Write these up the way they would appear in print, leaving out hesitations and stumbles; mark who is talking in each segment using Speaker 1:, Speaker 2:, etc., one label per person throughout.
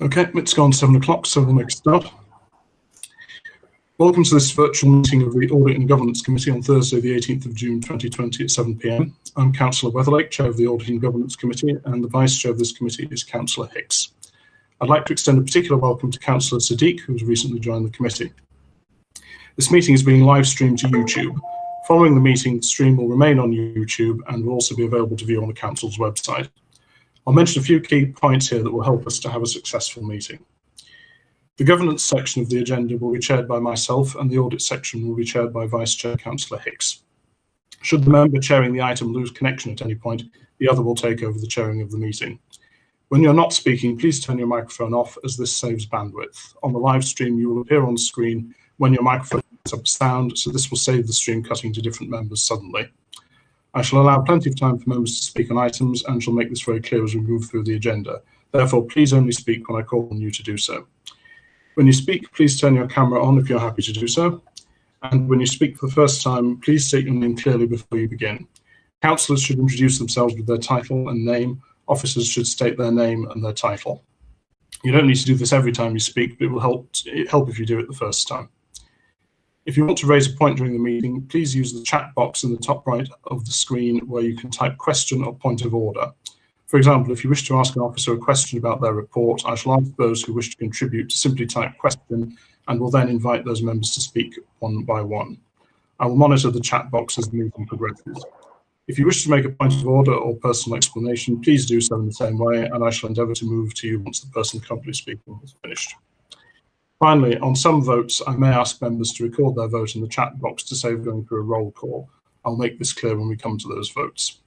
Speaker 1: Okay, it's gone 7 o'clock, so we'll make a start. Welcome to this virtual meeting of the Audit and Governance Committee on Thursday, the 18th of June 2020 at 7 p.m. I'm Councillor Weatherlake, Chair of the Audit and Governance Committee, and the Vice Chair of this committee is Councillor Hicks. I'd like to extend a particular welcome to Councillor Sadiq, who has recently joined the committee. This meeting is being live streamed to YouTube. Following the meeting, the stream will remain on YouTube and will also be available to view on the Council's website. I'll mention a few key points here that will help us to have a successful meeting. The governance section of the agenda will be chaired by myself, and the audit section will be chaired by Vice Chair Councillor Hicks. Should the member chairing the item lose connection at any point, the other will take over the chairing of the meeting. When you're not speaking, please turn your microphone off, as this saves bandwidth. On the live stream, you will appear on the screen when your microphone picks up sound, so this will save the stream cutting to different members suddenly. I shall allow plenty of time for members to speak on items and shall make this very clear as we move through the agenda. Therefore, please only speak when I call on you to do so. When you speak, please turn your camera on if you're happy to do so. And when you speak for the first time, please state your name clearly before you begin. Councillors should introduce themselves with their title and name. Officers should state their name and their title. You don't need to do this every time you speak, but it will help if you do it the first time. If you want to raise a point during the meeting, please use the chat box in the top right of the screen where you can type question or point of order. For example, if you wish to ask an officer a question about their report, I shall ask those who wish to contribute to simply type question and will then invite those members to speak one by one. I will monitor the chat box as the meeting progresses. If you wish to make a point of order or personal explanation, please do so in the same way, and I shall endeavour to move to you once the person currently speaking is finished. Finally, on some votes, I may ask members to record their vote in the chat box to save going through a roll call. I'll make this clear when we come to those votes.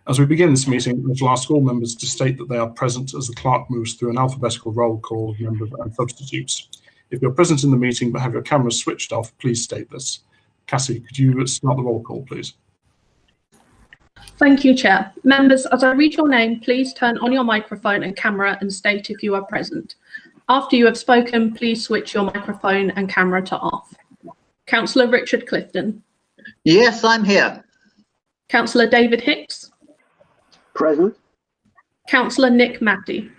Speaker 1: As we begin this meeting, I shall ask all members to state that they are present as the clerk moves through an alphabetical roll call of members and substitutes. If you're present in the meeting but have your cameras switched off, please state this. Cassie, could you start the roll call, please?
Speaker 2: Thank you, Chair. Members, as I read your name, please turn on your microphone and camera and state if you are present. After you have spoken, please switch your microphone and camera to off. Councillor Richard Clifton.
Speaker 3: Yes, I'm here.
Speaker 2: Councillor David Hicks.
Speaker 4: Present.
Speaker 2: Councillor Nick Matty.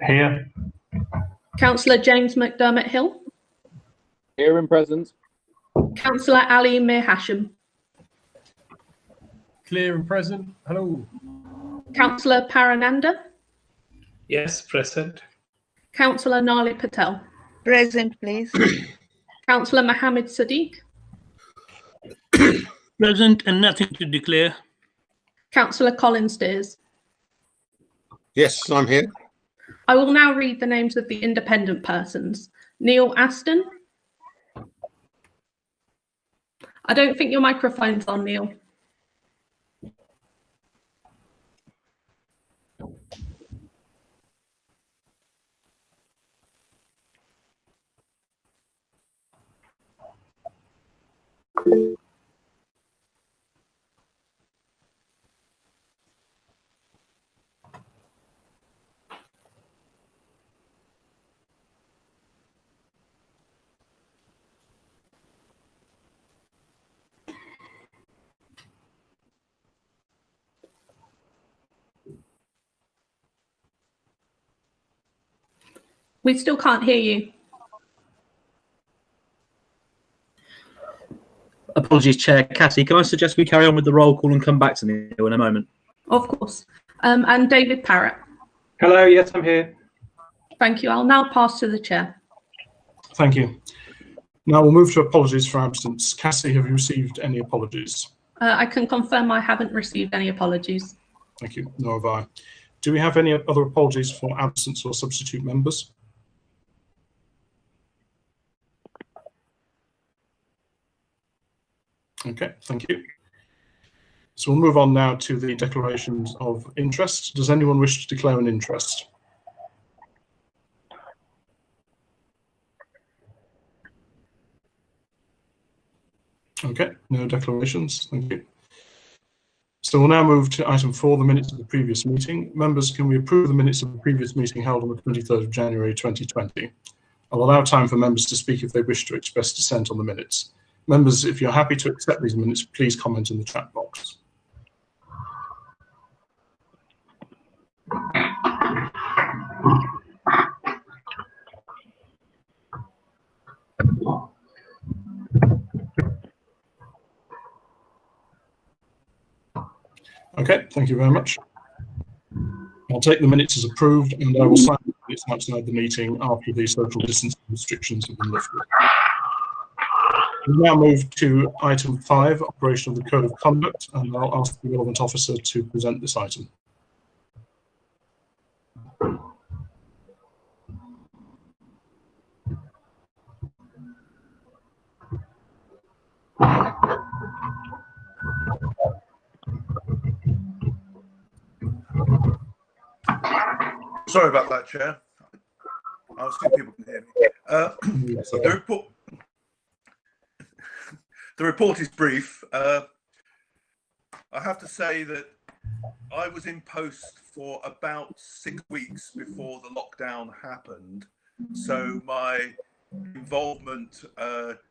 Speaker 4: Here.
Speaker 2: Councillor James McDermott Hill.
Speaker 4: Here and present.
Speaker 2: Councillor Ali Mir Hashim.
Speaker 5: Clear and present. Hello.
Speaker 2: Councillor Parananda.
Speaker 5: Yes, present.
Speaker 2: Councillor Nali Patel.
Speaker 6: Present, please.
Speaker 2: Councillor Mohammed Sadiq.
Speaker 7: Present and nothing to declare.
Speaker 2: Councillor Colin Steers.
Speaker 8: Yes, I'm here.
Speaker 2: I will now read the names of the independent persons. Neil Aston. I don't think your microphone's on, Neil. We still can't hear you.
Speaker 9: Apologies, Chair. Cassie, can I suggest we carry on with the roll call and come back to Neil in a moment?
Speaker 2: Of course. And David Parrott.
Speaker 4: Hello, yes, I'm here.
Speaker 2: Thank you. I'll now pass to the Chair.
Speaker 1: Thank you. Now we'll move to apologies for absence. Cassie, have you received any apologies?
Speaker 2: I can confirm I haven't received any apologies.
Speaker 1: Thank you. Nor have I. Do we have any other apologies for absence or substitute members? Okay, thank you. So we'll move on now to the declarations of interest. Does anyone wish to declare an interest? Okay, no declarations, thank you. So we'll now move to item 4, the minutes of the previous meeting. Members, can we approve the minutes of the previous meeting held on the 23rd of January 2020? I'll allow time for members to speak if they wish to express dissent on the minutes. Members, if you're happy to accept these minutes, please comment in the chat box. Okay, thank you very much. I'll take the minutes as approved, and I will sign the minutes outside the meeting after the social distancing restrictions have been lifted. We now move to item 5, operation of the Code of Conduct, and I'll ask the relevant officer to present this item.
Speaker 6: Sorry about that, Chair. I was thinking people can hear me.
Speaker 1: Yes, okay.
Speaker 6: The report is brief. I have to say that I was in post for about 6 weeks before the lockdown happened, so my involvement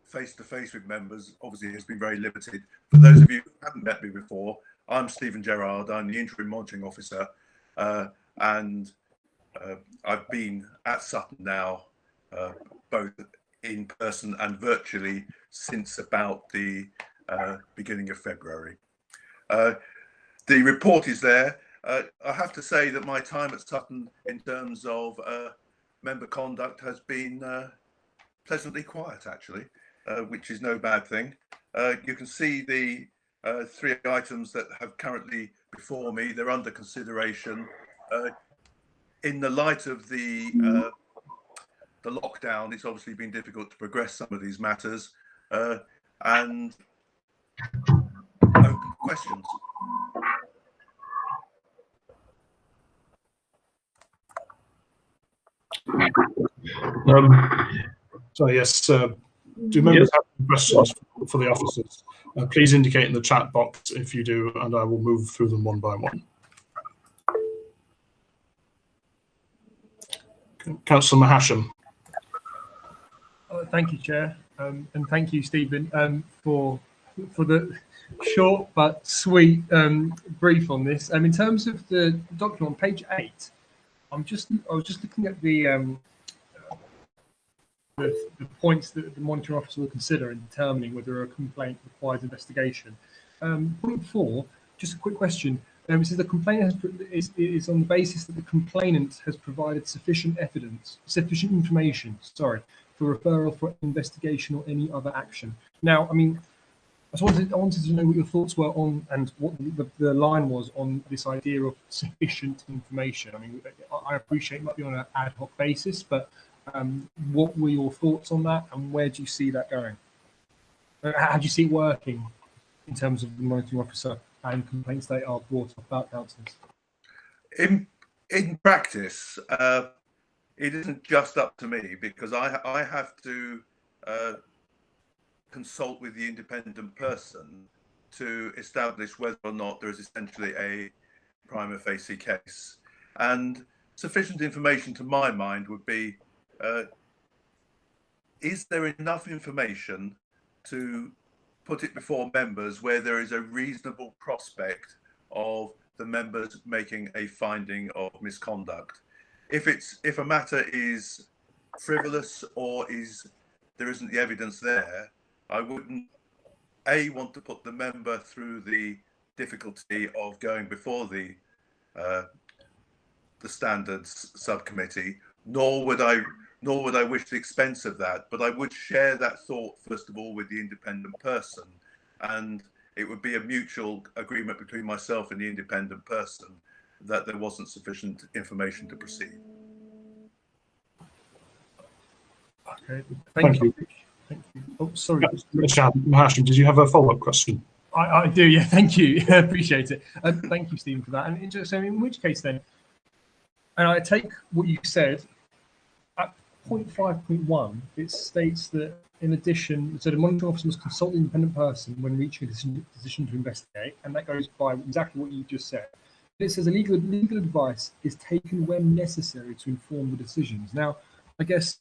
Speaker 6: face-to-face with members obviously has been very limited. For those of you who haven't met me before, I'm Stephen Gerrard. I'm the interim monitoring officer, and I've been at Sutton now, both in person and virtually, since about the beginning of February. The report is there. I have to say that my time at Sutton in terms of member conduct has been pleasantly quiet, actually, which is no bad thing. You can see the 3 items that have currently before me. They're under consideration. In the light of the lockdown, it's obviously been difficult to progress some of these matters, and open questions.
Speaker 1: So yes, do members have any questions for the officers? Please indicate in the chat box if you do, and I will move through them one by one. Councillor Hassan.
Speaker 5: Thank you, Chair, and thank you, Stephen, for the short but sweet brief on this. In terms of the document on page 8, I was just looking at the points that the monitoring officer will consider in determining whether a complaint requires investigation. Point 4, just a quick question. It says the complaint is on the basis that the complainant has provided sufficient information, for referral for investigation or any other action. Now, I mean, I wanted to know what your thoughts were on, and what the line was on this idea of sufficient information. I mean, I appreciate it might be on an ad hoc basis, but what were your thoughts on that, and where do you see that going? How do you see it working in terms of the monitoring officer and complaints that are brought up about councillors?
Speaker 6: In practice, it isn't just up to me, because I have to consult with the independent person to establish whether or not there is essentially a prima facie case. And sufficient information, to my mind, would be, is there enough information to put it before members where there is a reasonable prospect of the members making a finding of misconduct? If a matter is frivolous, or there isn't the evidence there, I wouldn't want to put the member through the difficulty of going before the standards subcommittee, nor would I wish the expense of that. But I would share that thought, first of all, with the independent person, and it would be a mutual agreement between myself and the independent person that there wasn't sufficient information to proceed.
Speaker 5: Okay, thank you. Thank you. Oh, sorry.
Speaker 1: Hassan, did you have a follow-up question?
Speaker 5: I do, yeah, thank you. I appreciate it. Thank you, Stephen, for that. And so in which case then, and I take what you said, at 0.5.1, it states that in addition, so the monitoring officer must consult the independent person when reaching a decision to investigate, and that goes by exactly what you just said. It says legal advice is taken when necessary to inform the decisions. Now, I guess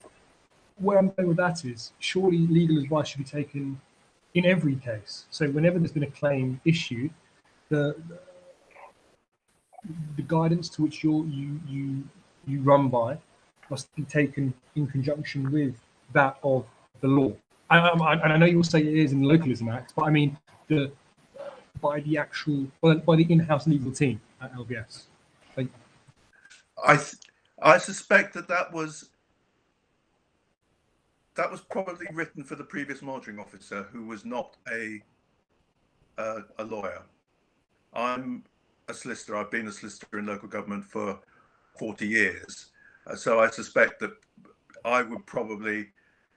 Speaker 5: where I'm going with that is, surely legal advice should be taken in every case. So whenever there's been a claim issued, the guidance to which you run by must be taken in conjunction with that of the law. And I know you will say it is in the Localism Act, but I mean the by the actual, by the in-house legal team at LBS? Thank you.
Speaker 6: I suspect that was probably written for the previous monitoring officer, who was not a lawyer. I'm a solicitor. I've been a solicitor in local government for 40 years. So I suspect that I would probably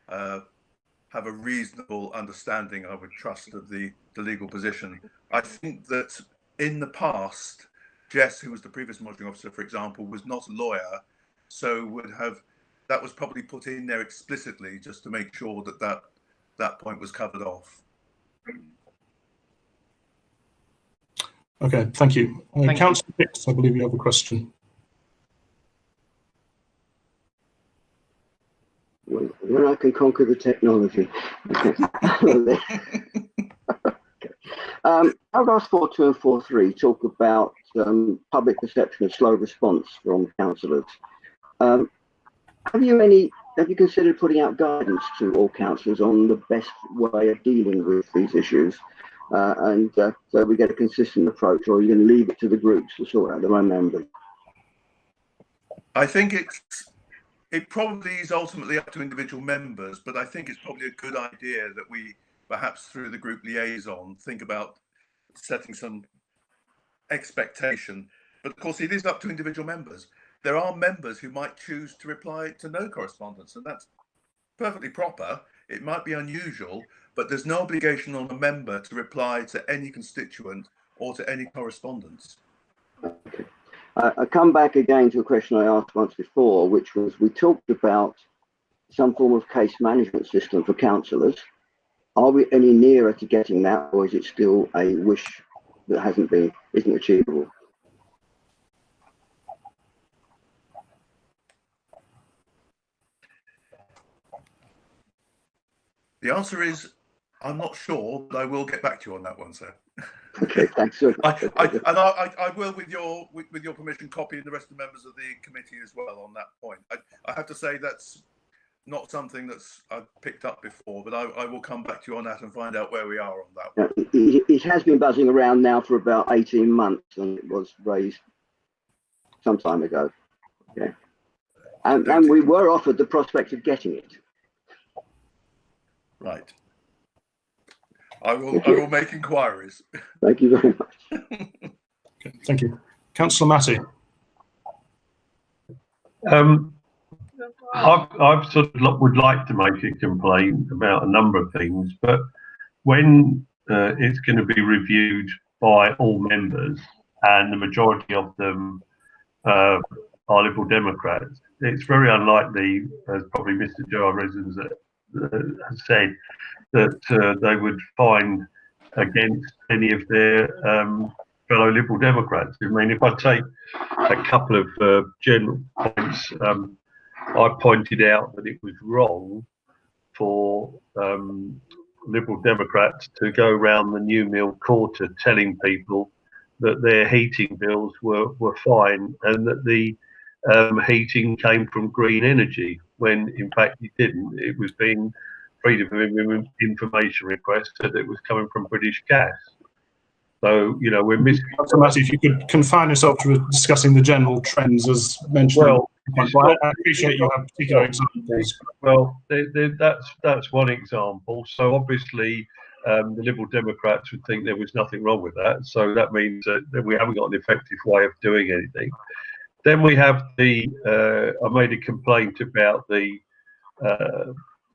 Speaker 6: have a reasonable understanding, I would trust, of the legal position. I think that in the past, Jess, who was the previous monitoring officer, for example, was not a lawyer, so that was probably put in there explicitly just to make sure that point was covered off.
Speaker 1: Okay, thank you.
Speaker 5: Thank
Speaker 1: Councillor Hicks, I believe you have a question.
Speaker 10: When I can conquer the technology. Paragraphs 4.2 and 4.3 talk about public perception of slow response from councillors. Have you considered putting out guidance to all councillors on the best way of dealing with these issues, so we get a consistent approach, or are you going to leave it to the groups to sort out their own members?
Speaker 6: I think it probably is ultimately up to individual members, but I think it's probably a good idea that we, perhaps through the group liaison, think about setting some expectation. But of course, it is up to individual members. There are members who might choose to reply to no correspondence, and that's perfectly proper. It might be unusual, but there's no obligation on a member to reply to any constituent or to any correspondence.
Speaker 10: Okay. I come back again to a question I asked once before, which was, we talked about some form of case management system for councillors. Are we any nearer to getting that, or is it still a wish that isn't achievable?
Speaker 6: The answer is, I'm not sure, but I will get back to you on that one, sir.
Speaker 10: Okay, thanks. So
Speaker 6: I will, with your permission, copy the rest of the members of the committee as well on that point. I have to say that's not something I've picked up before, but I will come back to you on that and find out where we are on that one.
Speaker 10: It has been buzzing around now for about 18 months, and it was raised some time ago. Yeah, and we were offered the prospect of getting it.
Speaker 6: Right. I will make inquiries.
Speaker 10: Thank you very much.
Speaker 1: Okay, thank you. Councillor Matty.
Speaker 11: I sort of would like to make a complaint about a number of things, but when it's going to be reviewed by all members and the majority of them are Liberal Democrats, it's very unlikely, as probably Mr. Jarvis has said, that they would find against any of their fellow Liberal Democrats. I mean, if I take a couple of general points, I pointed out that it was wrong for Liberal Democrats to go around the New Mill Quarter telling people that their heating bills were fine and that the heating came from green energy, when in fact it didn't. It was being Freedom of Information request said it was coming from British Gas. So, you know, we're missing.
Speaker 1: Matty, if you could confine yourself to discussing the general trends as mentioned.
Speaker 11: Well,
Speaker 1: I appreciate you have particular examples.
Speaker 11: Well, that's one example. So obviously, the Liberal Democrats would think there was nothing wrong with that. So that means that we haven't got an effective way of doing anything. Then we have I made a complaint about the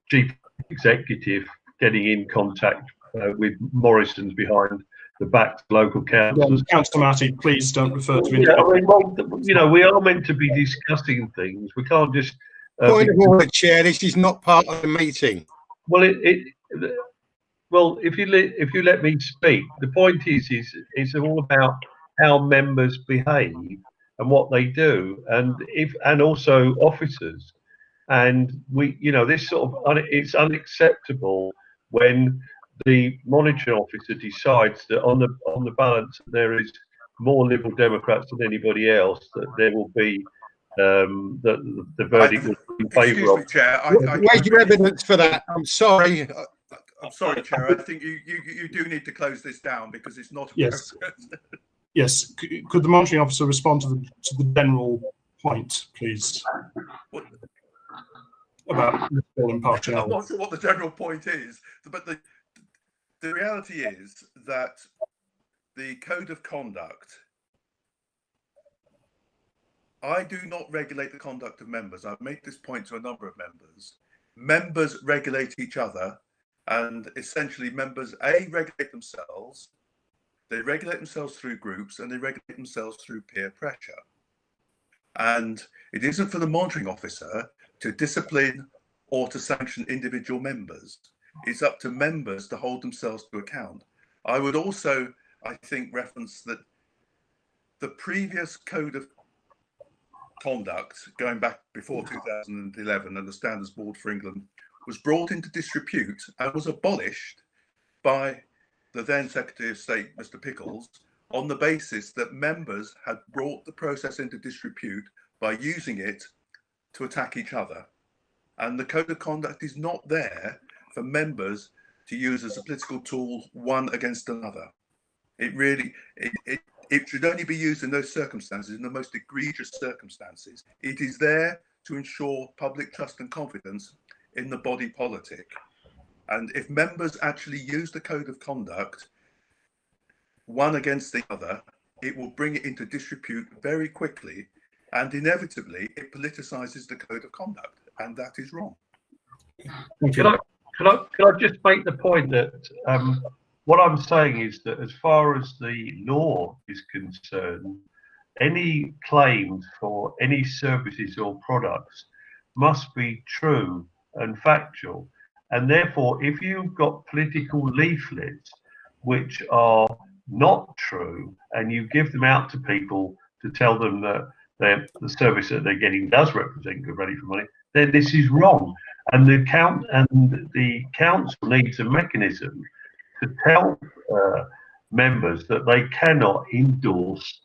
Speaker 11: chief executive getting in contact with Morrison's behind the back local councils.
Speaker 1: Councillor Matty, please don't refer to me.
Speaker 11: Yeah, I mean, well, you know, we are meant to be discussing things. We can't just.
Speaker 8: Point of order, Chair. This is not part of the meeting.
Speaker 11: Well, well, if you let me speak, the point is it's all about how members behave and what they do, and also officers. And we, you know, this sort of it's unacceptable when the monitoring officer decides that on the balance there is more Liberal Democrats than anybody else, that there will be the verdict will be in favour of.
Speaker 6: Excuse me, Chair.
Speaker 8: Where's your evidence for that? I'm sorry.
Speaker 6: I'm sorry, Chair. I think you do need to close this down because it's not
Speaker 1: Yes.
Speaker 6: appropriate.
Speaker 1: Yes. Could the monitoring officer respond to the general point, please?
Speaker 6: What?
Speaker 1: About impartiality.
Speaker 6: I'm not sure what the general point is, but the reality is that the code of conduct, I do not regulate the conduct of members. I've made this point to a number of members. Members regulate each other, and essentially members regulate themselves. They regulate themselves through groups, and they regulate themselves through peer pressure. And it isn't for the monitoring officer to discipline or to sanction individual members. It's up to members to hold themselves to account. I would also, I think, reference that the previous code of conduct, going back before 2011, and the Standards Board for England, was brought into disrepute and was abolished by the then Secretary of State, Mr. Pickles, on the basis that members had brought the process into disrepute by using it to attack each other. And the code of conduct is not there for members to use as a political tool, one against another. It really, it should only be used in those circumstances, in the most egregious circumstances. It is there to ensure public trust and confidence in the body politic. And if members actually use the code of conduct, one against the other, it will bring it into disrepute very quickly, and inevitably it politicizes the code of conduct, and that is wrong.
Speaker 11: Could I just make the point that what I'm saying is that as far as the law is concerned, any claims for any services or products must be true and factual. And therefore, if you've got political leaflets which are not true and you give them out to people to tell them that the service that they're getting does represent good value for money, then this is wrong. And the council needs a mechanism to tell members that they cannot endorse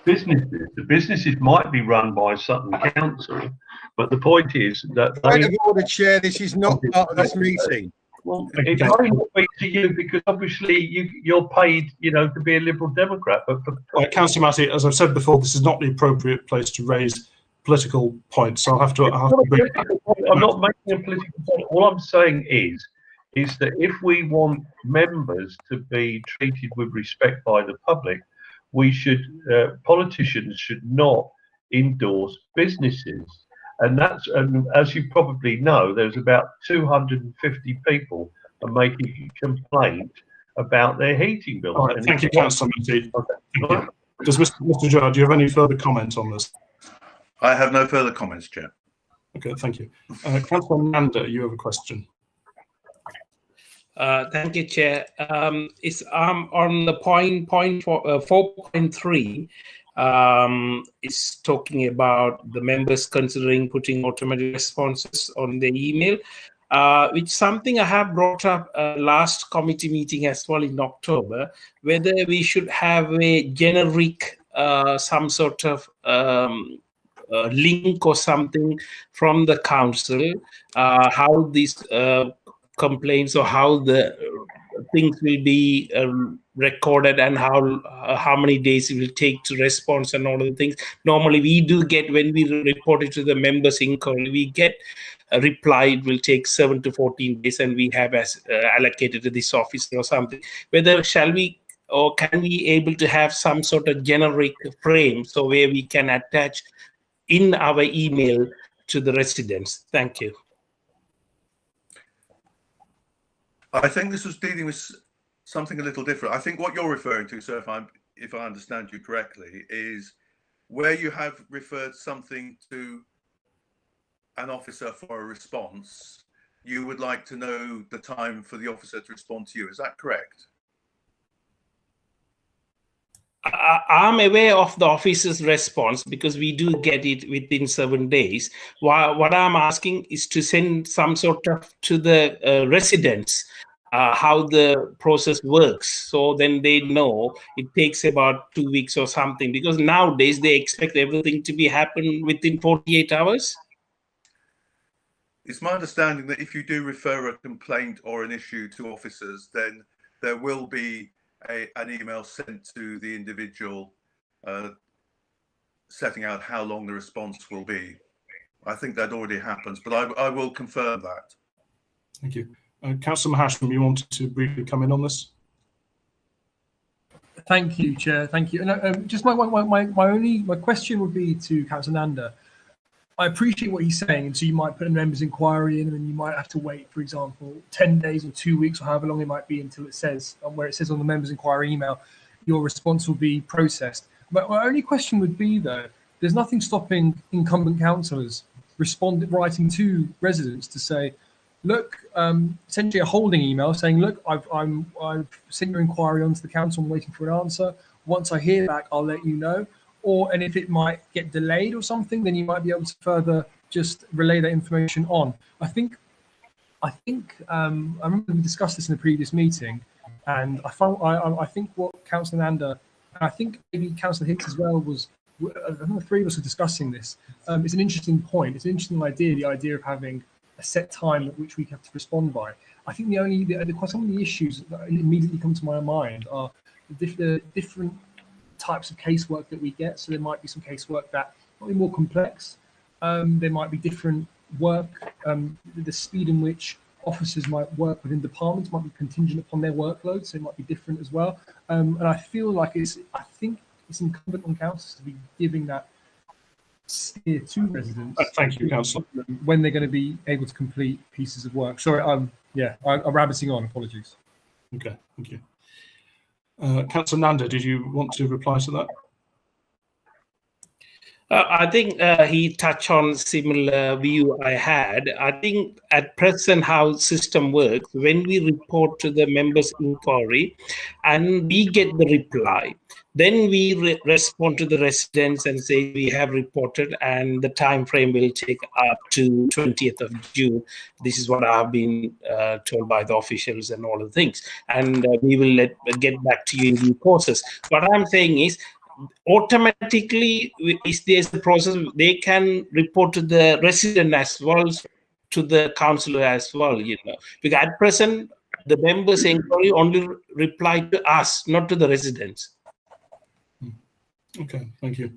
Speaker 11: businesses. The businesses might be run by Sutton Council, but the point is that
Speaker 8: Point of order, Chair, this is not part of this meeting.
Speaker 11: Well, it might not be to you because obviously you're paid, to be a Liberal Democrat. But
Speaker 1: Councillor Matty, as I've said before, this is not the appropriate place to raise political points. So I'll have to bring...
Speaker 11: I'm not making a political point. All I'm saying is that if we want members to be treated with respect by the public, politicians should not endorse businesses. And as you probably know, there's about 250 people are making a complaint about their heating bills.
Speaker 1: All right, thank you, Councillor Matty. Okay. Does Mr. Gerard, do you have any further comment on this?
Speaker 6: I have no further comments, Chair.
Speaker 1: Okay, thank you. Councillor Nanda, you have a question.
Speaker 12: Thank you, Chair. It's on the point 4.3. It's talking about the members considering putting automatic responses on the email, which something I have brought up last committee meeting as well in October, whether we should have a generic some sort of link or something from the council, how these complaints or how the things will be recorded and how many days it will take to respond and all of the things. Normally we do get, when we report it to the members inquiry, we get a reply. It will take 7 to 14 days and we have allocated to this office or something. Whether shall we or can we able to have some sort of generic frame so where we can attach in our email to the residents? Thank you.
Speaker 6: I think this was dealing with something a little different. I think what you're referring to, sir, if I understand you correctly, is where you have referred something to an officer for a response, you would like to know the time for the officer to respond to you. Is that correct?
Speaker 12: I'm aware of the officer's response because we do get it within 7 days. What I'm asking is to send some sort of to the residents how the process works, so then they know it takes about 2 weeks or something, because nowadays they expect everything to be happen within 48 hours.
Speaker 6: It's my understanding that if you do refer a complaint or an issue to officers, then there will be an email sent to the individual setting out how long the response will be. I think that already happens, but I will confirm that.
Speaker 1: Thank you. Councillor Hassan, you wanted to briefly come in on this?
Speaker 5: Thank you, Chair. Thank you. And just my question would be to Councillor Nanda. I appreciate what he's saying, and so you might put a members' inquiry in, and then you might have to wait, for example, 10 days or 2 weeks, or however long it might be, until it says, where it says on the members' inquiry email, your response will be processed. But my only question would be, though, there's nothing stopping incumbent councillors writing to residents to say, look, essentially a holding email saying, look, I've sent your inquiry onto the council, I'm waiting for an answer. Once I hear back, I'll let you know. And if it might get delayed or something, then you might be able to further just relay that information on. I think I remember we discussed this in a previous meeting, and I think what Councillor Nanda, and I think maybe Councillor Hicks as well, I think the three of us were discussing this. It's an interesting point. It's an interesting idea, the idea of having a set time at which we have to respond by. I think some of the issues that immediately come to my mind are the different types of casework that we get. So there might be some casework that might be more complex. There might be different work. The speed in which officers might work within departments might be contingent upon their workload, so it might be different as well. And I feel like I think it's incumbent on councils to be giving that steer to residents.
Speaker 1: Thank you, Councillor.
Speaker 5: When they're going to be able to complete pieces of work. Sorry, I'm rabbiting on. Apologies.
Speaker 1: Okay, thank you. Councillor Nanda, did you want to reply to that?
Speaker 12: I think he touched on similar view I had. I think at present how system works, when we report to the members' inquiry and we get the reply, then we respond to the residents and say we have reported and the time frame will take up to 20th of June. This is what I've been told by the officials and all the things. And we will get back to you in due courses. What I'm saying is, automatically, if there's a process, they can report to the resident as well, to the councillor as well, because at present the members' inquiry only reply to us, not to the residents.
Speaker 1: Okay, thank you.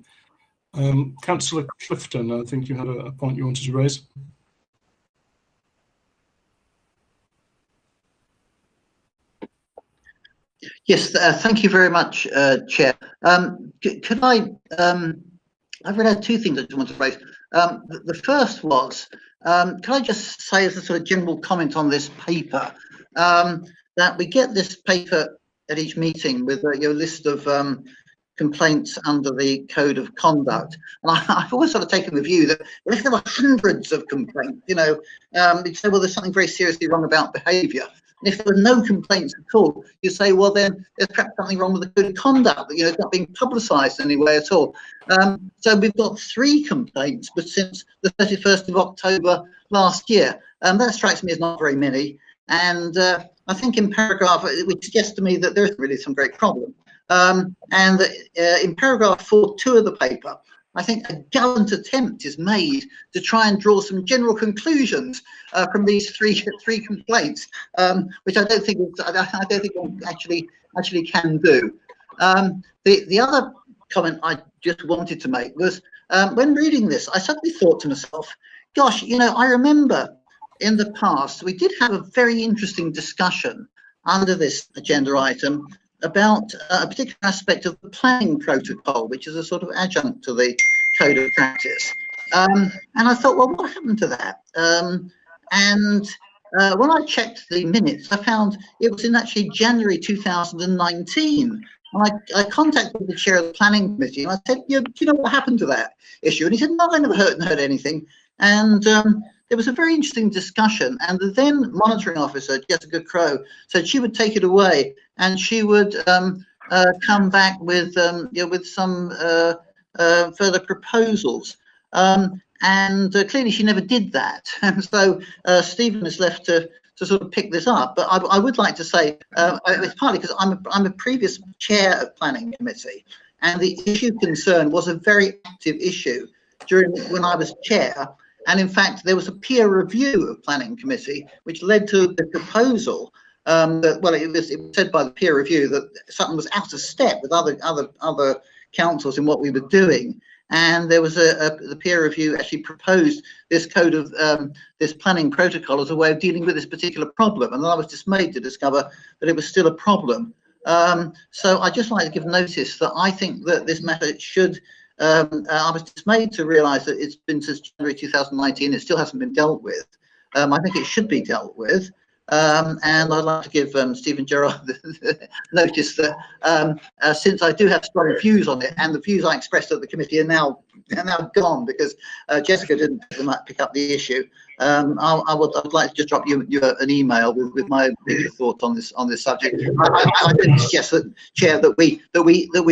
Speaker 1: Councillor Clifton, I think you had a point you wanted to raise.
Speaker 3: Yes, thank you very much, Chair. Could I really had two things I just wanted to raise. The first was, can I just say as a sort of general comment on this paper, that we get this paper at each meeting with a list of complaints under the Code of Conduct. And I've always sort of taken the view that if there were hundreds of complaints, you'd say, well, there's something very seriously wrong about behaviour. And if there were no complaints at all, you say, well, then there's perhaps something wrong with the Code of Conduct, it's not being publicised anyway at all. So we've got 3 complaints, but since the 31st of October last year. That strikes me as not very many. And I think in paragraph, it would suggest to me that there is really some great problem. And in paragraph 4.2 of the paper, I think a gallant attempt is made to try and draw some general conclusions from these three complaints, which I don't think one actually can do. The other comment I just wanted to make was when reading this, I suddenly thought to myself, gosh, I remember in the past we did have a very interesting discussion under this agenda item about a particular aspect of the planning protocol, which is a sort of adjunct to the code of practice. And I thought, well, what happened to that? And when I checked the minutes, I found it was in actually January 2019. And I contacted the chair of the planning committee and I said, do you know what happened to that issue? And he said, no, I never heard anything. And there was a very interesting discussion, and the then monitoring officer, Jessica Crow, said she would take it away and she would come back with some further proposals. And clearly she never did that. And so Stephen is left to sort of pick this up. But I would like to say, it's partly because I'm a previous chair of planning committee, and the issue concerned was a very active issue when I was chair. And in fact, there was a peer review of planning committee, which led to the proposal that, well, it was said by the peer review that Sutton was out of step with other councils in what we were doing. And there was the peer review actually proposed this code of this planning protocol as a way of dealing with this particular problem. And I was dismayed to discover that it was still a problem. So I'd just like to give notice that I think that this matter should, I was dismayed to realise that it's been since January 2019, it still hasn't been dealt with. I think it should be dealt with. And I'd like to give Stephen Gerrard notice that since I do have strong views on it, and the views I expressed at the committee are now gone because Jessica didn't pick up the issue. I would like to just drop you an email with my thoughts on this subject. I didn't suggest that, Chair, that we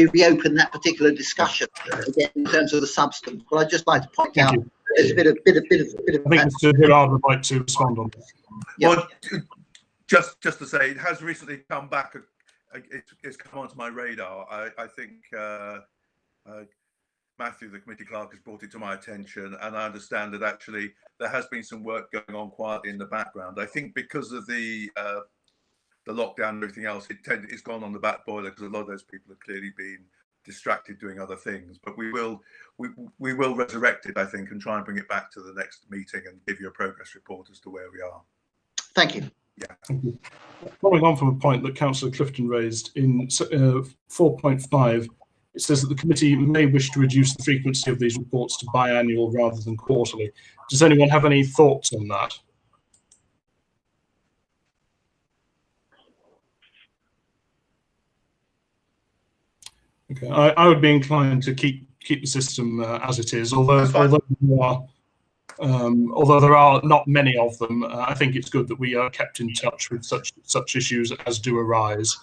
Speaker 3: reopen that particular discussion again in terms of the substance. But I'd just like to point out there's a bit of.
Speaker 1: I think Mr. Gerrard would like to respond on that.
Speaker 3: Yeah.
Speaker 6: Well, just to say, it has recently come back. It's come onto my radar. I think Matthew, the committee clerk, has brought it to my attention, and I understand that actually there has been some work going on quietly in the background. I think because of the lockdown and everything else, it's gone on the back boiler because a lot of those people have clearly been distracted doing other things. But we will resurrect it, I think, and try and bring it back to the next meeting and give you a progress report as to where we are.
Speaker 3: Thank you.
Speaker 6: Yeah.
Speaker 1: Thank you. Following on from a point that Councillor Clifton raised in 4.5, it says that the committee may wish to reduce the frequency of these reports to biannual rather than quarterly. Does anyone have any thoughts on that? Okay, I would be inclined to keep the system as it is, although there are not many of them. I think it's good that we are kept in touch with such issues as do arise,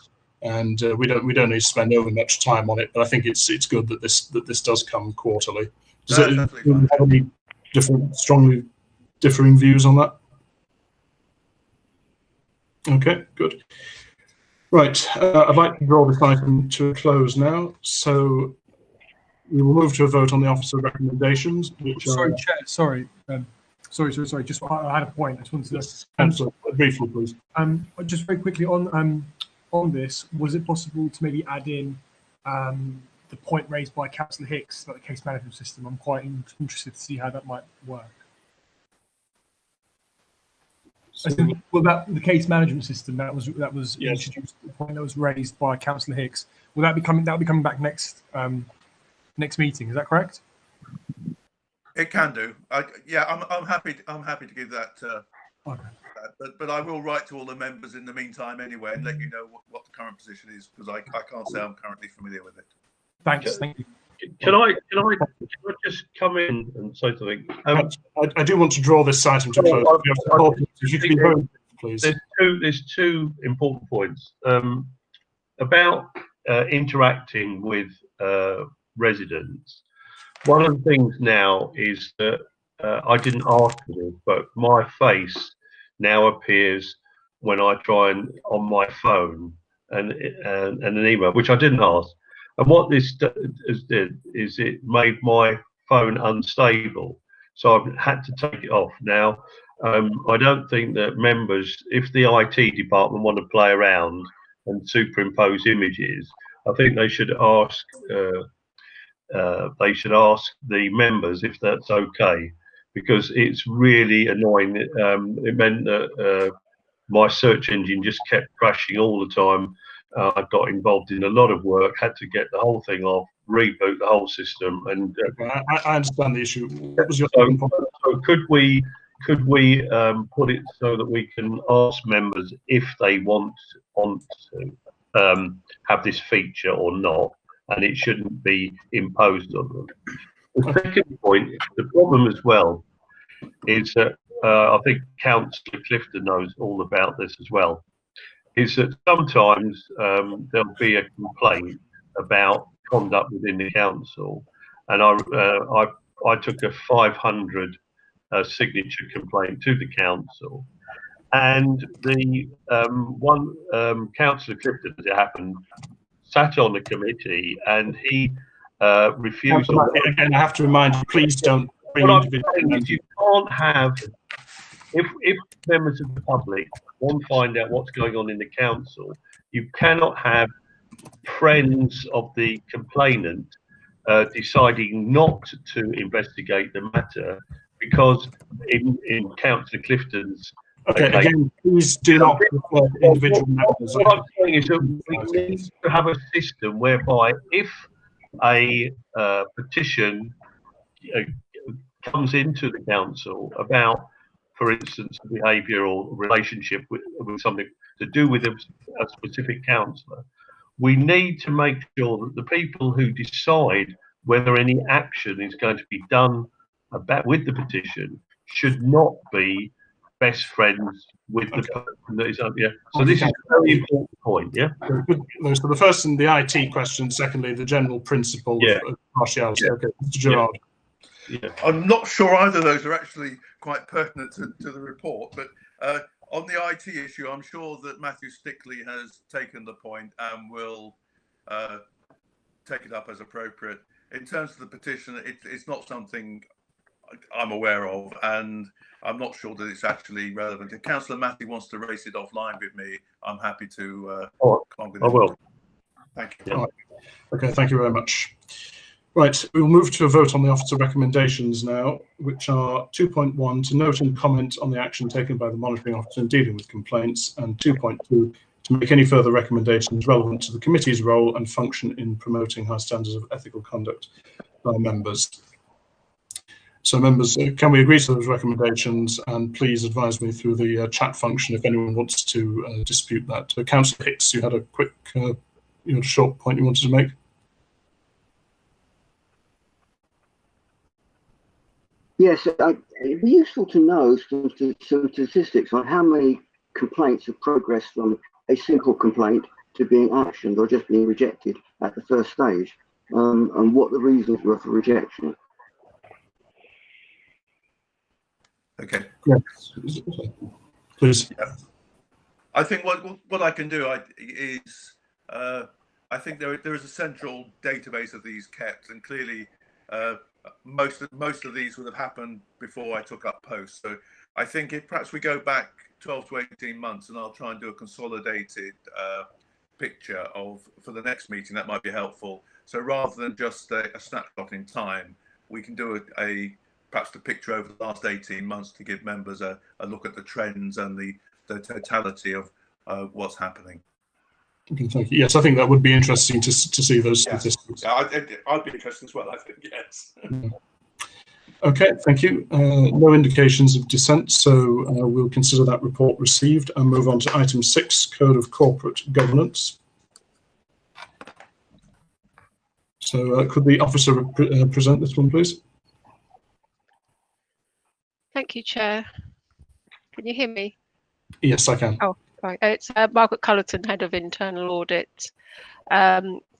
Speaker 1: and we don't need to spend over much time on it. But I think it's good that this does come quarterly. Does it have any strongly differing views on that? Okay, good. Right, I'd like to draw this item to a close now. So we will move to a vote on the officer recommendations. Which
Speaker 5: sorry, Chair. Sorry. Just I had a point. I just wanted to.
Speaker 1: Councillor, briefly, please.
Speaker 5: Just very quickly on this, was it possible to maybe add in the point raised by Councillor Hicks about the case management system? I'm quite interested to see how that might work. Well, the case management system that was
Speaker 1: yes.
Speaker 5: introduced, the point that was raised by Councillor Hicks. Will that be coming? That'll be coming back next meeting. Is that correct?
Speaker 6: It can do. Yeah, I'm happy to give that.
Speaker 5: Okay.
Speaker 6: But I will write to all the members in the meantime anyway and let you know what the current position is, because I can't say I'm currently familiar with it.
Speaker 5: Thanks. Thank you.
Speaker 11: Can I just come in and say something?
Speaker 1: I do want to draw this item to close. If you could be very brief, please.
Speaker 11: There's two important points about interacting with residents. One of the things now is that I didn't ask for this, but my face now appears when I try and on my phone and an email, which I didn't ask. And what this did is it made my phone unstable, so I've had to take it off. Now, I don't think that members, if the IT department want to play around and superimpose images, I think they should ask the members if that's okay, because it's really annoying. It meant that my search engine just kept crashing all the time. I got involved in a lot of work, had to get the whole thing off, reboot the whole system, and
Speaker 1: I understand the issue. What was your
Speaker 11: so could we put it so that we can ask members if they want to have this feature or not, and it shouldn't be imposed on them. The second point, the problem as well, is that I think Councillor Clifton knows all about this as well, is that sometimes there'll be a complaint about conduct within the council, and I took a 500 signature complaint to the council, and the one Councillor Clifton, as it happened, sat on the committee and he refused.
Speaker 1: Again, I have to remind you, please don't
Speaker 11: what I'm saying is you can't have, if members of the public want to find out what's going on in the council, you cannot have friends of the complainant deciding not to investigate the matter, because in Councillor Clifton's
Speaker 1: again, please do not refer to individual members.
Speaker 11: What I'm saying is that we need to have a system whereby if a petition comes into the council about, for instance, behaviour or relationship with something to do with a specific councillor, we need to make sure that the people who decide whether any action is going to be done with the petition should not be best friends with the person that is up here. So this is a very important point, yeah?
Speaker 1: So the first in the IT question, secondly, the general principle of partiality. Okay, Mr. Gerard.
Speaker 6: I'm not sure either of those are actually quite pertinent to the report, but on the IT issue, I'm sure that Matthew Stickley has taken the point and will take it up as appropriate. In terms of the petition, it's not something I'm aware of, and I'm not sure that it's actually relevant. If Councillor Matthew wants to race it offline with me, I'm happy to come on with it.
Speaker 11: I will.
Speaker 6: Thank you.
Speaker 1: Right. Okay, thank you very much. Right, we will move to a vote on the officer recommendations now, which are 2.1, to note and comment on the action taken by the monitoring officer in dealing with complaints, and 2.2, to make any further recommendations relevant to the committee's role and function in promoting high standards of ethical conduct by members. So members, can we agree to those recommendations? And please advise me through the chat function if anyone wants to dispute that. Councillor Hicks, you had a quick, short point you wanted to make.
Speaker 10: Yes, it'd be useful to know some statistics on how many complaints have progressed from a simple complaint to being actioned or just being rejected at the first stage, and what the reasons were for rejection.
Speaker 6: Okay.
Speaker 1: Yes. Please.
Speaker 6: Yeah. I think what I can do is I think there is a central database of these kept, and clearly most of these would have happened before I took up post. So I think if perhaps we go back 12 to 18 months, and I'll try and do a consolidated picture for the next meeting, that might be helpful. So rather than just a snapshot in time, we can do perhaps the picture over the last 18 months to give members a look at the trends and the totality of what's happening.
Speaker 1: Okay, thank you. Yes, I think that would be interesting to see those statistics.
Speaker 6: Yeah, I'd be interested as well, I think, yes.
Speaker 1: Okay, thank you. No indications of dissent, so we'll consider that report received and move on to item 6, Code of Corporate Governance. So could the officer present this one, please?
Speaker 13: Thank you, Chair. Can you hear me?
Speaker 1: Yes, I can.
Speaker 13: Oh, right. It's Margaret Cullerton, Head of Internal Audit.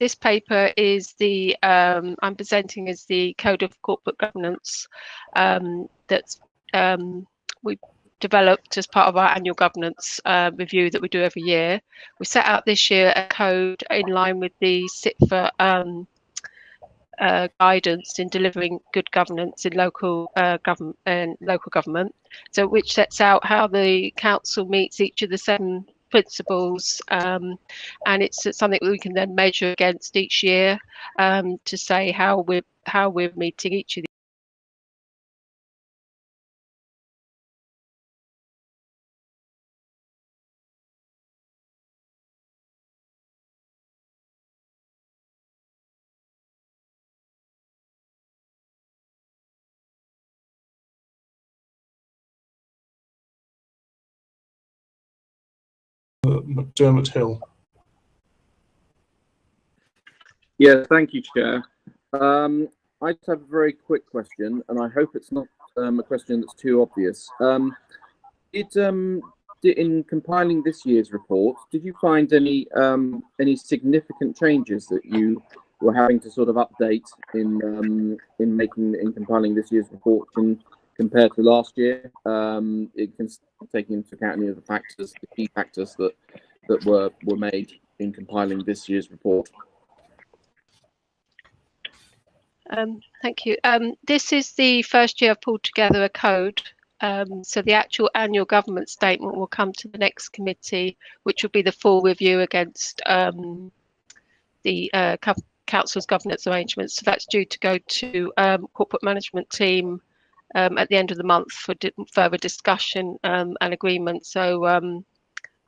Speaker 13: This paper is I'm presenting as the Code of Corporate Governance that's we developed as part of our annual governance review that we do every year. We set out this year a code in line with the CITFA guidance in delivering good governance in local government, so which sets out how the council meets each of the 7 principles, and it's something that we can then measure against each year to say how we're meeting each of
Speaker 1: McDermott Hill.
Speaker 14: Yeah, thank you, Chair. I just have a very quick question, and I hope it's not a question that's too obvious. In compiling this year's report, did you find any significant changes that you were having to sort of update in compiling this year's report compared to last year? It can take into account any of the key factors that were made in compiling this year's report.
Speaker 13: Thank you. This is the first year I've pulled together a code. So the actual annual government statement will come to the next committee, which will be the full review against the council's governance arrangements. So that's due to go to corporate management team at the end of the month for further discussion and agreement. So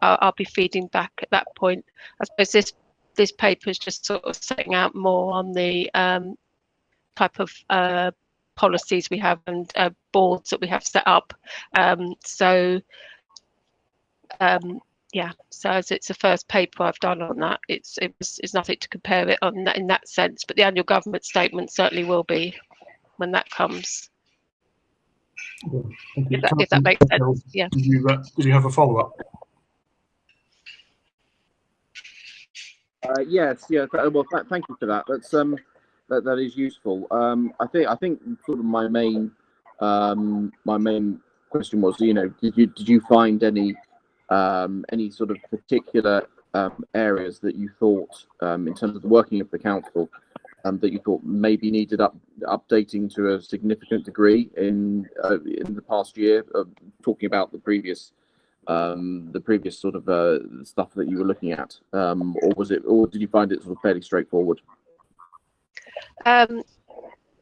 Speaker 13: I'll be feeding back at that point. I suppose this paper is just sort of setting out more on the type of policies we have and boards that we have set up. Yeah, so as it's the first paper I've done on that, it's nothing to compare it on that in that sense. But the annual government statement certainly will be when that comes. If that makes sense. Yeah.
Speaker 1: Did you have a follow-up?
Speaker 14: Yes. Well, thank you for that. That is useful. I think sort of my main question was, did you find any sort of particular areas that you thought, in terms of the working of the council, that you thought maybe needed updating to a significant degree in the past year? Talking about the previous sort of stuff that you were looking at, or did you find it sort of fairly straightforward?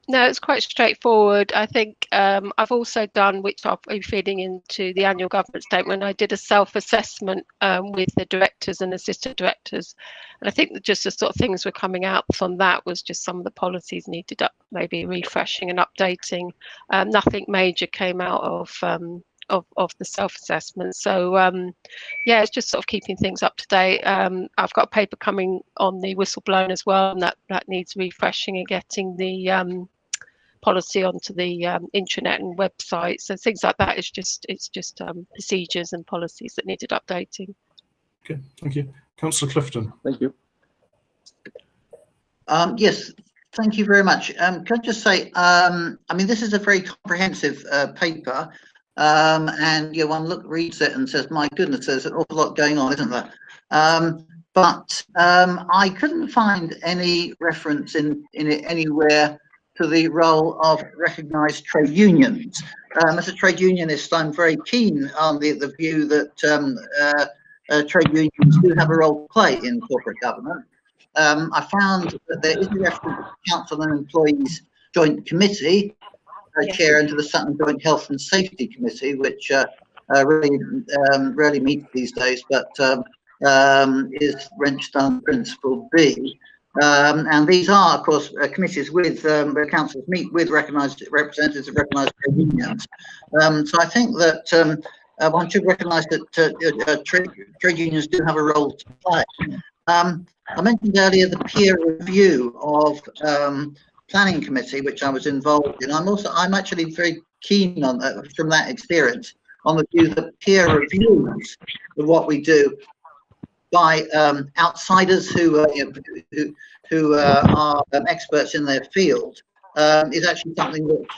Speaker 13: No, it's quite straightforward. I think I've also done, which I'll be feeding into the annual government statement, I did a self-assessment with the directors and assistant directors. And I think that just the sort of things were coming out from that was just some of the policies needed maybe refreshing and updating. Nothing major came out of the self-assessment. So yeah, it's just sort of keeping things up to date. I've got a paper coming on the whistleblowing as well, and that needs refreshing and getting the policy onto the intranet and website. So things like that it's just procedures and policies that needed updating.
Speaker 1: Okay, thank you. Councillor Clifton.
Speaker 14: Thank you.
Speaker 3: Yes, thank you very much. Can I just say, I mean, this is a very comprehensive paper. And one reads it and says, my goodness, there's an awful lot going on, isn't there? But I couldn't find any reference in it anywhere to the role of recognised trade unions. As a trade unionist, I'm very keen on the view that trade unions do have a role to play in corporate government. I found that there is a reference to Council and Employees Joint Committee, chair into the Sutton Joint Health and Safety Committee, which really rarely meets these days, but is wrenched on Principle B. And these are, of course, committees with where councils meet with recognised representatives of recognised trade unions. So I think that one should recognise that trade unions do have a role to play. I mentioned earlier the peer review of planning committee, which I was involved in. I'm actually very keen on that, from that experience, on the view that peer reviews of what we do by outsiders who are experts in their field is actually something that's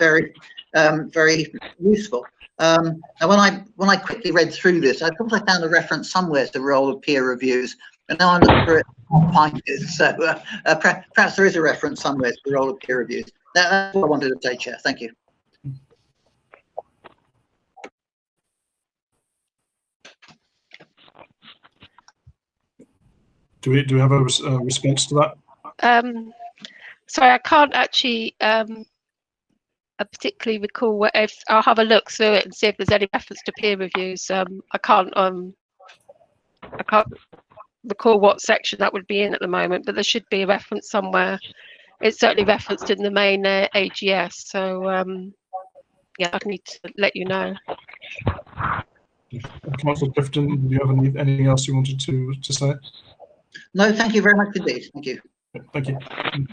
Speaker 3: very useful. And when I quickly read through this, I thought I found a reference somewhere to the role of peer reviews, and now I'm looking for it, I can't find it. So perhaps there is a reference somewhere to the role of peer reviews. That's what I wanted to say, Chair. Thank you.
Speaker 1: Do we have a response to that?
Speaker 13: Sorry, I can't actually particularly recall if I'll have a look through it and see if there's any reference to peer reviews. I can't recall what section that would be in at the moment, but there should be a reference somewhere. It's certainly referenced in the main AGS. So yeah, I need to let you know.
Speaker 1: Councillor Clifton, do you have anything else you wanted to say?
Speaker 3: No, thank you very much indeed. Thank you.
Speaker 1: Thank you.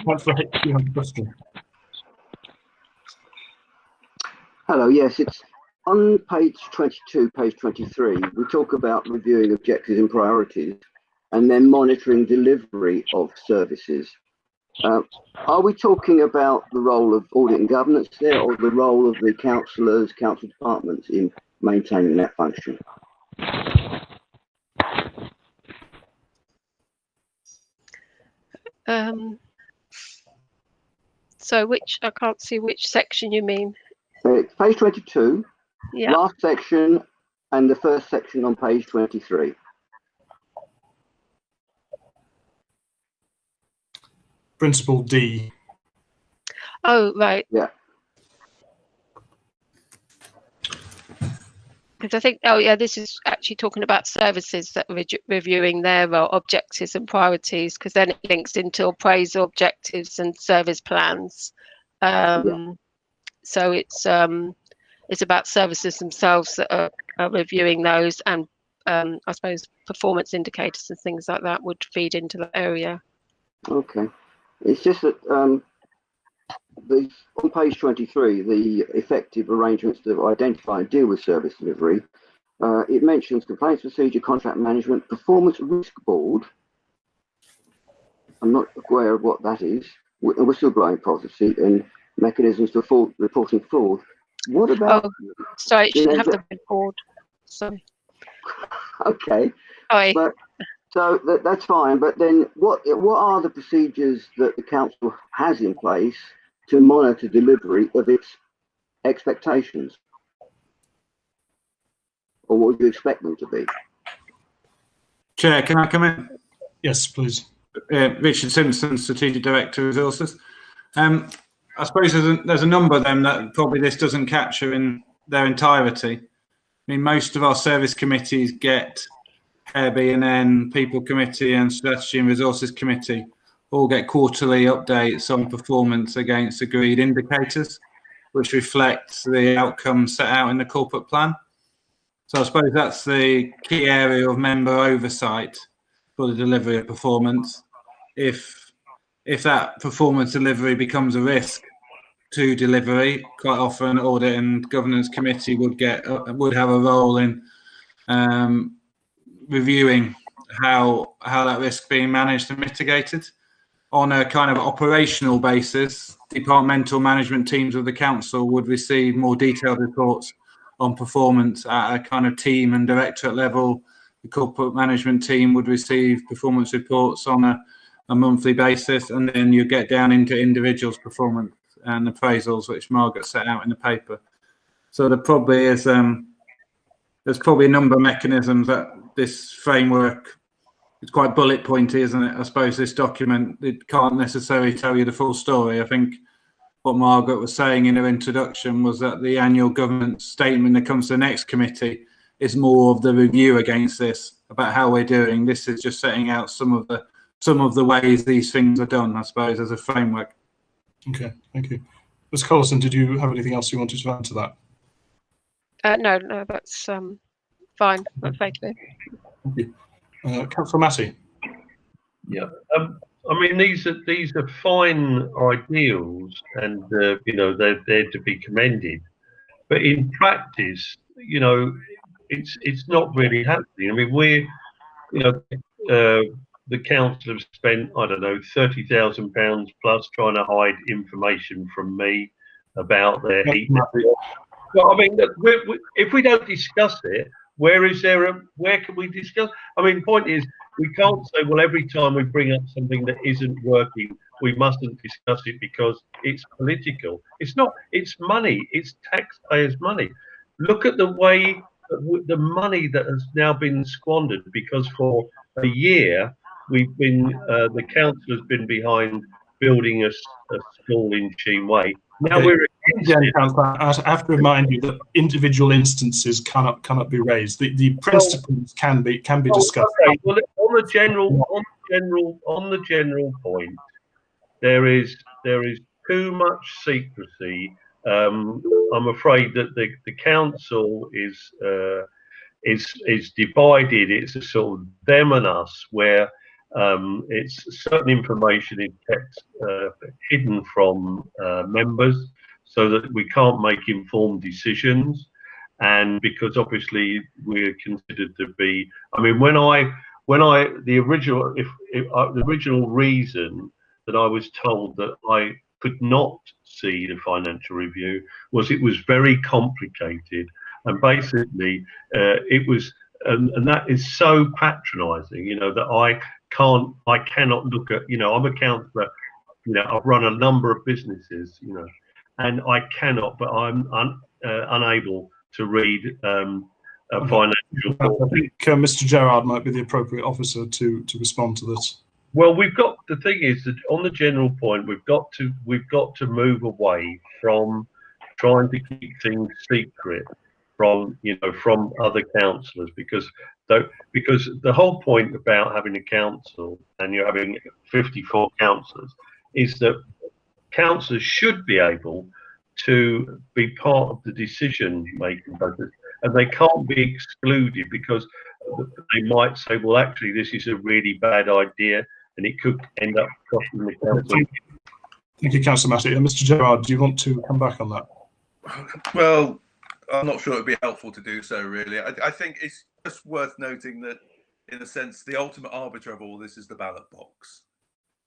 Speaker 1: Councillor Hicks, you have a question.
Speaker 10: Hello, yes, it's on page 22, page 23. We talk about reviewing objectives and priorities and then monitoring delivery of services. Are we talking about the role of audit and governance there, or the role of the councillors, council departments in maintaining that function?
Speaker 13: So which, I can't see which section you mean.
Speaker 10: It's page 22,
Speaker 13: Yeah.
Speaker 10: last section, and the first section on page 23.
Speaker 1: Principle D.
Speaker 13: Oh, right.
Speaker 10: Yeah.
Speaker 13: Because I think, oh yeah, this is actually talking about services that are reviewing their objectives and priorities, because then it links into appraisal objectives and service plans. So it's about services themselves that are reviewing those, and I suppose performance indicators and things like that would feed into that area.
Speaker 10: Okay. It's just that on page 23, the effective arrangements to identify and deal with service delivery, it mentions complaints procedure, contract management, performance risk board. I'm not aware of what that is. Whistleblowing policy and mechanisms for reporting fraud. What about?
Speaker 13: Oh, sorry, it should have the red board. Sorry.
Speaker 10: Okay.
Speaker 13: Sorry.
Speaker 10: But so that's fine. But then, what are the procedures that the council has in place to monitor delivery of its expectations, or what would you expect them to be?
Speaker 9: Chair, can I come in?
Speaker 1: Yes, please.
Speaker 9: Richard Simpson, Strategic Director, Resources. I suppose there's a number of them that probably this doesn't capture in their entirety. I mean, most of our service committees get B&N, People Committee and Strategy and Resources Committee all get quarterly updates on performance against agreed indicators, which reflects the outcomes set out in the corporate plan. So I suppose that's the key area of member oversight for the delivery of performance. If that performance delivery becomes a risk to delivery, quite often Audit and Governance Committee would have a role in reviewing how that risk being managed and mitigated. On a kind of operational basis, departmental management teams of the council would receive more detailed reports on performance at a kind of team and directorate level. The corporate management team would receive performance reports on a monthly basis, and then you get down into individuals' performance and appraisals, which Margaret set out in the paper. So there probably is there's probably a number of mechanisms that this framework. It's quite bullet pointy, isn't it? I suppose this document, it can't necessarily tell you the full story. I think what Margaret was saying in her introduction was that the annual government statement that comes to the next committee is more of the review against this, about how we're doing. This is just setting out some of the ways these things are done, I suppose, as a framework.
Speaker 1: Okay, thank you. Ms. Collison, did you have anything else you wanted to add to that?
Speaker 13: No, that's fine. That's very clear.
Speaker 1: Thank you. Councillor Massey.
Speaker 11: Yeah, I mean these are fine ideals, and you know they're to be commended, but in practice, you know, it's not really happening. I mean, the council have spent, I don't know, £30,000 plus trying to hide information from me about their heat. Well, I mean, if we don't discuss it, where can we discuss? I mean, the point is, we can't say, well, every time we bring up something that isn't working, we mustn't discuss it because it's political. It's not, it's money, it's taxpayers' money. Look at the way, the money that has now been squandered, because for a year, we've been, the council has been behind building a school in Sheen Way. Now we're
Speaker 1: I have to remind you that individual instances cannot be raised. The principles can be discussed.
Speaker 11: Okay. Well, on the general point, there is too much secrecy. I'm afraid that the council is divided. It's a sort of them and us, where it's certain information is kept hidden from members, so that we can't make informed decisions, and because obviously we're considered to be. I mean, the original reason that I was told that I could not see the financial review was it was very complicated, and basically it was, and that is so patronising, you know, that I cannot look at, you know, I'm a councillor I've run a number of businesses, and I cannot, but I'm unable to read a financial.
Speaker 1: I think Mr. Gerard might be the appropriate officer to respond to this.
Speaker 11: Well, the thing is that on the general point, we've got to move away from trying to keep things secret from other councillors, because the whole point about having a council and you're having 54 councillors is that councillors should be able to be part of the decision making process, and they can't be excluded because they might say, well, actually this is a really bad idea and it could end up costing the council.
Speaker 1: Thank you, Councillor Matty. Mr. Gerard, do you want to come back on that?
Speaker 6: Well, I'm not sure it would be helpful to do so, really. I think it's just worth noting that, in a sense, the ultimate arbiter of all this is the ballot box.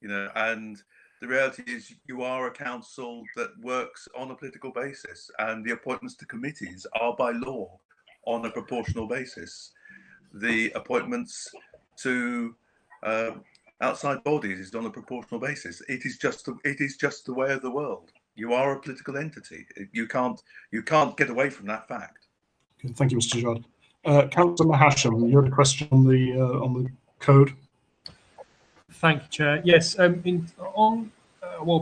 Speaker 6: And the reality is you are a council that works on a political basis, and the appointments to committees are by law on a proportional basis. The appointments to outside bodies is on a proportional basis. It is just the way of the world. You are a political entity. You can't get away from that fact.
Speaker 1: Okay, thank you, Mr. Gerard. Councillor Hassan, you had a question on the code.
Speaker 5: Thank you, Chair. Yes,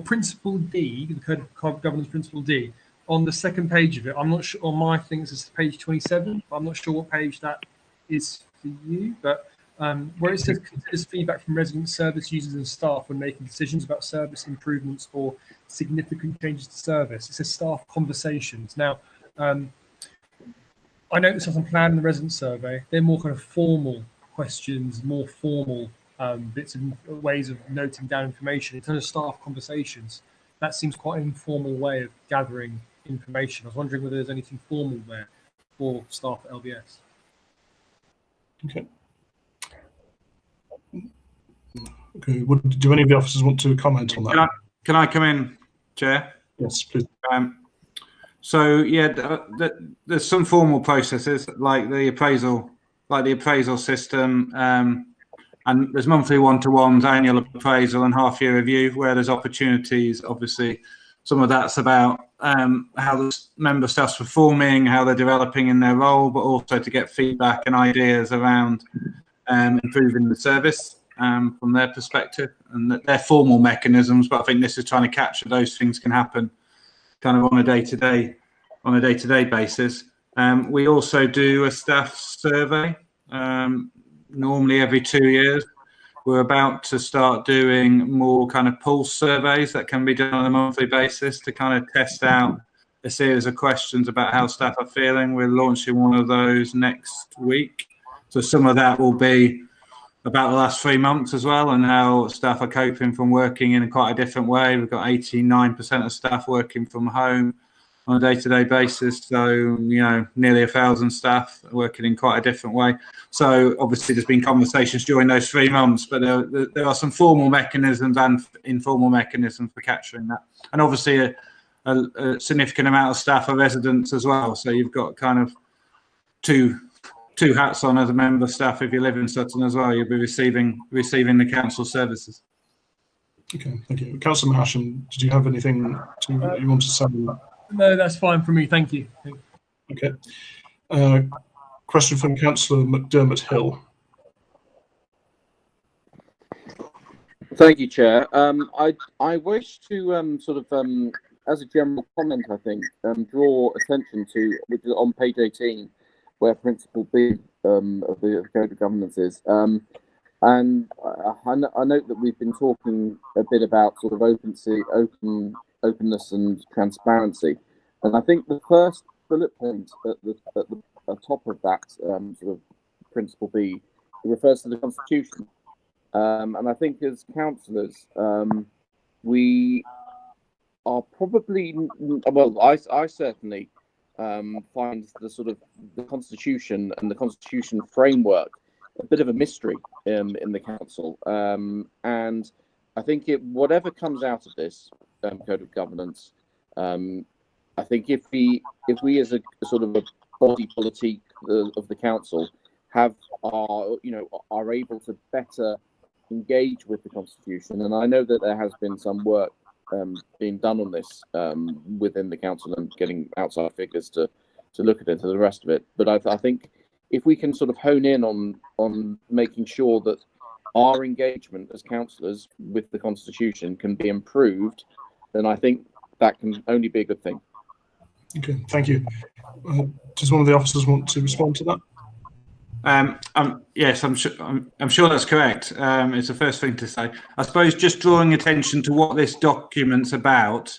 Speaker 5: Principle D, the Code of Governance Principle D, on the second page of it, I'm not sure, on my things it's page 27. I'm not sure what page that is for you, but where it says considers feedback from residents, service users and staff when making decisions about service improvements or significant changes to service. It says staff conversations. Now, I know this on plan in the resident survey. They're more kind of formal questions, more formal bits of ways of noting down information. In terms of staff conversations, that seems quite an informal way of gathering information. I was wondering whether there's anything formal there for staff at LBS.
Speaker 1: Okay. Okay. Do any of the officers want to comment on that?
Speaker 9: Can I come in, Chair?
Speaker 1: Yes, please.
Speaker 9: So yeah, there's some formal processes like the appraisal system, and there's monthly one-to-ones, annual appraisal, and half-year review where there's opportunities. Obviously, some of that's about how the member staff's performing, how they're developing in their role, but also to get feedback and ideas around improving the service from their perspective, and that they're formal mechanisms. But I think this is trying to capture those things can happen kind of on a day-to-day basis. We also do a staff survey normally every 2 years. We're about to start doing more kind of pulse surveys that can be done on a monthly basis to kind of test out a series of questions about how staff are feeling. We're launching one of those next week. So some of that will be about the last 3 months as well, and how staff are coping from working in quite a different way. We've got 89% of staff working from home on a day-to-day basis. So, nearly 1,000 staff working in quite a different way. So obviously there's been conversations during those 3 months, but there are some formal mechanisms and informal mechanisms for capturing that. And obviously a significant amount of staff are residents as well. So you've got kind of two hats on as a member of staff. If you live in Sutton as well, you'll be receiving the council services.
Speaker 1: Okay, thank you. Councillor Hassan, did you have anything you want to say on that?
Speaker 5: No, that's fine for me. Thank you.
Speaker 1: Okay. Question from Councillor McDermott Hill.
Speaker 14: Thank you, Chair. I wish to as a general comment, I think, draw attention to, which is on page 18, where Principle B of the Code of Governance is. And I note that we've been talking a bit about sort of openness and transparency. And I think the first bullet point at the top of that sort of Principle B refers to the Constitution. And I think as councillors, we are probably, well, I certainly find the Constitution and the Constitution framework a bit of a mystery in the council. And I think whatever comes out of this Code of Governance, I think if we as a sort of a body politique of the council are able to better engage with the Constitution, and I know that there has been some work being done on this within the council and getting outside figures to look at it and the rest of it. But I think if we can sort of hone in on making sure that our engagement as councillors with the Constitution can be improved, then I think that can only be a good thing.
Speaker 1: Okay, thank you. Does one of the officers want to respond to that?
Speaker 9: Yes, I'm sure that's correct. It's the first thing to say. I suppose just drawing attention to what this document's about.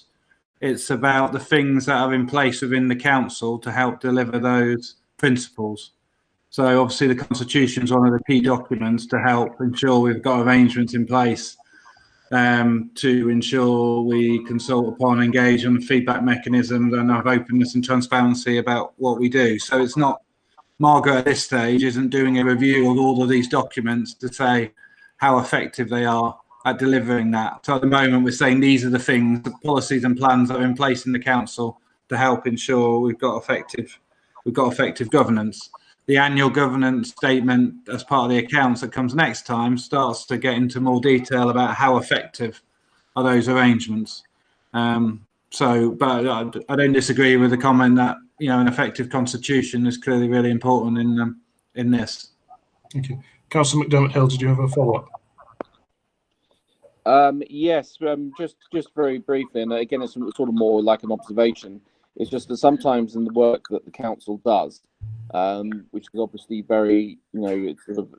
Speaker 9: It's about the things that are in place within the council to help deliver those principles. So obviously the Constitution is one of the key documents to help ensure we've got arrangements in place to ensure we consult upon, engage on the feedback mechanisms and have openness and transparency about what we do. So it's not, Margaret at this stage isn't doing a review of all of these documents to say how effective they are at delivering that. So at the moment we're saying these are the things, the policies and plans that are in place in the council to help ensure we've got effective governance. The annual governance statement as part of the accounts that comes next time starts to get into more detail about how effective are those arrangements. But I don't disagree with the comment that, you know, an effective constitution is clearly really important in this.
Speaker 1: Thank you. Councillor McDermott-Hill, did you have a follow-up?
Speaker 14: Yes, just very briefly, and again, it's sort of more like an observation. It's just that sometimes in the work that the council does, which is obviously very, it's sort of,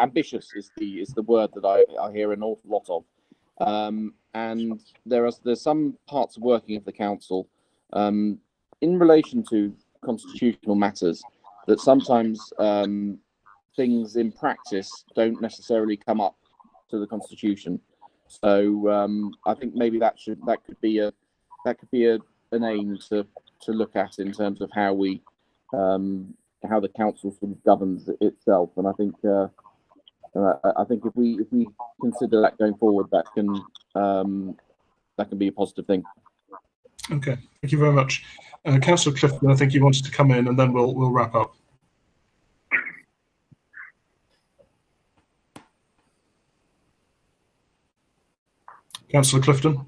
Speaker 14: ambitious is the word that I hear an awful lot of, and there's some parts of working of the council in relation to constitutional matters that sometimes things in practice don't necessarily come up to the Constitution. So I think maybe that could be an aim to look at in terms of how how the council sort of governs itself. And I think if we consider that going forward, that can be a positive thing.
Speaker 1: Okay, thank you very much. Councillor Clifton, I think you wanted to come in, and then we'll wrap up. Councillor Clifton.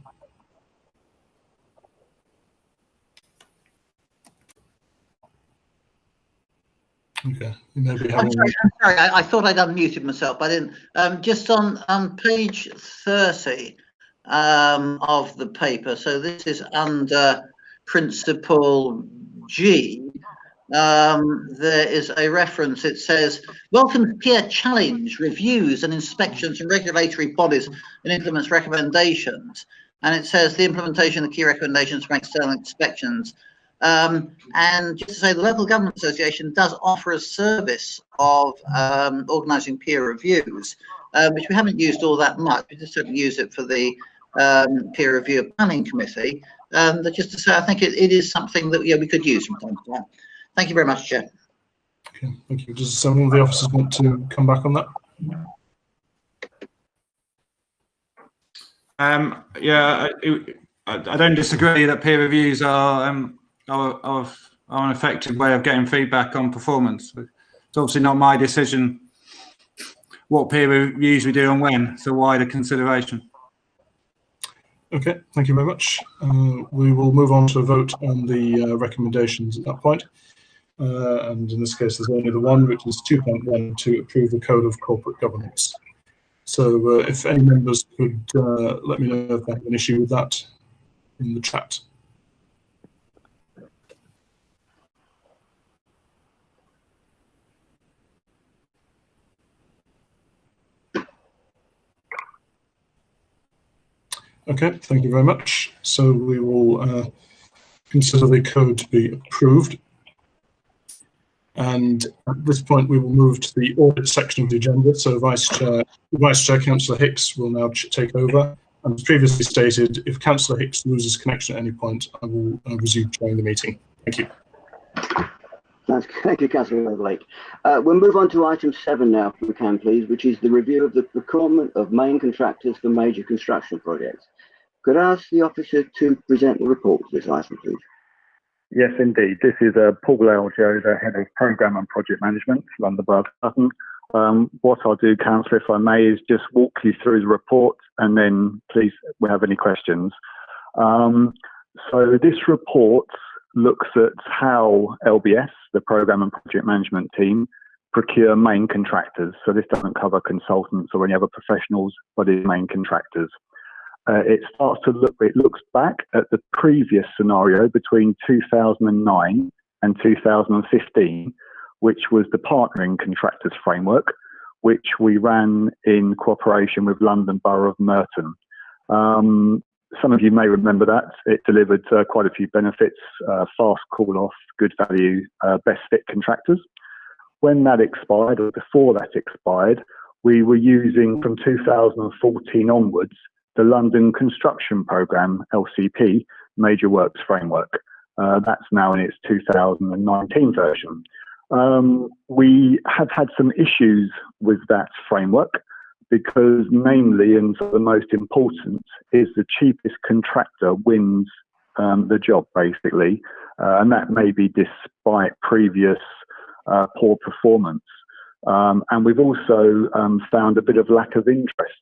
Speaker 1: Okay,
Speaker 3: I'm sorry, I thought I'd unmuted myself, but I didn't. Just on page 30 of the paper, so this is under Principle G, there is a reference. It says, welcome peer challenge, reviews and inspections from regulatory bodies and implements recommendations. And it says the implementation of key recommendations from external inspections. And just to say, the Local Government Association does offer a service of organising peer reviews, which we haven't used all that much. We just haven't used it for the peer review planning committee. But just to say, I think it is something that we could use from time to time. Thank you very much, Chair.
Speaker 1: Okay, thank you. Does some of the officers want to come back on that?
Speaker 9: Yeah, I don't disagree that peer reviews are an effective way of getting feedback on performance. It's obviously not my decision what peer reviews we do and when. It's a wider consideration.
Speaker 1: Okay, thank you very much. We will move on to a vote on the recommendations at that point. And in this case, there's only the one, which is 2.1, to approve the Code of Corporate Governance. So if any members could let me know if they have an issue with that in the chat. Okay, thank you very much. So we will consider the code to be approved. And at this point, we will move to the audit section of the agenda. So Vice Chair Councillor Hicks will now take over. And as previously stated, if Councillor Hicks loses connection at any point, I will resume chairing the meeting. Thank you.
Speaker 10: Thank you, Councillor Weatherlake. We'll move on to item 7 now, if we can, please, which is the review of the procurement of main contractors for major construction projects. Could I ask the officer to present the report to this item, please?
Speaker 15: Yes, indeed. This is Paul Aljo, the Head of Programme and Project Management, London Borough of Sutton, What I'll do, Councillor, if I may, is just walk you through the report, and then please, we have any questions. So this report looks at how LBS, the Programme and Project Management team, procure main contractors. So this doesn't cover consultants or any other professionals, but it's main contractors. It looks back at the previous scenario between 2009 and 2015, which was the partnering contractors framework, which we ran in cooperation with London Borough of Merton. Some of you may remember that. It delivered quite a few benefits, fast call-off, good value, best fit contractors. When that expired, or before that expired, we were using from 2014 onwards the London Construction Programme, LCP, Major Works Framework. That's now in its 2019 version. We have had some issues with that framework because, namely, and the most important, is the cheapest contractor wins the job, basically. And that may be despite previous poor performance. And we've also found a bit of lack of interest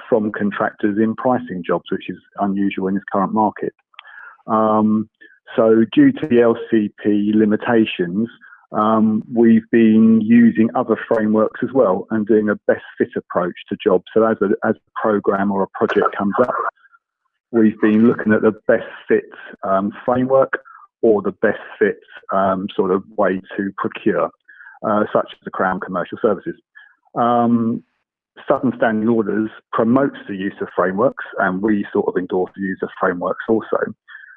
Speaker 15: from contractors in pricing jobs, which is unusual in this current market. So due to the LCP limitations, we've been using other frameworks as well and doing a best fit approach to jobs. So as a programme or a project comes up, we've been looking at the best fit framework or the best fit sort of way to procure, such as the Crown Commercial Services. Sutton Standing Orders promotes the use of frameworks, and we sort of endorse the use of frameworks also.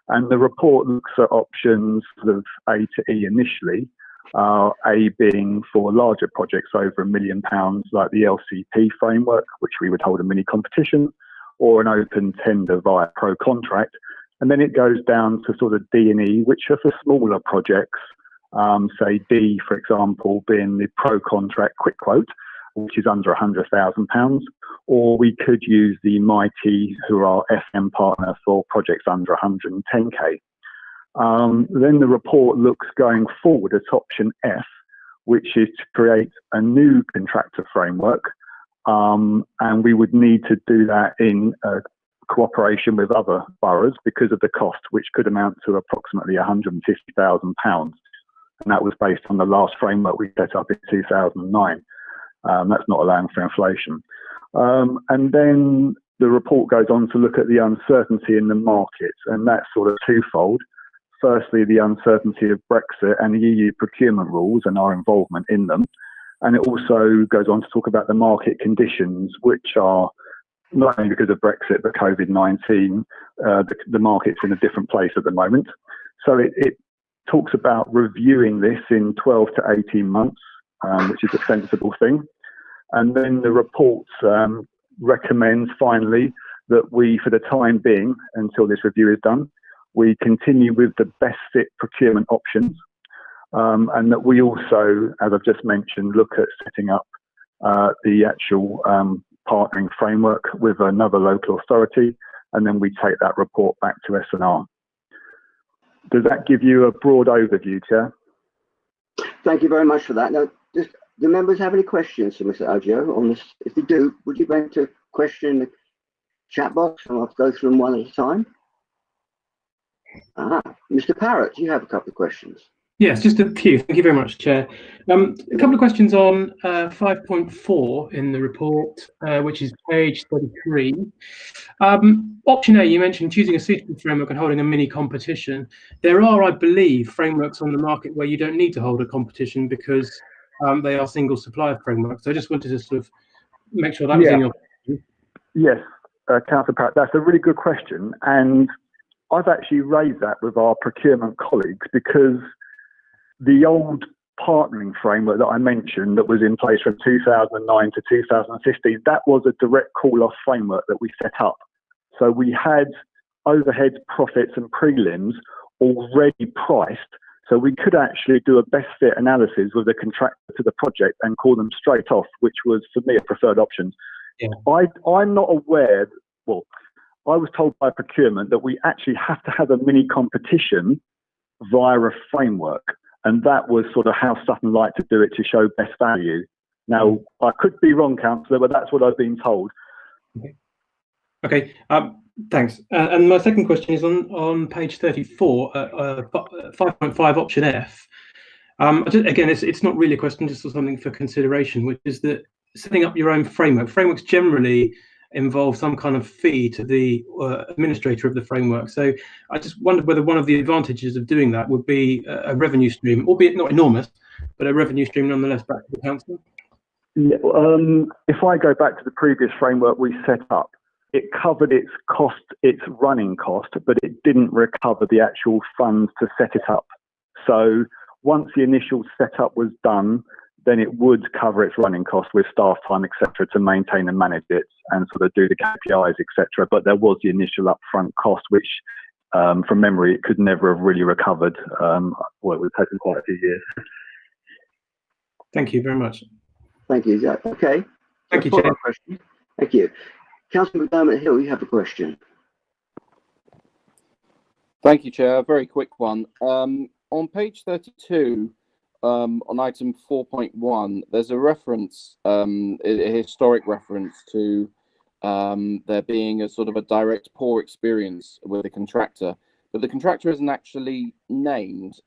Speaker 15: And the report looks at options sort of A to E initially, A being for larger projects over £1 million, like the LCP framework, which we would hold a mini competition, or an open tender via pro contract. And then it goes down to sort of D and E, which are for smaller projects, say D, for example, being the pro contract quick quote, which is under £100,000, or we could use the Mighty, who are our FM partner for projects under 110k. Then the report looks going forward at option F, which is to create a new contractor framework, and we would need to do that in cooperation with other boroughs because of the cost, which could amount to approximately £150,000. And that was based on the last framework we set up in 2009. That's not allowing for inflation. And then the report goes on to look at the uncertainty in the market, and that's sort of twofold. Firstly, the uncertainty of Brexit and the EU procurement rules and our involvement in them. And it also goes on to talk about the market conditions, which are not only because of Brexit, but COVID-19, the market's in a different place at the moment. So it talks about reviewing this in 12 to 18 months, which is a sensible thing. And then the report recommends, finally, that we, for the time being, until this review is done, we continue with the best fit procurement options, and that we also, as I've just mentioned, look at setting up the actual partnering framework with another local authority, and then we take that report back to S&R. Does that give you a broad overview, Chair?
Speaker 10: Thank you very much for that. Now, do members have any questions for Mr. Aggio on this? If they do, would you like to question the chat box, and I'll go through them one at a time? Mr. Parrott, do you have a couple of questions?
Speaker 16: Yes, just a few. Thank you very much, Chair. A couple of questions on 5.4 in the report, which is page 33. Option A, you mentioned choosing a suitable framework and holding a mini competition. There are, I believe, frameworks on the market where you don't need to hold a competition because they are single supplier frameworks. So I just wanted to sort of make sure that was in your...
Speaker 15: Yes, Councillor Parrott, that's a really good question. And I've actually raised that with our procurement colleagues because the old partnering framework that I mentioned that was in place from 2009 to 2015, that was a direct call-off framework that we set up. So we had overheads, profits and prelims already priced, so we could actually do a best fit analysis with the contractor to the project and call them straight off, which was, for me, a preferred option. Yeah. I'm not aware, well, I was told by procurement that we actually have to have a mini competition via a framework. And that was sort of how Sutton liked to do it to show best value. Now, I could be wrong, Councillor, but that's what I've been told.
Speaker 16: Okay, thanks. And my second question is on page 34, 5.5 option F. Again, it's not really a question, just something for consideration, which is that setting up your own framework. Frameworks generally involve some kind of fee to the administrator of the framework. So I just wondered whether one of the advantages of doing that would be a revenue stream, albeit not enormous, but a revenue stream nonetheless back to the council.
Speaker 15: Yeah, if I go back to the previous framework we set up, it covered its cost, its running cost, but it didn't recover the actual funds to set it up. So once the initial setup was done, then it would cover its running costs with staff time, etc., to maintain and manage it and sort of do the KPIs, etc. But there was the initial upfront cost, which from memory, it could never have really recovered. Well, it would have taken quite a few years.
Speaker 16: Thank you very much.
Speaker 10: Thank you, Zach. Okay.
Speaker 16: Thank you, Chair.
Speaker 10: Question. Thank you. Councillor McDermott-Hill, you have a question.
Speaker 14: Thank you, Chair. A very quick one. On page 32, on item 4.1, there's a reference, a historic reference to there being a sort of a direct poor experience with the contractor, but the contractor isn't actually named.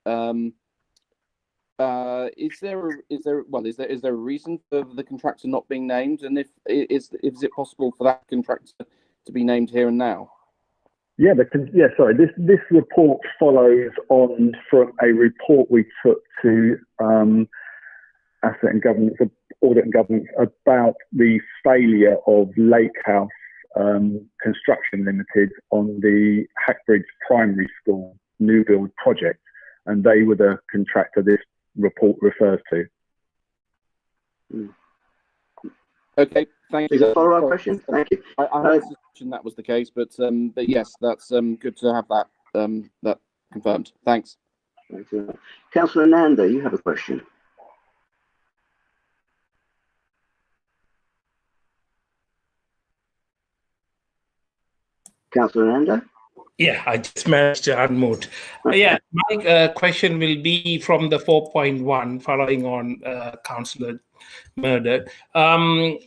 Speaker 14: Is there a reason for the contractor not being named, and is it possible for that contractor to be named here and now?
Speaker 15: Yeah, sorry. This report follows on from a report we took to Asset and Governance, Audit and Governance, about the failure of Lake House Construction Limited on the Hackbridge Primary School new build project, and they were the contractor this report refers to.
Speaker 14: Okay, thank you.
Speaker 10: Is that a follow-up question? Thank you.
Speaker 14: I had a suspicion that was the case, but yes, that's good to have that that confirmed. Thanks.
Speaker 10: Thank you. Councillor Nanda, you have a question. Councillor Nanda?
Speaker 12: Yeah, I just managed to unmute. Yeah, my question will be from the 4.1, following on Councillor Murder. We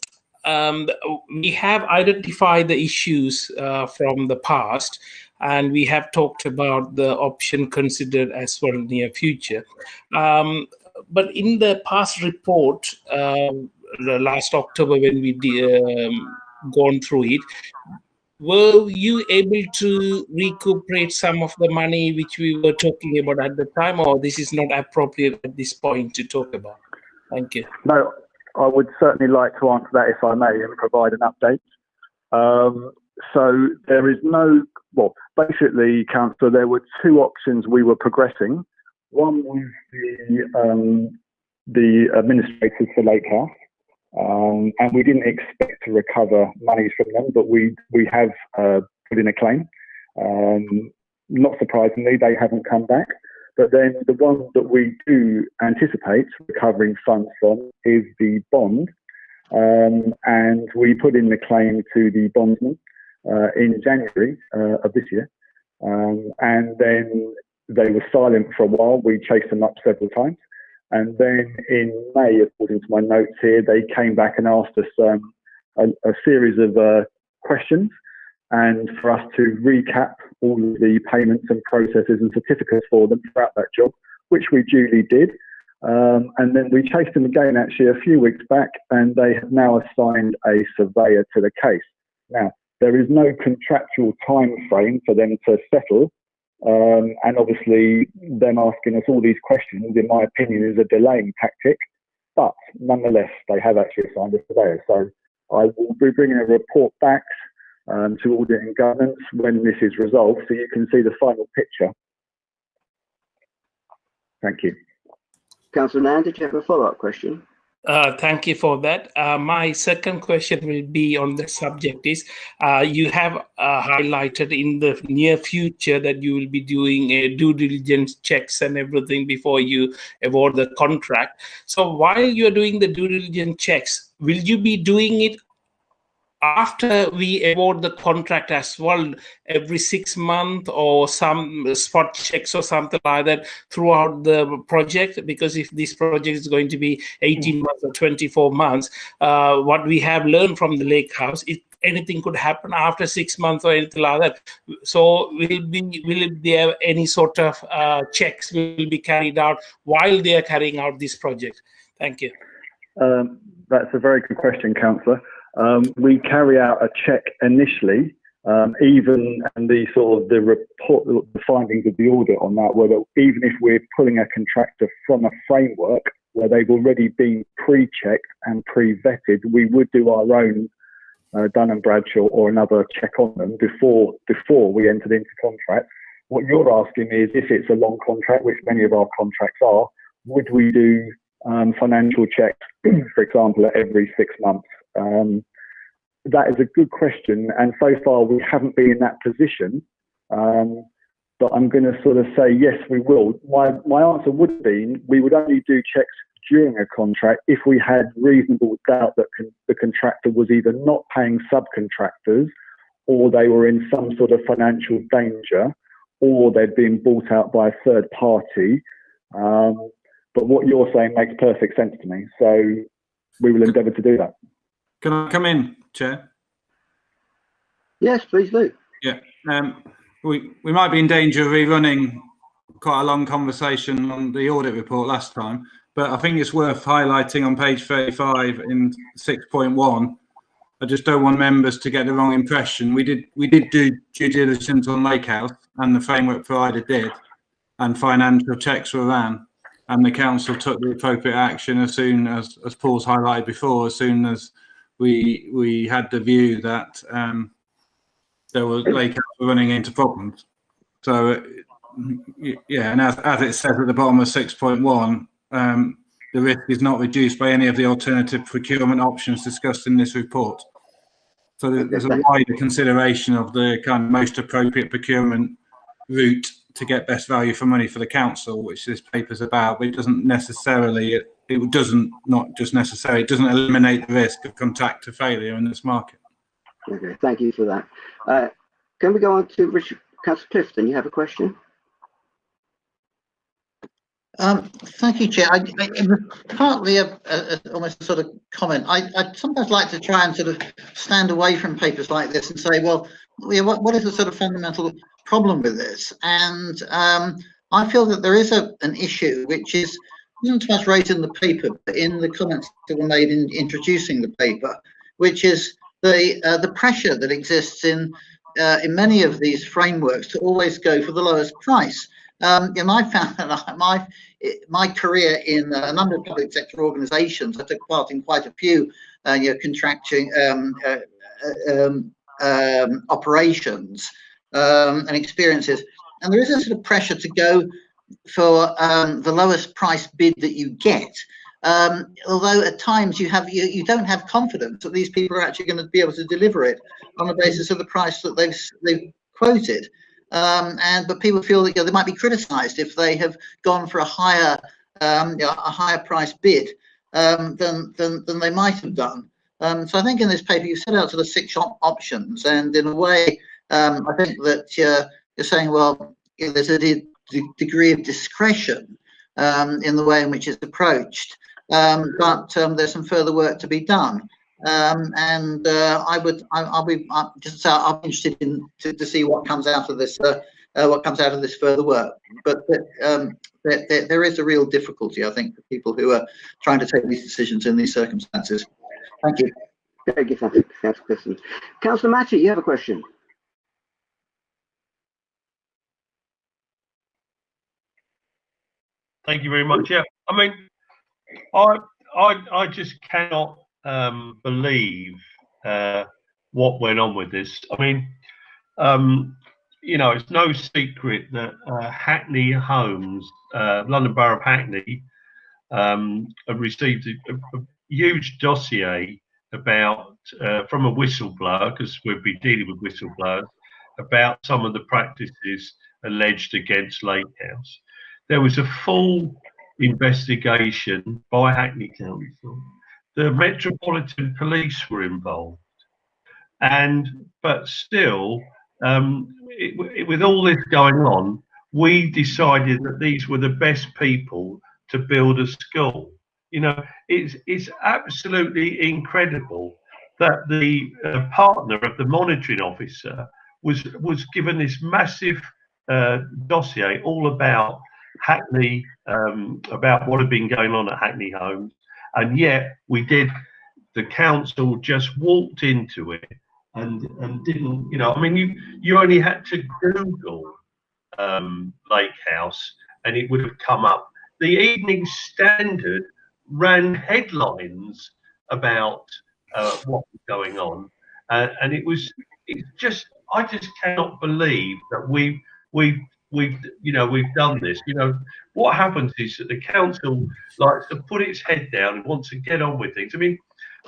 Speaker 12: have identified the issues from the past, and we have talked about the option considered as well in the near future. But in the past report, the last October when we gone through it, were you able to recuperate some of the money which we were talking about at the time, or this is not appropriate at this point to talk about? Thank you.
Speaker 15: No, I would certainly like to answer that if I may and provide an update. So there is no, well, basically, Councillor, there were two options we were progressing. One was the administrators for Lake House. And we didn't expect to recover monies from them, but we have put in a claim. Not surprisingly, they haven't come back. But then the one that we do anticipate recovering funds from is the bond. And we put in the claim to the bondsman in January of this year. And then they were silent for a while. We chased them up several times. And then in May, according to my notes here, they came back and asked us a series of questions, and for us to recap all of the payments and processes and certificates for them throughout that job, which we duly did. And then we chased them again actually a few weeks back, and they have now assigned a surveyor to the case. Now, there is no contractual time frame for them to settle. And obviously, them asking us all these questions, in my opinion, is a delaying tactic. But nonetheless, they have actually assigned a surveyor. So I will be bringing a report back to Audit and Governance when this is resolved, so you can see the final picture. Thank you.
Speaker 10: Councillor Nand, did you have a follow-up question?
Speaker 12: Thank you for that. My second question will be on the subject is, you have highlighted in the near future that you will be doing a due diligence checks and everything before you award the contract. So while you're doing the due diligence checks, will you be doing it after we award the contract as well, every 6 months or some spot checks or something like that throughout the project? Because if this project is going to be 18 months or 24 months, what we have learned from the lake house, if anything could happen after 6 months or anything like that. So will there any sort of checks will be carried out while they are carrying out this project? Thank you.
Speaker 15: That's a very good question, Councillor. We carry out a check initially, even and the sort of the report, the findings of the audit on that, whether even if we're pulling a contractor from a framework where they've already been pre-checked and pre-vetted, we would do our own Dun and Bradshaw or another check on them before we entered into contract. What you're asking is if it's a long contract, which many of our contracts are, would we do financial checks, for example, at every 6 months? That is a good question, and so far we haven't been in that position. But I'm going to sort of say yes, we will. My answer would be we would only do checks during a contract if we had reasonable doubt that the contractor was either not paying subcontractors, or they were in some sort of financial danger, or they'd been bought out by a third party. But what you're saying makes perfect sense to me, so we will endeavour to do that.
Speaker 9: Can I come in, Chair?
Speaker 10: Yes, please do.
Speaker 9: Yeah. We might be in danger of rerunning quite a long conversation on the audit report last time, but I think it's worth highlighting on page 35 in 6.1. I just don't want members to get the wrong impression. We did do due diligence on Lake House, and the framework provider did, and financial checks were ran, and the council took the appropriate action as soon as Paul's highlighted before, as soon as we had the view that there was Lake House running into problems. So yeah, and as it says at the bottom of 6.1, the risk is not reduced by any of the alternative procurement options discussed in this report. So there's a wider consideration of the kind of most appropriate procurement route to get best value for money for the council, which this paper's about, but it doesn't necessarily, it doesn't eliminate the risk of contractor failure in this market.
Speaker 10: Okay, thank you for that. Can we go on to Councillor Clifton? You have a question?
Speaker 3: Thank you, Chair. It was partly almost a sort of comment. I'd sometimes like to try and sort of stand away from papers like this and say, well, what is the sort of fundamental problem with this? And I feel that there is an issue which is not so much raised in the paper, but in the comments that were made in introducing the paper, which is the pressure that exists in many of these frameworks to always go for the lowest price. I found that my career in a number of public sector organisations, I took part in quite a few contracting operations and experiences, and there is a sort of pressure to go for the lowest price bid that you get. Although at times you don't have confidence that these people are actually going to be able to deliver it on the basis of the price that they've quoted. But people feel that they might be criticised if they have gone for a higher price bid than they might have done. So I think in this paper you set out sort of 6 options, and in a way I think that you're saying, well, there's a degree of discretion in the way in which it's approached, but there's some further work to be done. And I'll be interested to see what comes out of this further work. But there is a real difficulty, I think, for people who are trying to take these decisions in these circumstances. Thank you.
Speaker 10: Thank you, Councillor Clifton. Councillor Matty, you have a question.
Speaker 11: Thank you very much. Yeah, I mean, I just cannot believe what went on with this. I mean, it's no secret that Hackney Homes, London Borough of Hackney, have received a huge dossier about from a whistleblower, because we've been dealing with whistleblowers, about some of the practices alleged against Lake House. There was a full investigation by Hackney Council. The Metropolitan Police were involved. But still, with all this going on, we decided that these were the best people to build a school. You know, it's absolutely incredible that the partner of the monitoring officer was given this massive dossier all about Hackney, about what had been going on at Hackney Homes, and yet the council just walked into it and didn't, you know, I mean, you only had to Google Lake House and it would have come up. The Evening Standard ran headlines about what was going on, and I just cannot believe that we've done this. You know, what happens is that the council likes to put its head down and wants to get on with things. I mean,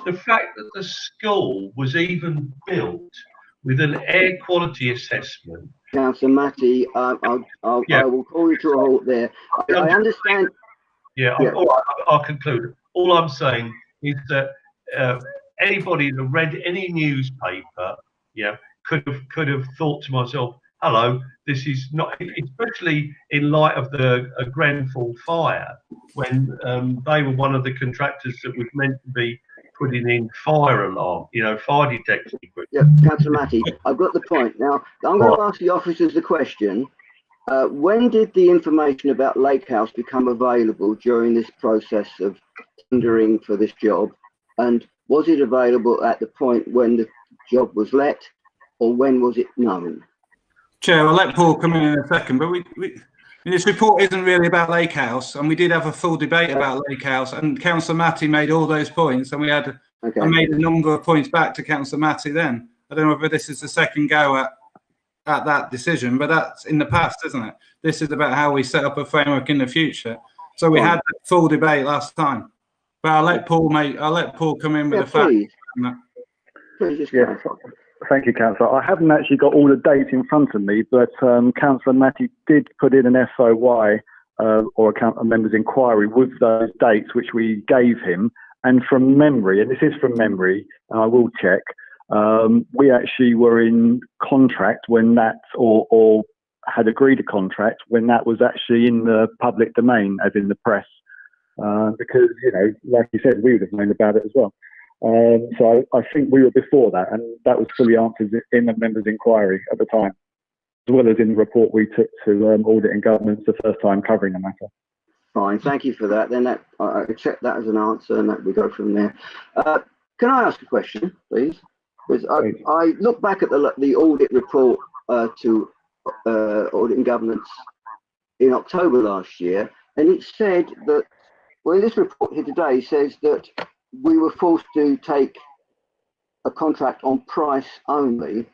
Speaker 11: the fact that the school was even built with an air quality assessment.
Speaker 10: Councillor Matty, I will call you to a halt there. I understand.
Speaker 11: Yeah, yeah. All right, I'll conclude. All I'm saying is that anybody that read any newspaper, could have thought to myself, hello, this is not, especially in light of the Grenfell fire, when they were one of the contractors that was meant to be putting in fire alarm, fire detection equipment.
Speaker 10: Yeah, Councillor Matty, I've got the point. Now, I'm going to ask the officers the question. When did the information about Lake House become available during this process of tendering for this job? And was it available at the point when the job was let, or when was it known?
Speaker 9: Chair, I'll let Paul come in a second, but this report isn't really about Lake House, and we did have a full debate about Lake House, and Councillor Matty made all those points, and I made a number of points back to Councillor Matty then. I don't know whether this is the second go at that decision, but that's in the past, isn't it? This is about how we set up a framework in the future. So we had a full debate last time, but I'll let Paul come in with the facts.
Speaker 15: Yeah, thank you, Councillor. I haven't actually got all the dates in front of me, but Councillor Matty did put in an FOI or a member's inquiry with those dates, which we gave him. And from memory, and this is from memory, and I will check, we actually were in contract when that, or had agreed a contract when that was actually in the public domain, as in the press, because, like you said, we would have known about it as well. So I think we were before that, and that was fully answered in the member's inquiry at the time, as well as in the report we took to Audit and Governance the first time covering the matter.
Speaker 10: Fine, thank you for that. Then I accept that as an answer, and that we go from there. Can I ask a question, please? Because I look back at the audit report to Audit and Governance in October last year, and it said that, well, this report here today says that we were forced to take a contract on price only,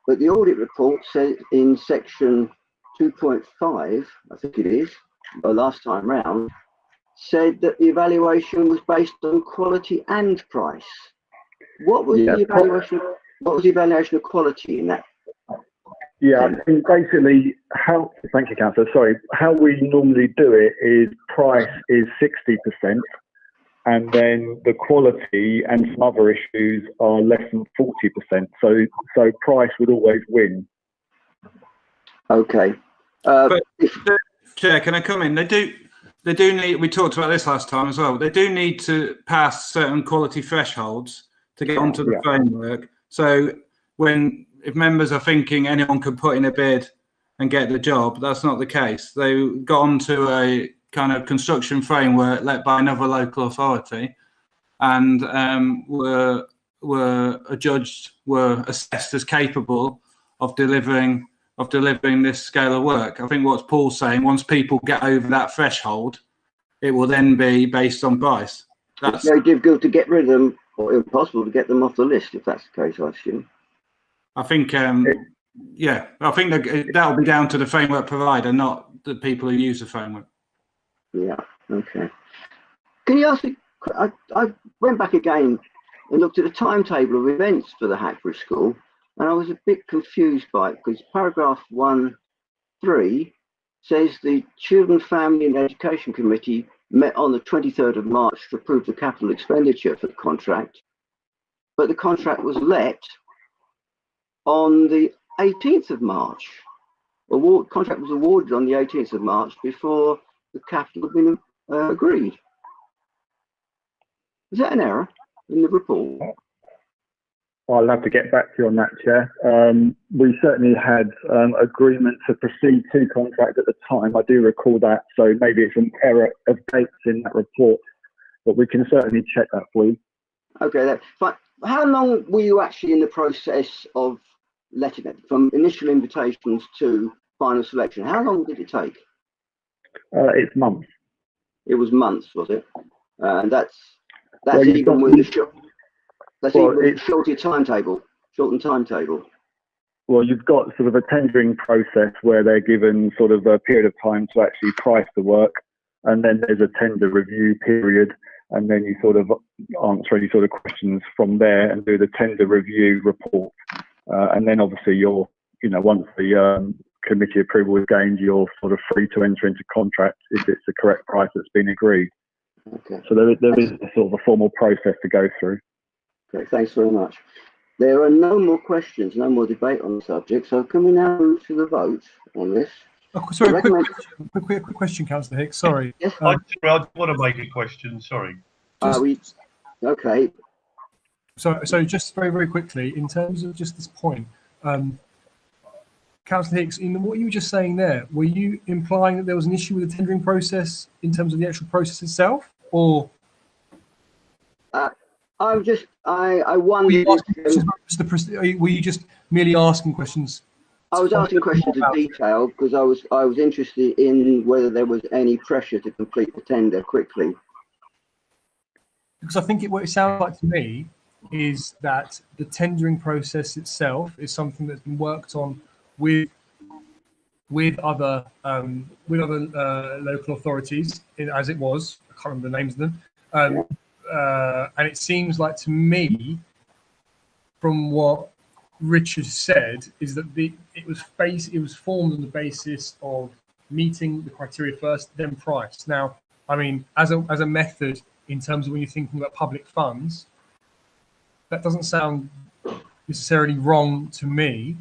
Speaker 10: but the audit report said in section 2.5, I think it is, last time round, said that the evaluation was based on quality and price. What was the evaluation? What was the evaluation of quality in that?
Speaker 15: Yeah, I think basically thank you, Councillor. Sorry, how we normally do it is price is 60%, and then the quality and some other issues are less than 40%. So price would always win.
Speaker 10: Okay.
Speaker 9: Chair, can I come in? They do need. We talked about this last time as well. They do need to pass certain quality thresholds to get onto the framework. So if members are thinking anyone could put in a bid and get the job, that's not the case. They got onto a kind of construction framework led by another local authority, and were assessed as capable of delivering this scale of work. I think what Paul's saying, once people get over that threshold, it will then be based on price.
Speaker 10: It's very difficult to get rid of them, or impossible to get them off the list, if that's the case, I assume.
Speaker 9: I think, I think that will be down to the framework provider, not the people who use the framework.
Speaker 10: Yeah, okay. Can you ask me, I went back again and looked at the timetable of events for the Hackbridge School, and I was a bit confused by it, because paragraph 1.3 says the Children, Family and Education Committee met on the 23rd of March to approve the capital expenditure for the contract, but the contract was let on the 18th of March. Contract was awarded on the 18th of March before the capital had been agreed. Is that an error in the report?
Speaker 15: I'll have to get back to you on that, Chair. We certainly had agreement to proceed to contract at the time. I do recall that, so maybe it's an error of dates in that report, but we can certainly check that for you.
Speaker 10: Okay, that's fine. How long were you actually in the process of letting it, from initial invitations to final selection? How long did it take?
Speaker 15: It's months.
Speaker 10: It was months, was it? And that's
Speaker 15: Well,
Speaker 10: even with the short. That's
Speaker 15: well,
Speaker 10: even with the shortened timetable.
Speaker 15: Well, you've got sort of a tendering process where they're given sort of a period of time to actually price the work, and then there's a tender review period, and then you sort of answer any sort of questions from there and do the tender review report, and then obviously you're, once the committee approval is gained, you're sort of free to enter into contract if it's the correct price that's been agreed.
Speaker 10: Okay.
Speaker 15: So there is sort of a formal process to go through.
Speaker 10: Okay, thanks very much. There are no more questions, no more debate on the subject. So can we now move to the vote on this?
Speaker 5: Oh, sorry, quick question, Councillor Hicks. Sorry.
Speaker 10: Yes.
Speaker 11: I want to make a question. Sorry.
Speaker 10: Okay.
Speaker 5: So just very, very quickly, in terms of just this point, Councillor Hicks, in what you were just saying there, were you implying that there was an issue with the tendering process in terms of the actual process itself, or?
Speaker 10: I wondered
Speaker 5: were you just merely asking questions?
Speaker 10: I was asking questions of detail because I was interested in whether there was any pressure to complete the tender quickly.
Speaker 5: Because I think what it sounds like to me is that the tendering process itself is something that's been worked on with other local authorities, as it was. I can't remember the names of them. And it seems like to me, from what Richard said, is that it was formed on the basis of meeting the criteria first, then price. Now, I mean, as a method in terms of when you're thinking about public funds, that doesn't sound necessarily wrong to me.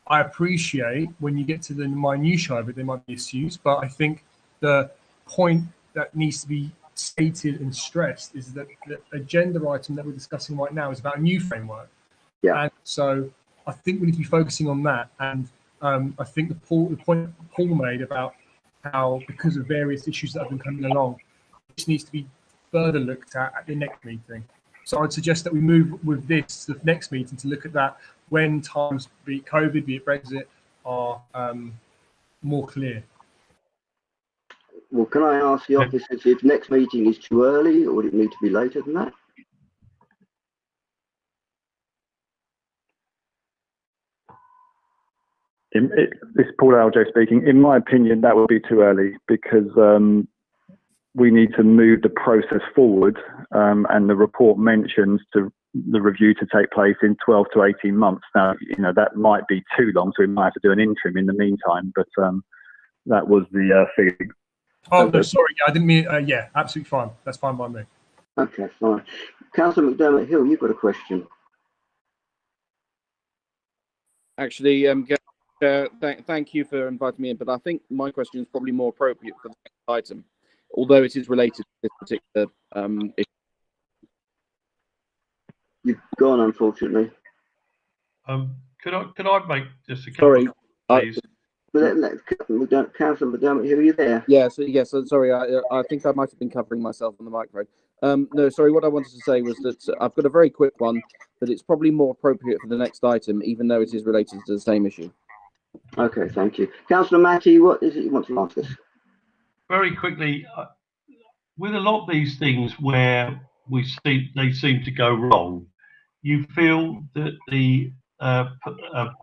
Speaker 5: I appreciate when you get to the minutiae of it, there might be issues, but I think the point that needs to be stated and stressed is that the agenda item that we're discussing right now is about a new framework.
Speaker 10: Yeah.
Speaker 5: And so I think we need to be focusing on that. And I think the point Paul made about how, because of various issues that have been coming along, this needs to be further looked at the next meeting. So I'd suggest that we move with this to the next meeting to look at that when times, be it COVID, be it Brexit, are more clear.
Speaker 10: Well, can I ask the officers if next meeting is too early, or would it need to be later than that?
Speaker 15: This is Paul Aljo speaking. In my opinion, that would be too early because we need to move the process forward, and the report mentions the review to take place in 12 to 18 months. Now, that might be too long, so we might have to do an interim in the meantime, but that was the figure.
Speaker 5: Oh, no, sorry, I didn't mean, yeah, absolutely fine. That's fine by me.
Speaker 10: Okay, fine. Councillor McDermott-Hill, you've got a question.
Speaker 14: Actually, thank you for inviting me in, but I think my question is probably more appropriate for the next item, although it is related to this particular issue.
Speaker 10: You've gone, unfortunately.
Speaker 11: Could I make just a
Speaker 14: Sorry,
Speaker 11: please?
Speaker 10: Councillor McDermott-Hill, are you there?
Speaker 14: Yes, sorry, I think I might have been covering myself on the microphone. No, sorry, what I wanted to say was that I've got a very quick one, but it's probably more appropriate for the next item, even though it is related to the same issue.
Speaker 10: Okay, thank you. Councillor Matty, what is it you want to ask us?
Speaker 11: Very quickly, with a lot of these things where they seem to go wrong, you feel that the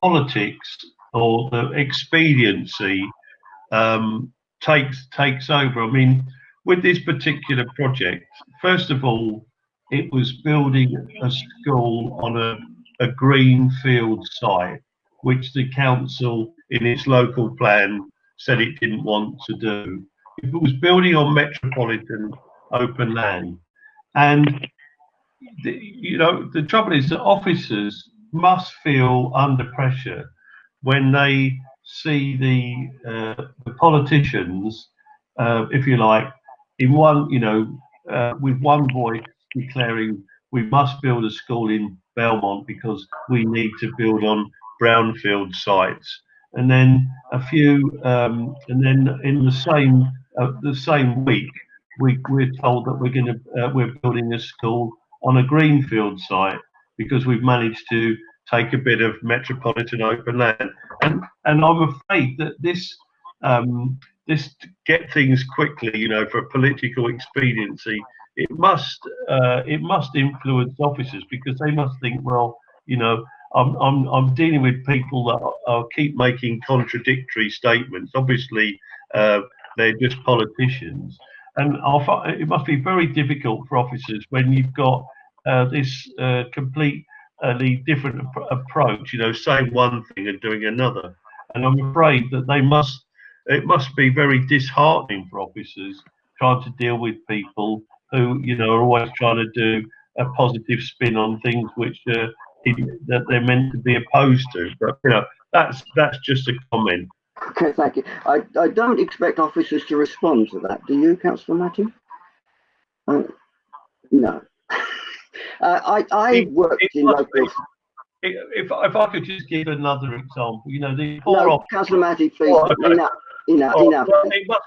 Speaker 11: politics or the expediency takes over. I mean, with this particular project, first of all, it was building a school on a greenfield site, which the council in its local plan said it didn't want to do. If it was building on metropolitan open land, and the trouble is that officers must feel under pressure when they see the politicians, if you like, in one, with one voice declaring we must build a school in Belmont because we need to build on brownfield sites, and then and then in the same week we're told that we're building a school on a greenfield site because we've managed to take a bit of metropolitan open land, and I'm afraid that this get things quickly, for political expediency, it must influence officers because they must think, well, I'm dealing with people that keep making contradictory statements. Obviously, they're just politicians, and it must be very difficult for officers when you've got this completely different approach. Saying one thing and doing another, and I'm afraid that it must be very disheartening for officers trying to deal with people who, are always trying to do a positive spin on things which that they're meant to be opposed to. But that's just a comment.
Speaker 10: Okay, thank you. I don't expect officers to respond to that. Do you, Councillor Matthew? No. I worked in local.
Speaker 11: If I could just give another example, the
Speaker 10: poor Councillor Matty, please. Enough.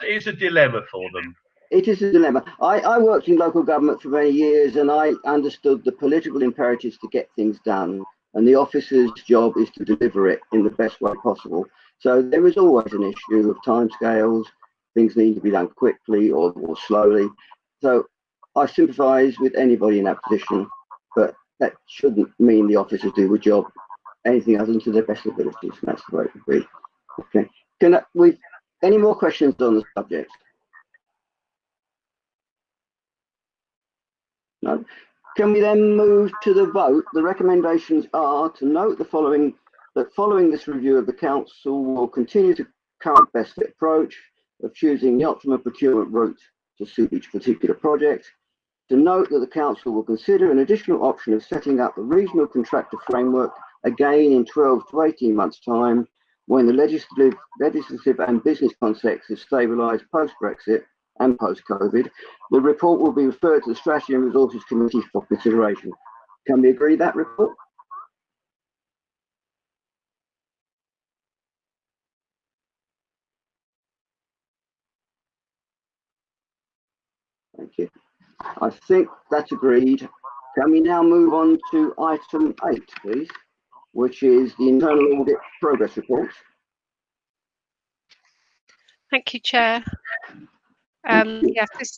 Speaker 11: It's a dilemma for them.
Speaker 10: It is a dilemma. I worked in local government for many years, and I understood the political imperatives to get things done, and the officer's job is to deliver it in the best way possible. So there is always an issue of timescales. Things need to be done quickly or slowly. So I sympathise with anybody in that position, but that shouldn't mean the officers do a job anything other than to their best abilities. That's the way it would be. Okay. Any more questions on the subject? No. Can we then move to the vote? The recommendations are to note that following this review of the council will continue the current best fit approach of choosing the optimum procurement route to suit each particular project. To note that the council will consider an additional option of setting up a regional contractor framework again in 12 to 18 months' time when the legislative and business context is stabilised post-Brexit and post-COVID. The report will be referred to the Strategy and Resources Committee for consideration. Can we agree that report? Thank you. I think that's agreed. Can we now move on to item 8, please, which is the internal audit progress report?
Speaker 13: Thank you, Chair. Yes, this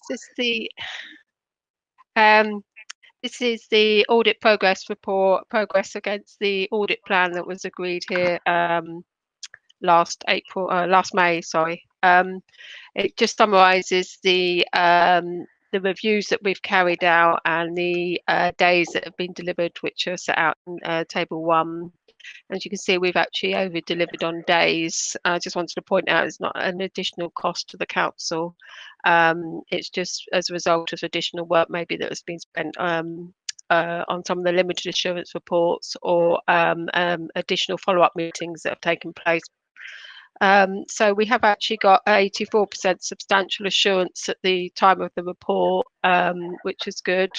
Speaker 13: is the audit progress report, progress against the audit plan that was agreed here last May. Sorry. It just summarises the reviews that we've carried out and the days that have been delivered, which are set out in table 1. As you can see, we've actually over-delivered on days. I just wanted to point out it's not an additional cost to the council. It's just as a result of additional work maybe that has been spent on some of the limited assurance reports or additional follow-up meetings that have taken place. So we have actually got 84% substantial assurance at the time of the report, which is good.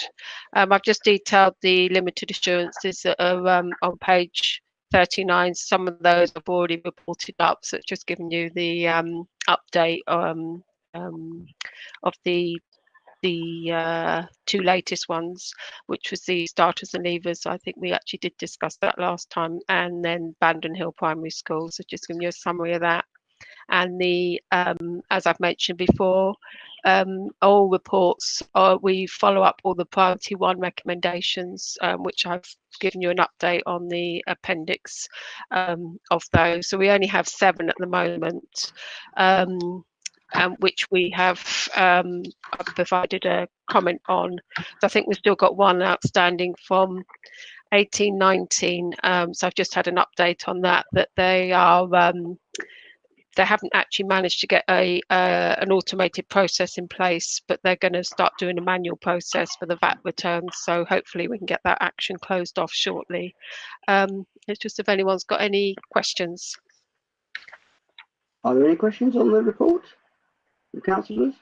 Speaker 13: I've just detailed the limited assurances that are on page 39. Some of those I've already reported up, so it's just giving you the update of the 2 latest ones, which was the starters and leavers. I think we actually did discuss that last time, and then Bandon Hill Primary School. So just giving you a summary of that. And the as I've mentioned before, all reports we follow up all the priority 1 recommendations, which I've given you an update on the appendix of those. So we only have 7 at the moment, which we have provided a comment on. So I think we've still got 1 outstanding from 18-19. So I've just had an update on that they are they haven't actually managed to get an automated process in place, but they're going to start doing a manual process for the VAT returns. So hopefully we can get that action closed off shortly. It's just if anyone's got any questions.
Speaker 10: Are there any questions on the report, the councillors?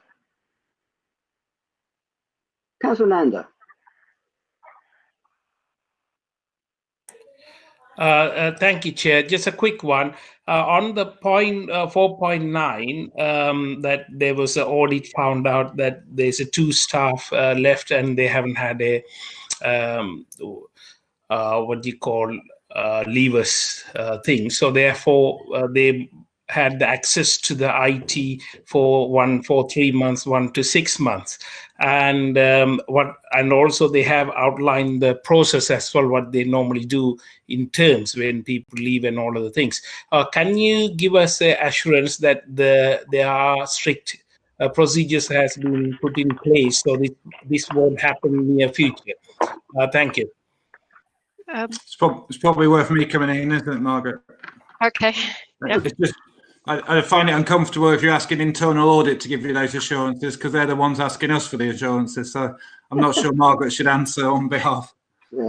Speaker 10: Councillor Nanda.
Speaker 12: Thank you, Chair. Just a quick one. On the point 4.9, that there was an audit found out that there's a 2 staff left and they haven't had a what do you call levers thing. So therefore, they had the access to the IT for 3 months, 1 to 6 months, and also they have outlined the process as well, what they normally do in terms when people leave and all of the things. Can you give us a assurance that there are strict procedures has been put in place so this won't happen in the near future? Thank you.
Speaker 9: It's probably worth me coming in, isn't it, Margaret?
Speaker 13: Okay. Yep.
Speaker 9: It's just, I find it uncomfortable if you're asking internal audit to give you those assurances, because they're the ones asking us for the assurances. So I'm not sure Margaret should answer on behalf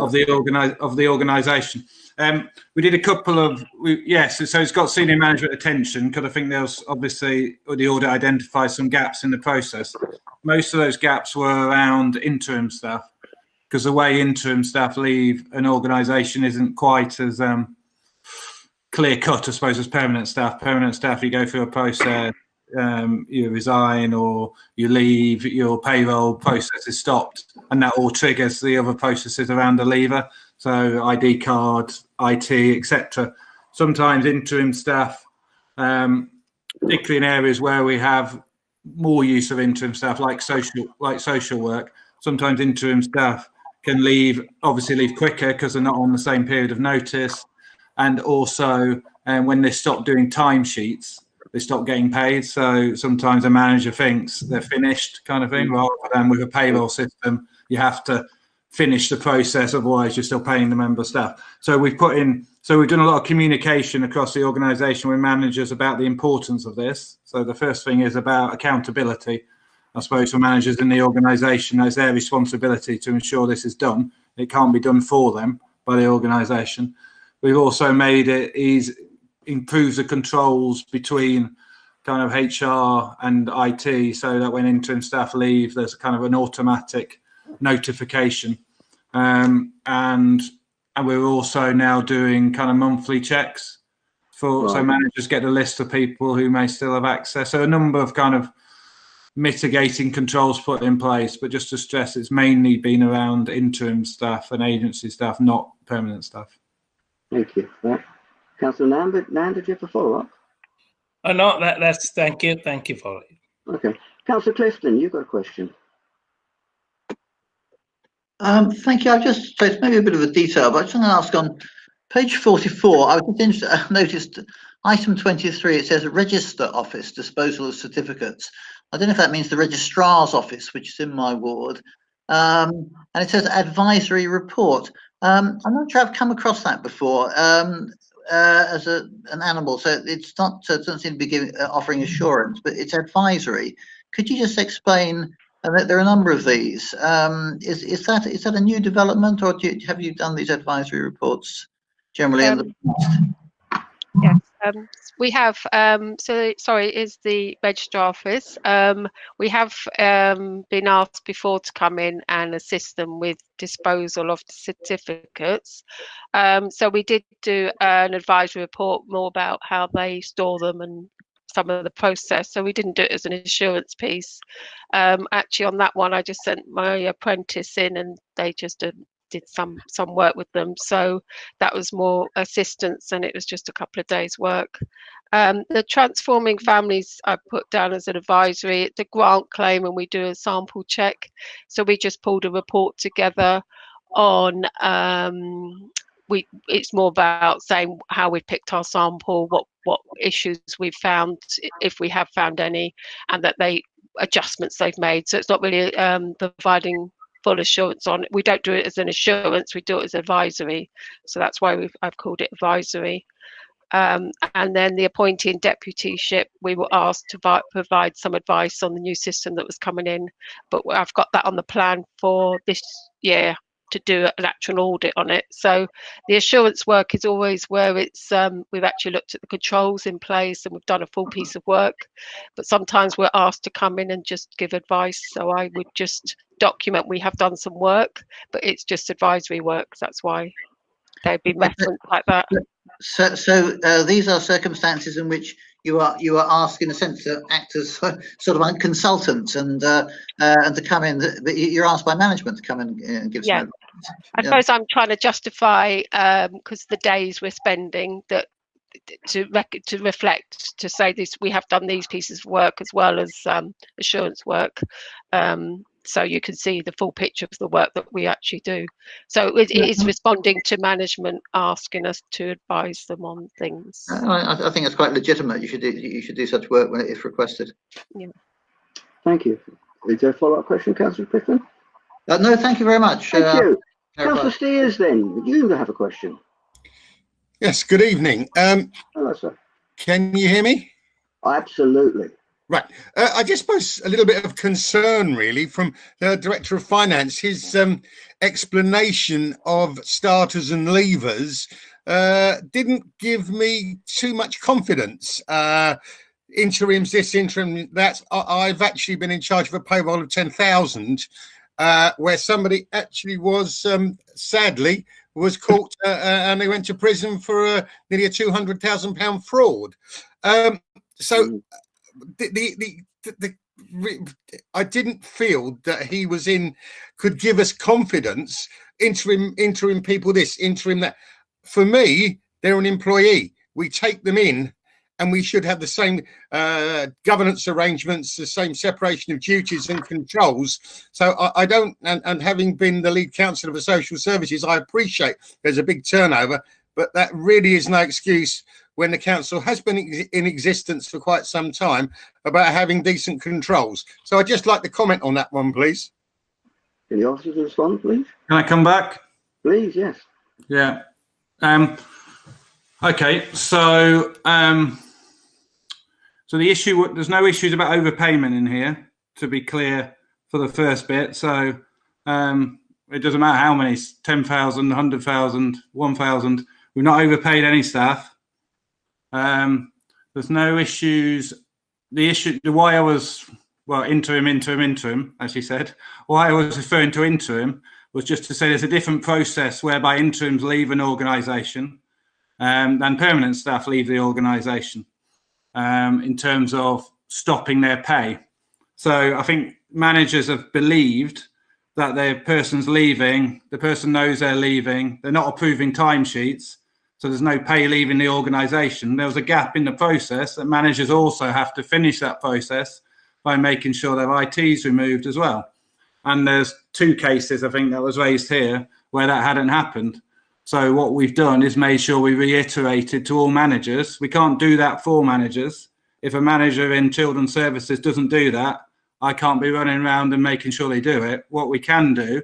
Speaker 9: of the organisation. We did a couple of yes. So it's got senior management attention because I think there's obviously the audit identified some gaps in the process. Most of those gaps were around interim staff, because the way interim staff leave an organisation isn't quite as clear cut, I suppose, as permanent staff. Permanent staff, you go through a process, you resign or you leave, your payroll process is stopped, and that all triggers the other processes around the leaver. So ID card, IT, etc. Sometimes interim staff, particularly in areas where we have more use of interim staff, like social work, sometimes interim staff can obviously leave quicker because they're not on the same period of notice. And also, when they stop doing timesheets, they stop getting paid. So sometimes a manager thinks they're finished, kind of thing, rather than with a payroll system, you have to finish the process, otherwise you're still paying the member staff. So we've done a lot of communication across the organisation with managers about the importance of this. So the first thing is about accountability. I suppose for managers in the organisation, it's their responsibility to ensure this is done. It can't be done for them by the organisation. We've also made it improve the controls between kind of HR and IT, so that when interim staff leave, there's kind of an automatic notification. And we're also now doing kind of monthly checks so managers get a list of people who may still have access. So a number of kind of mitigating controls put in place, but just to stress, it's mainly been around interim staff and agency staff, not permanent staff.
Speaker 10: Thank you. Councillor Nanda, did you have a follow-up?
Speaker 12: No, that's thank you for it.
Speaker 10: Okay. Councillor Clifton, you've got a question.
Speaker 3: Thank you. So it's maybe a bit of a detail, but I just want to ask on page 44, I was just interested, I noticed item 23, it says register office, disposal of certificates. I don't know if that means the registrar's office, which is in my ward. And it says advisory report. I'm not sure I've come across that before as an animal. So it's not, doesn't seem to be offering assurance, but it's advisory. Could you just explain? There are a number of these. Is that a new development, or have you done these advisory reports generally in the past?
Speaker 13: Yes, we have. Sorry, is the registrar office. We have been asked before to come in and assist them with disposal of the certificates. So we did do an advisory report more about how they store them and some of the process. So we didn't do it as an assurance piece. Actually, on that one, I just sent my apprentice in, and they just did some work with them. So that was more assistance, and it was just a couple of days' work. The transforming families I put down as an advisory. It's a grant claim, and we do a sample check. So we just pulled a report together on. It's more about saying how we picked our sample, what issues we've found, if we have found any, and that adjustments they've made. So it's not really providing full assurance on it. We don't do it as an assurance, we do it as advisory. So that's why I've called it advisory. And then the appointee and deputyship, we were asked to provide some advice on the new system that was coming in, but I've got that on the plan for this year to do an actual audit on it. So the assurance work is always where it's we've actually looked at the controls in place and we've done a full piece of work, but sometimes we're asked to come in and just give advice. So I would just document we have done some work, but it's just advisory work. That's why there'd be reference like that.
Speaker 3: So these are circumstances in which you are asked, in a sense, to act as sort of a consultant and to come in. But you're asked by management to come in and give some advice.
Speaker 13: I suppose I'm trying to justify because the days we're spending that to reflect, to say this, we have done these pieces of work as well as assurance work. So you can see the full picture of the work that we actually do. So it is responding to management asking us to advise them on things.
Speaker 3: I think it's quite legitimate. You should do such work when it is requested.
Speaker 13: Yeah.
Speaker 10: Thank you. Is there a follow-up question, Councillor Clifton?
Speaker 3: No, thank you very much.
Speaker 10: Thank you. Councillor Steers, then, you have a question.
Speaker 8: Yes, good evening.
Speaker 10: Hello, sir.
Speaker 8: Can you hear me?
Speaker 10: Absolutely.
Speaker 8: Right. I just suppose a little bit of concern, really, from the Director of Finance. His explanation of starters and leavers didn't give me too much confidence. Interims this, interim that. I've actually been in charge of a payroll of 10,000, where somebody actually was, sadly, was caught and they went to prison for nearly a £200,000 fraud. I didn't feel that he was could give us confidence. Interim people this, interim that. For me, they're an employee. We take them in, and we should have the same governance arrangements, the same separation of duties and controls. So I don't, and having been the lead counsellor for social services, I appreciate there's a big turnover, but that really is no excuse when the council has been in existence for quite some time about having decent controls. So I'd just like to comment on that one, please.
Speaker 10: Can the officers respond, please?
Speaker 9: Can I come back?
Speaker 10: Please, yes.
Speaker 9: Yeah. Okay, so so the issue, there's no issues about overpayment in here, to be clear for the first bit. So it doesn't matter how many, 10,000, 100,000, 1,000, we've not overpaid any staff. There's no issues. The issue, why I was, well, interim, as you said, why I was referring to interim was just to say there's a different process whereby interims leave an organisation than permanent staff leave the organisation in terms of stopping their pay. So I think managers have believed that their person's leaving, the person knows they're leaving, they're not approving timesheets, so there's no pay leaving the organisation. There was a gap in the process that managers also have to finish that process by making sure their IT is removed as well. And there's 2 cases, I think, that was raised here where that hadn't happened. So what we've done is made sure we reiterated to all managers, we can't do that for managers. If a manager in children's services doesn't do that, I can't be running around and making sure they do it. What we can do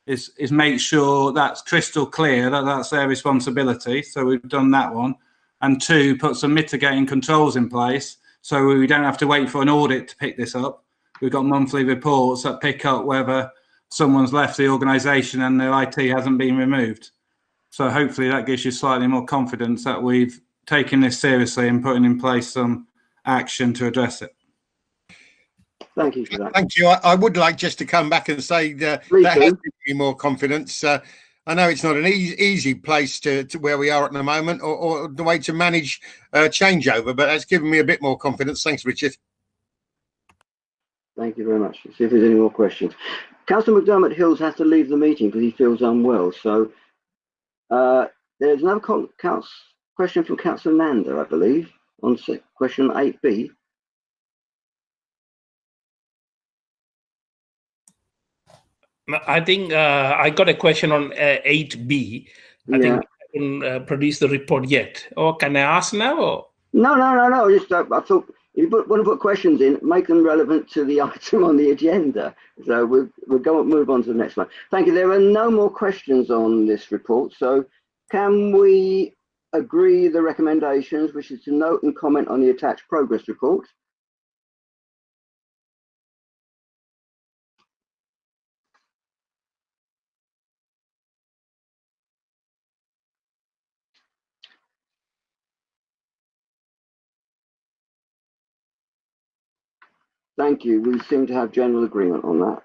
Speaker 9: is make sure that's crystal clear that that's their responsibility. So we've done that one. And 2, put some mitigating controls in place so we don't have to wait for an audit to pick this up. We've got monthly reports that pick up whether someone's left the organisation and their IT hasn't been removed. So hopefully that gives you slightly more confidence that we've taken this seriously and putting in place some action to address it.
Speaker 10: Thank you for that.
Speaker 8: Thank you. I would like just to come back and say that has given me more confidence. I know it's not an easy place to where we are at the moment or the way to manage changeover, but that's given me a bit more confidence. Thanks, Richard.
Speaker 10: Thank you very much. Let's see if there's any more questions. Councillor McDermott Hills has to leave the meeting because he feels unwell. So there's another question from Councillor Nanda, I believe, on question 8B.
Speaker 12: I think I got a question on 8B. I think I can produce the report yet. Or can I ask now? Or?
Speaker 10: No. Just I thought if you want to put questions in, make them relevant to the item on the agenda. So we'll go and move on to the next one. Thank you. There are no more questions on this report. So can we agree the recommendations, which is to note and comment on the attached progress report. Thank you. We seem to have general agreement on that.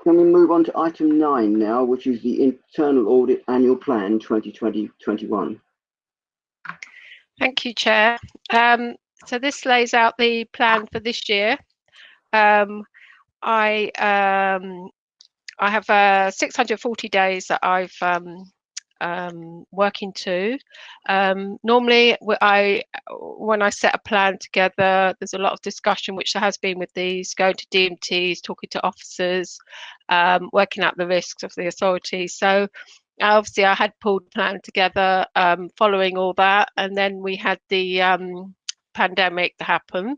Speaker 10: Can we move on to item 9 now, which is the Internal Audit Annual Plan 2020-21?
Speaker 13: Thank you, Chair. So this lays out the plan for this year. I have 640 days that I've working to. Normally, when I set a plan together, there's a lot of discussion, which there has been with these, going to DMTs, talking to officers, working out the risks of the authority. So obviously I had pulled the plan together following all that, and then we had the pandemic happen.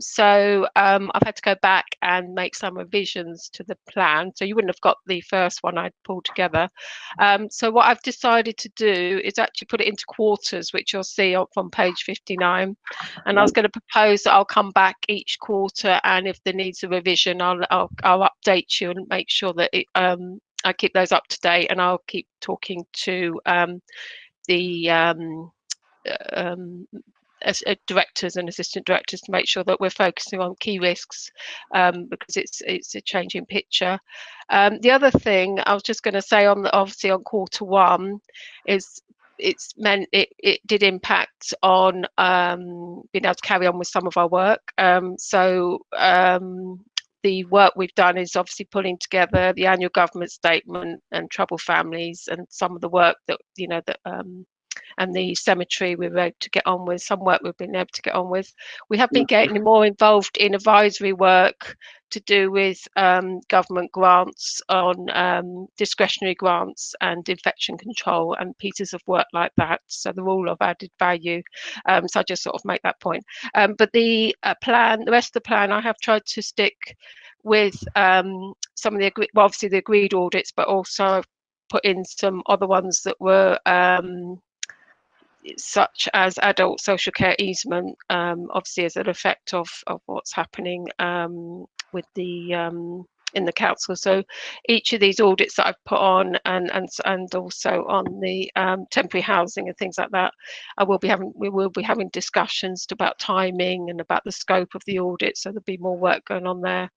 Speaker 13: So I've had to go back and make some revisions to the plan. So you wouldn't have got the first one I'd pulled together. So what I've decided to do is actually put it into quarters, which you'll see from page 59. And I was going to propose that I'll come back each quarter, and if there needs a revision, I'll update you and make sure that I keep those up to date, and I'll keep talking to the directors and assistant directors to make sure that we're focusing on key risks, because it's a changing picture. The other thing I was just going to say obviously on quarter 1 is it's meant it did impact on being able to carry on with some of our work. The work we've done is obviously pulling together the annual government statement and troubled families, and some of the work that and the cemetery we were able to get on with. Some work we've been able to get on with. We have been getting more involved in advisory work to do with government grants on discretionary grants and infection control and pieces of work like that. So they're all of added value. So I just sort of make that point. But the plan, the rest of the plan, I have tried to stick with some of the obviously the agreed audits, but also put in some other ones that were such as adult social care easement, obviously as an effect of what's happening with the in the council. So each of these audits that I've put on, and also on the temporary housing and things like that, we will be having discussions about timing and about the scope of the audit. So there'll be more work going on there.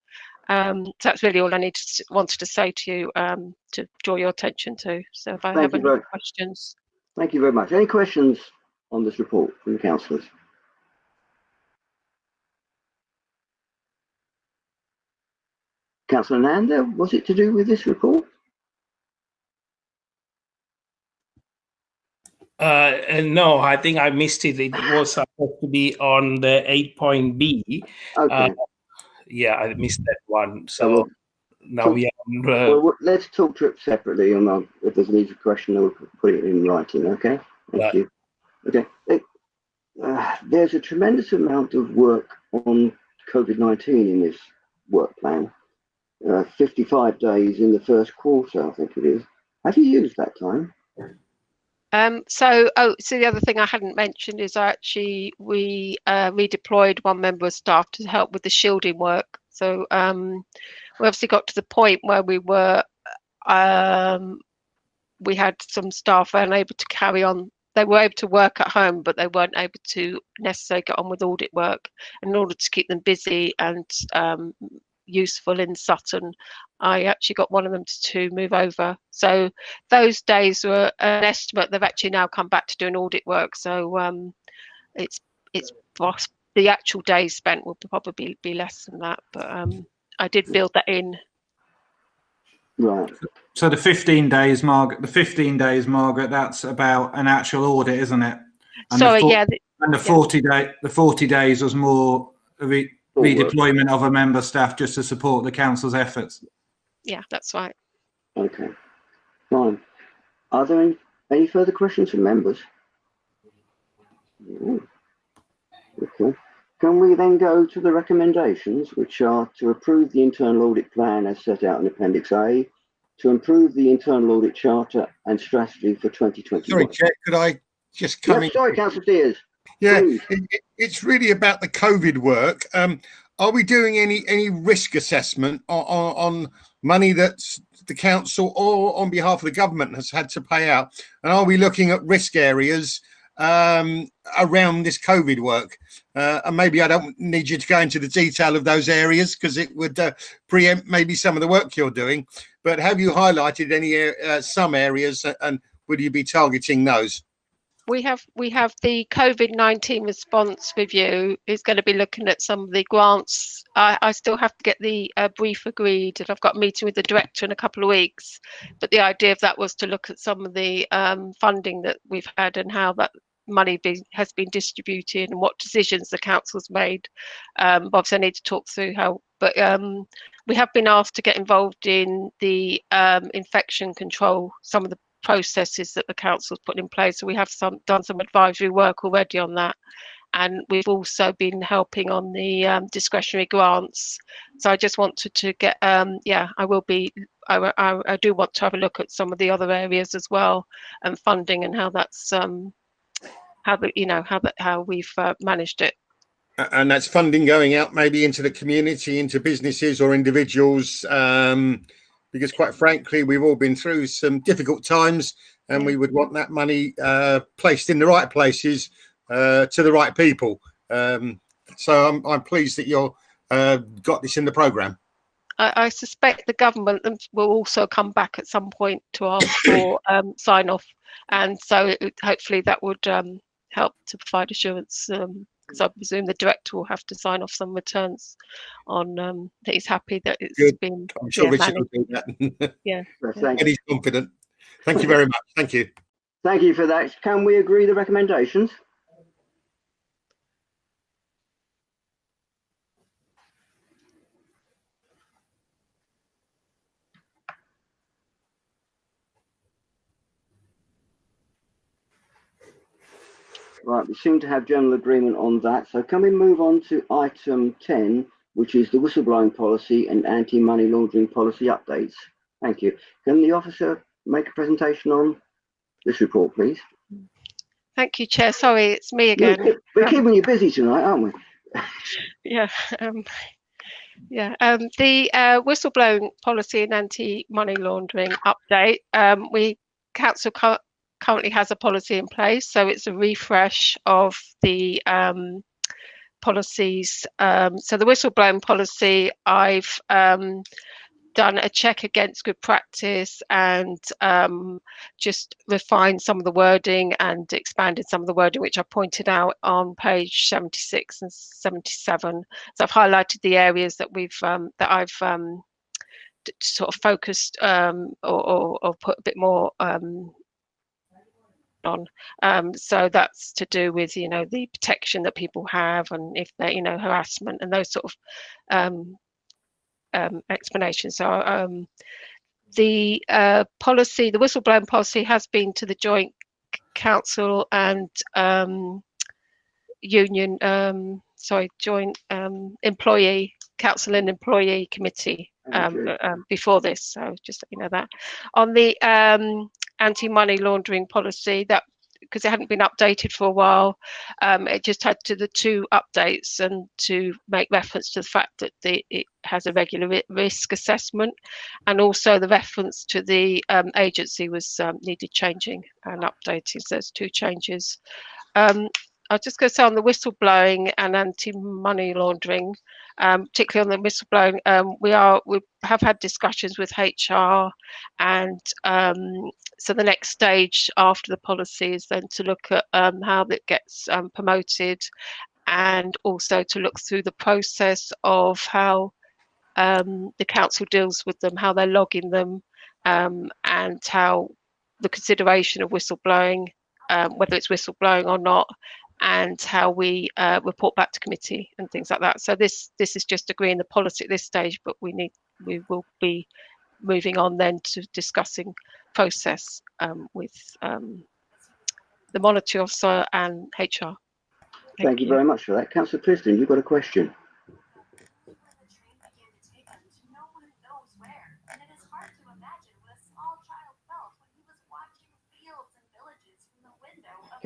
Speaker 13: So that's really all I wanted to say to you, to draw your attention to. So if I have any questions.
Speaker 10: Thank you very much. Any questions on this report from the councillors? Councillor Nanda, was it to do with this report?
Speaker 12: No, I think I missed it. It was supposed to be on the 8.B.
Speaker 10: Okay.
Speaker 12: Yeah, I missed that one. So now we are.
Speaker 10: Well, let's talk to it separately, and if there's any question, we'll put it in writing. Okay. Thank you. Okay. There's a tremendous amount of work on COVID-19 in this work plan. 55 days in the first quarter, I think it is. Have you used that time?
Speaker 13: So the other thing I hadn't mentioned is we redeployed one member of staff to help with the shielding work. So we obviously got to the point where we had some staff unable to carry on. They were able to work at home, but they weren't able to necessarily get on with audit work. And in order to keep them busy and useful in Sutton, I actually got one of them to move over. So those days were an estimate. They've actually now come back to doing audit work. So it's the actual days spent will probably be less than that. But I did build that in.
Speaker 10: Right.
Speaker 9: So the 15 days, Margaret. That's about an actual audit, isn't it? And
Speaker 13: sorry,
Speaker 9: the 40 days was more redeployment of a member staff just to support the council's efforts.
Speaker 13: Yeah, that's right.
Speaker 10: Okay. Fine. Are there any further questions from members? Ooh. Okay. Can we then go to the recommendations, which are to approve the internal audit plan as set out in Appendix A, to improve the internal audit charter and strategy for 2021.
Speaker 8: Sorry, Chair, could I just come in?
Speaker 10: Sorry, Councillor Steers.
Speaker 8: Yeah,
Speaker 10: Please.
Speaker 8: it's really about the COVID work. Are we doing any risk assessment on money that the council or on behalf of the government has had to pay out? And are we looking at risk areas around this COVID work? And maybe I don't need you to go into the detail of those areas because it would preempt maybe some of the work you're doing. But have you highlighted any some areas, and would you be targeting those?
Speaker 13: We have the COVID-19 response review is going to be looking at some of the grants. I still have to get the brief agreed, and I've got a meeting with the director in a couple of weeks. But the idea of that was to look at some of the funding that we've had and how that money has been distributed and what decisions the council's made. Obviously, I need to talk through how. But we have been asked to get involved in the infection control, some of the processes that the council's put in place. So we have done some advisory work already on that, and we've also been helping on the discretionary grants. So I just wanted to get I do want to have a look at some of the other areas as well, and funding and how that's how we've managed it.
Speaker 8: And that's funding going out maybe into the community, into businesses or individuals, because quite frankly, we've all been through some difficult times, and we would want that money placed in the right places to the right people. So I'm pleased that you're got this in the programme.
Speaker 13: I suspect the government will also come back at some point to ask for sign off, and so hopefully that would help to provide assurance. Because I presume the director will have to sign off some returns on that he's happy that it's been.
Speaker 8: I'm sure Richard will do that.
Speaker 13: Yeah.
Speaker 8: And he's confident. Thank you very much. Thank you.
Speaker 10: Thank you for that. Can we agree the recommendations? Right, we seem to have general agreement on that. So can we move on to item 10, which is the whistleblowing policy and anti-money laundering policy updates? Thank you. Can the officer make a presentation on this report, please?
Speaker 13: Thank you, Chair. Sorry, it's me again.
Speaker 10: We're keeping you busy tonight, aren't we?
Speaker 13: Yeah. The whistleblowing policy and anti-money laundering update. Council currently has a policy in place, so it's a refresh of the policies. So the whistleblowing policy, I've done a check against good practice and just refined some of the wording and expanded some of the wording, which I pointed out on page 76 and 77. So I've highlighted the areas that I've sort of focused or put a bit more on. So that's to do with the protection that people have, and if they harassment and those sort of explanations. So the policy, the whistleblowing policy, has been to the joint council and joint employee council and employee committee before this. So just let you know that. On the anti-money laundering policy, that because it hadn't been updated for a while, it just had to the two updates and to make reference to the fact that it has a regular risk assessment, and also the reference to the agency was needed changing and updating. So there's two changes. I'll just go say on the whistleblowing and anti-money laundering, particularly on the whistleblowing, we have had discussions with HR, and so the next stage after the policy is then to look at how that gets promoted, and also to look through the process of how the council deals with them, how they're logging them, and how the consideration of whistleblowing, whether it's whistleblowing or not, and how we report back to committee and things like that. So this is just agreeing the policy at this stage, but we will be moving on then to discussing process with the monetary officer and HR.
Speaker 10: Thank you very much for that. Councillor Clifton, you've got a question.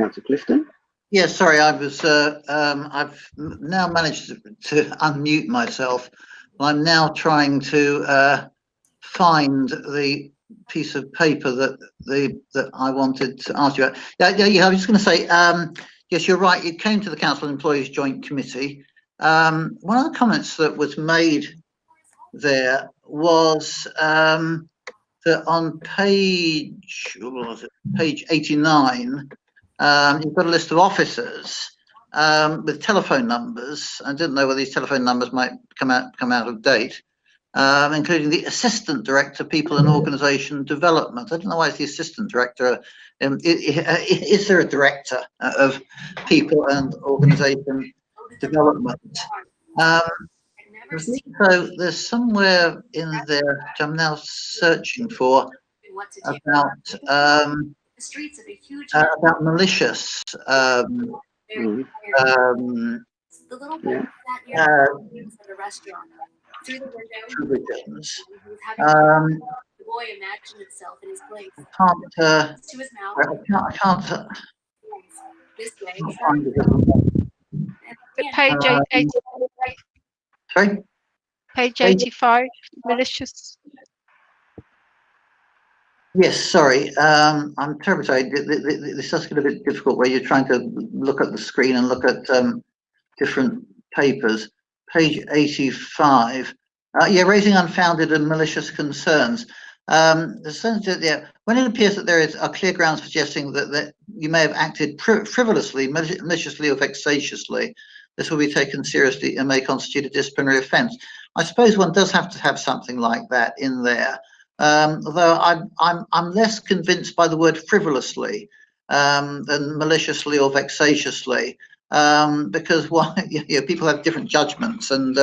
Speaker 10: Councillor Clifton.
Speaker 3: Yeah, sorry, I've now managed to unmute myself. I'm now trying to find the piece of paper that I wanted to ask you about. Yeah, I was just going to say, yes, you're right. It came to the Council Employees Joint Committee. One of the comments that was made there was that on page 89, you've got a list of officers with telephone numbers. I didn't know whether these telephone numbers might come out of date, including the Assistant Director, People and Organisation Development. I don't know why it's the Assistant Director. Is there a Director of People and Organisation Development? So there's somewhere in there, which I'm now searching for, about malicious provisions. I can't find it.
Speaker 13: Page 85.
Speaker 3: Sorry?
Speaker 13: Page 85, malicious.
Speaker 3: Yes, sorry. I'm terribly sorry. This does get a bit difficult where you're trying to look at the screen and look at different papers. Page 85. Yeah, raising unfounded and malicious concerns. The sense that, yeah, when it appears that there are clear grounds for suggesting that you may have acted frivolously, maliciously, or vexatiously, this will be taken seriously and may constitute a disciplinary offence. I suppose one does have to have something like that in there. Although I'm less convinced by the word frivolously than maliciously or vexatiously, because people have different judgments, and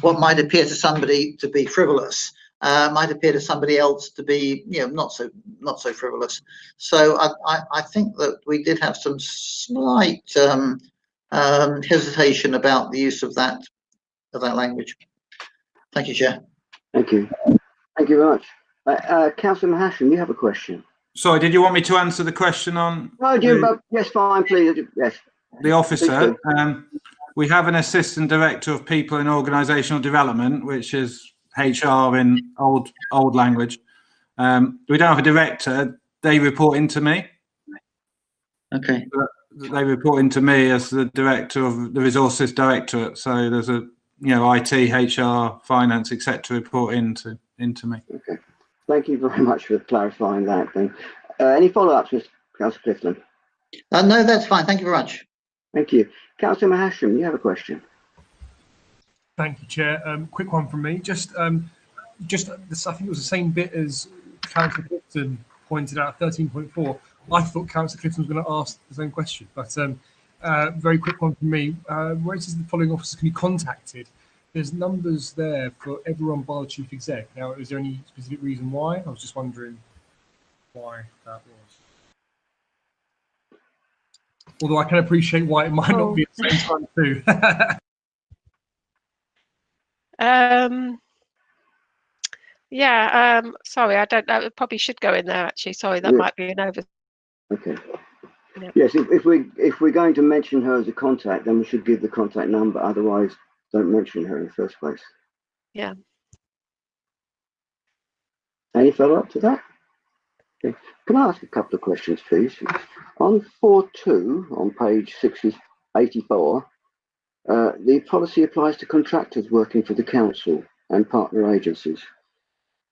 Speaker 3: what might appear to somebody to be frivolous might appear to somebody else to be, not so frivolous. So I think that we did have some slight hesitation about the use of that language. Thank you, Chair.
Speaker 10: Thank you. Thank you very much. Councillor Hassan, you have a question.
Speaker 9: Sorry, did you want me to answer the question on?
Speaker 10: No, Jim, yes, fine, please. Yes.
Speaker 9: The officer. We have an Assistant Director of People and Organisational Development, which is HR in old language. We don't have a director. They report into me.
Speaker 3: Okay.
Speaker 9: They report into me as the director of the Resources Directorate. So there's a IT, HR, finance, etc. report into me.
Speaker 10: Okay. Thank you very much for clarifying that. Then, any follow-ups, Mr. Councillor Clifton?
Speaker 3: No, that's fine. Thank you very much.
Speaker 10: Thank you, Councillor Hassan. You have a question.
Speaker 5: Thank you, Chair. Quick one from me. Just this, I think it was the same bit as Councillor Clifton pointed out, 13.4. I thought Councillor Clifton was going to ask the same question, but very quick one from me. Where it says the following officers can be contacted, there's numbers there for everyone bar the Chief Exec. Now, is there any specific reason why? I was just wondering why that was. Although I can appreciate why it might not be at the same time too.
Speaker 13: Sorry, I don't know. It probably should go in there actually. Sorry, that might be an over.
Speaker 10: Okay. Yeah. Yes, if we're going to mention her as a contact, then we should give the contact number. Otherwise, don't mention her in the first place.
Speaker 13: Yeah.
Speaker 10: Any follow-up to that? Okay. Can I ask a couple of questions, please? On 4.2 on page 84, the policy applies to contractors working for the council and partner agencies.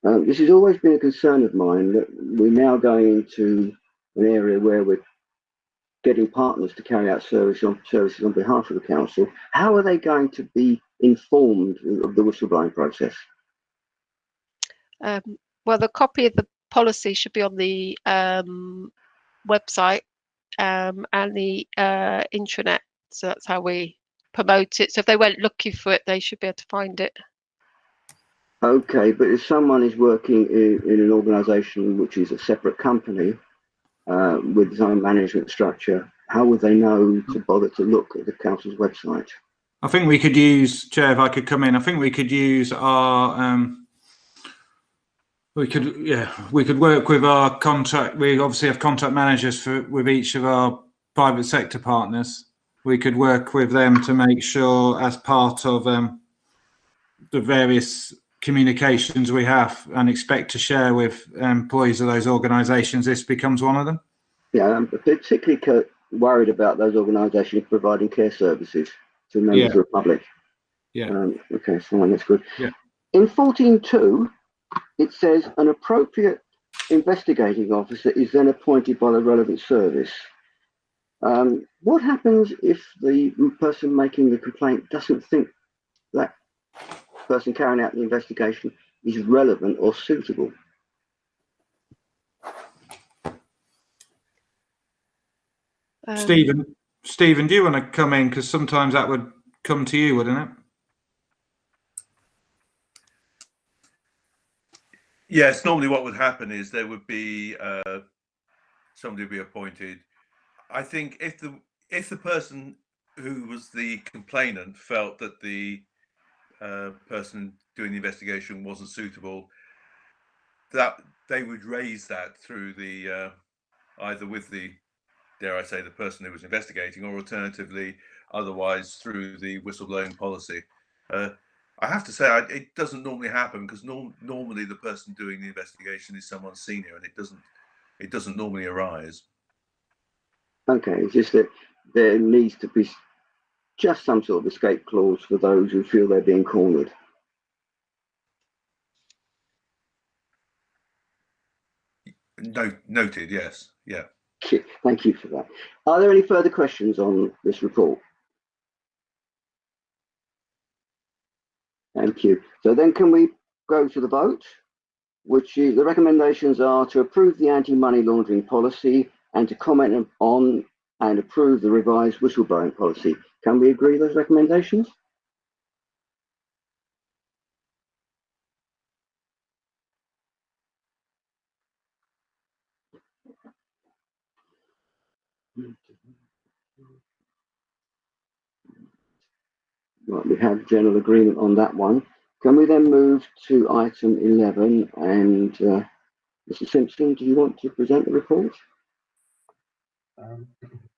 Speaker 10: This has always been a concern of mine, that we're now going into an area where we're getting partners to carry out services on behalf of the council. How are they going to be informed of the whistleblowing process?
Speaker 13: Well, the copy of the policy should be on the website and the intranet. So that's how we promote it. So if they went looking for it, they should be able to find it.
Speaker 10: Okay, but if someone is working in an organisation which is a separate company with its own management structure, how would they know to bother to look at the council's website?
Speaker 9: I think we could use, Chair, if I could come in, I think we could use our We could work with our contract. We obviously have contract managers with each of our private sector partners. We could work with them to make sure, as part of the various communications we have and expect to share with employees of those organisations, this becomes one of them.
Speaker 10: Yeah, I'm particularly worried about those organisations providing care services to members of the public.
Speaker 9: Yeah.
Speaker 10: Okay, fine, that's good.
Speaker 9: Yeah.
Speaker 10: In 14.2, it says an appropriate investigating officer is then appointed by the relevant service. What happens if the person making the complaint doesn't think that person carrying out the investigation is relevant or suitable?
Speaker 9: Stephen, do you want to come in? Because sometimes that would come to you, wouldn't it?
Speaker 6: Yes, normally what would happen is there would be somebody would be appointed. I think if the person who was the complainant felt that the person doing the investigation wasn't suitable, that they would raise that through the either with the, dare I say, the person who was investigating, or alternatively otherwise through the whistleblowing policy. I have to say, it doesn't normally happen, because normally the person doing the investigation is someone senior, and it doesn't normally arise.
Speaker 10: Okay, it's just that there needs to be just some sort of escape clause for those who feel they're being cornered.
Speaker 6: Noted, yes, yeah.
Speaker 10: Thank you for that. Are there any further questions on this report? Thank you. So then can we go to the vote, which is, the recommendations are to approve the anti-money laundering policy and to comment on and approve the revised whistleblowing policy. Can we agree those recommendations? Right, we have general agreement on that one. Can we then move to item 11? And Mr. Simpson, do you want to present the report?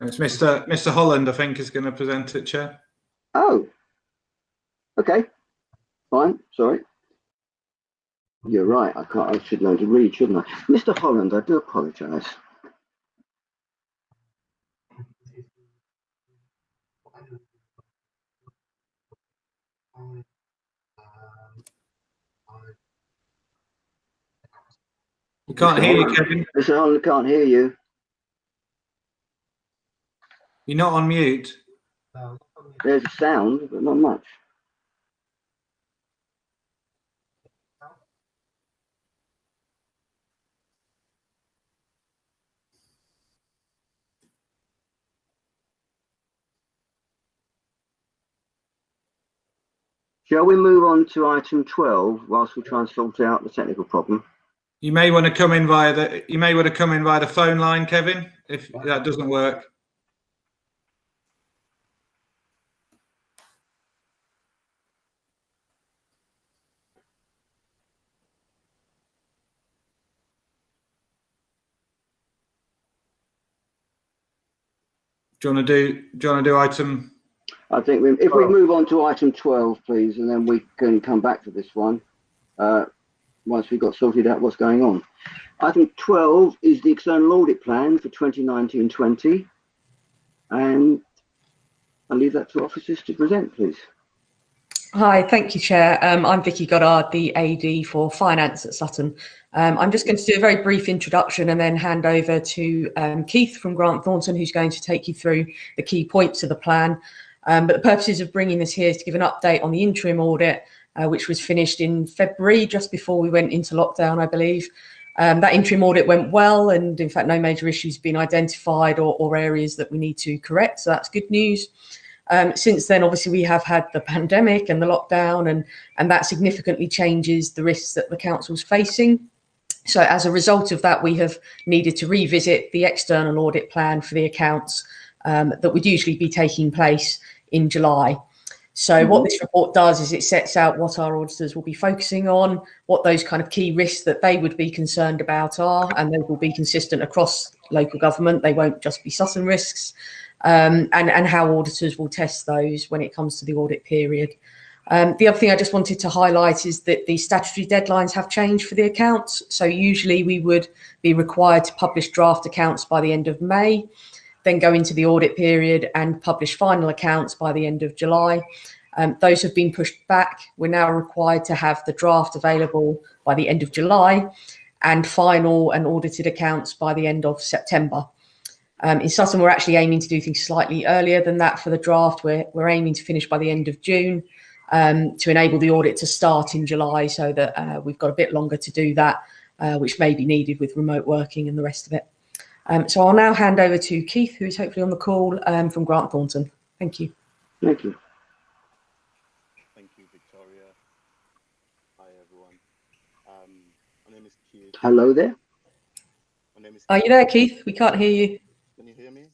Speaker 9: It's Mr. Holland, I think, is going to present it, Chair.
Speaker 10: Oh, okay, fine. Sorry, you're right. I should learn to read, shouldn't I? Mr. Holland, I do apologise.
Speaker 9: We can't hear you, Kevin.
Speaker 10: Mr. Holland, can't hear you.
Speaker 9: You're not on mute.
Speaker 10: There's a sound, but not much. Shall we move on to item 12 whilst we try and sort out the technical problem?
Speaker 9: You may want to come in via the phone line, Kevin, if that doesn't work. Do you want to do item?
Speaker 10: I think if we move on to item 12, please, and then we can come back to this one once we've got sorted out what's going on. Item 12 is the external audit plan for 2019-20, and I'll leave that to officers to present, please.
Speaker 17: Hi, thank you, Chair. I'm Vicky Goddard, the AD for Finance at Sutton. I'm just going to do a very brief introduction and then hand over to Keith from Grant Thornton, who's going to take you through the key points of the plan. But the purposes of bringing this here is to give an update on the interim audit, which was finished in February, just before we went into lockdown, I believe. That interim audit went well, and in fact, no major issues have been identified or areas that we need to correct. So that's good news. Since then, obviously, we have had the pandemic and the lockdown, and that significantly changes the risks that the council's facing. So as a result of that, we have needed to revisit the external audit plan for the accounts that would usually be taking place in July. So what this report does is it sets out what our auditors will be focusing on, what those kind of key risks that they would be concerned about are, and they will be consistent across local government. They won't just be Sutton risks, and how auditors will test those when it comes to the audit period. The other thing I just wanted to highlight is that the statutory deadlines have changed for the accounts. So usually we would be required to publish draft accounts by the end of May, then go into the audit period and publish final accounts by the end of July. Those have been pushed back. We're now required to have the draft available by the end of July and final and audited accounts by the end of September. In Sutton, we're actually aiming to do things slightly earlier than that for the draft. We're aiming to finish by the end of June to enable the audit to start in July, so that we've got a bit longer to do that, which may be needed with remote working and the rest of it. So I'll now hand over to Keith, who is hopefully on the call from Grant Thornton. Thank you.
Speaker 10: Thank you.
Speaker 18: Thank you, Victoria. Hi, everyone. My name is Keith.
Speaker 10: Hello there.
Speaker 18: My name is
Speaker 17: Are you there, Keith? We can't hear you.
Speaker 18: Can you hear me?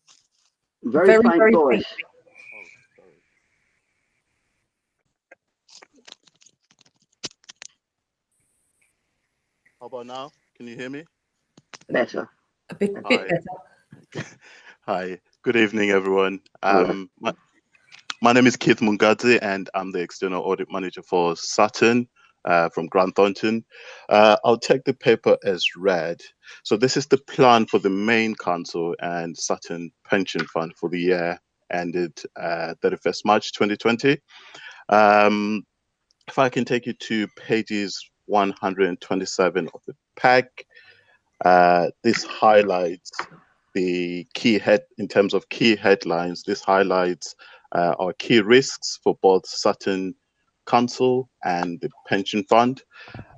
Speaker 10: Very faint voice.
Speaker 18: Oh, sorry. How about now? Can you hear me?
Speaker 10: Better.
Speaker 17: A bit better.
Speaker 18: Hi. Good evening, everyone. My name is Keith Mungadzi, and I'm the External Audit Manager for Sutton from Grant Thornton. I'll take the paper as read. So this is the plan for the main council and Sutton Pension Fund for the year ended 31st March 2020. If I can take you to pages 127 of the pack, this highlights the in terms of key headlines, this highlights our key risks for both Sutton Council and the pension fund.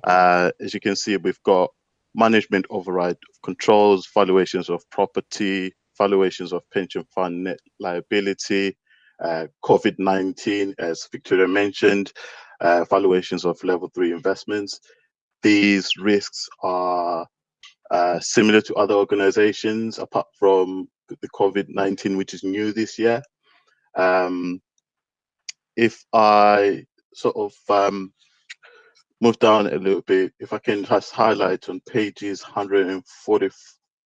Speaker 18: As you can see, we've got management override of controls, valuations of property, valuations of pension fund net liability, COVID-19, as Victoria mentioned, valuations of level 3 investments. These risks are similar to other organizations, apart from the COVID-19, which is new this year. If I sort of move down a little bit, if I can just highlight on pages 140.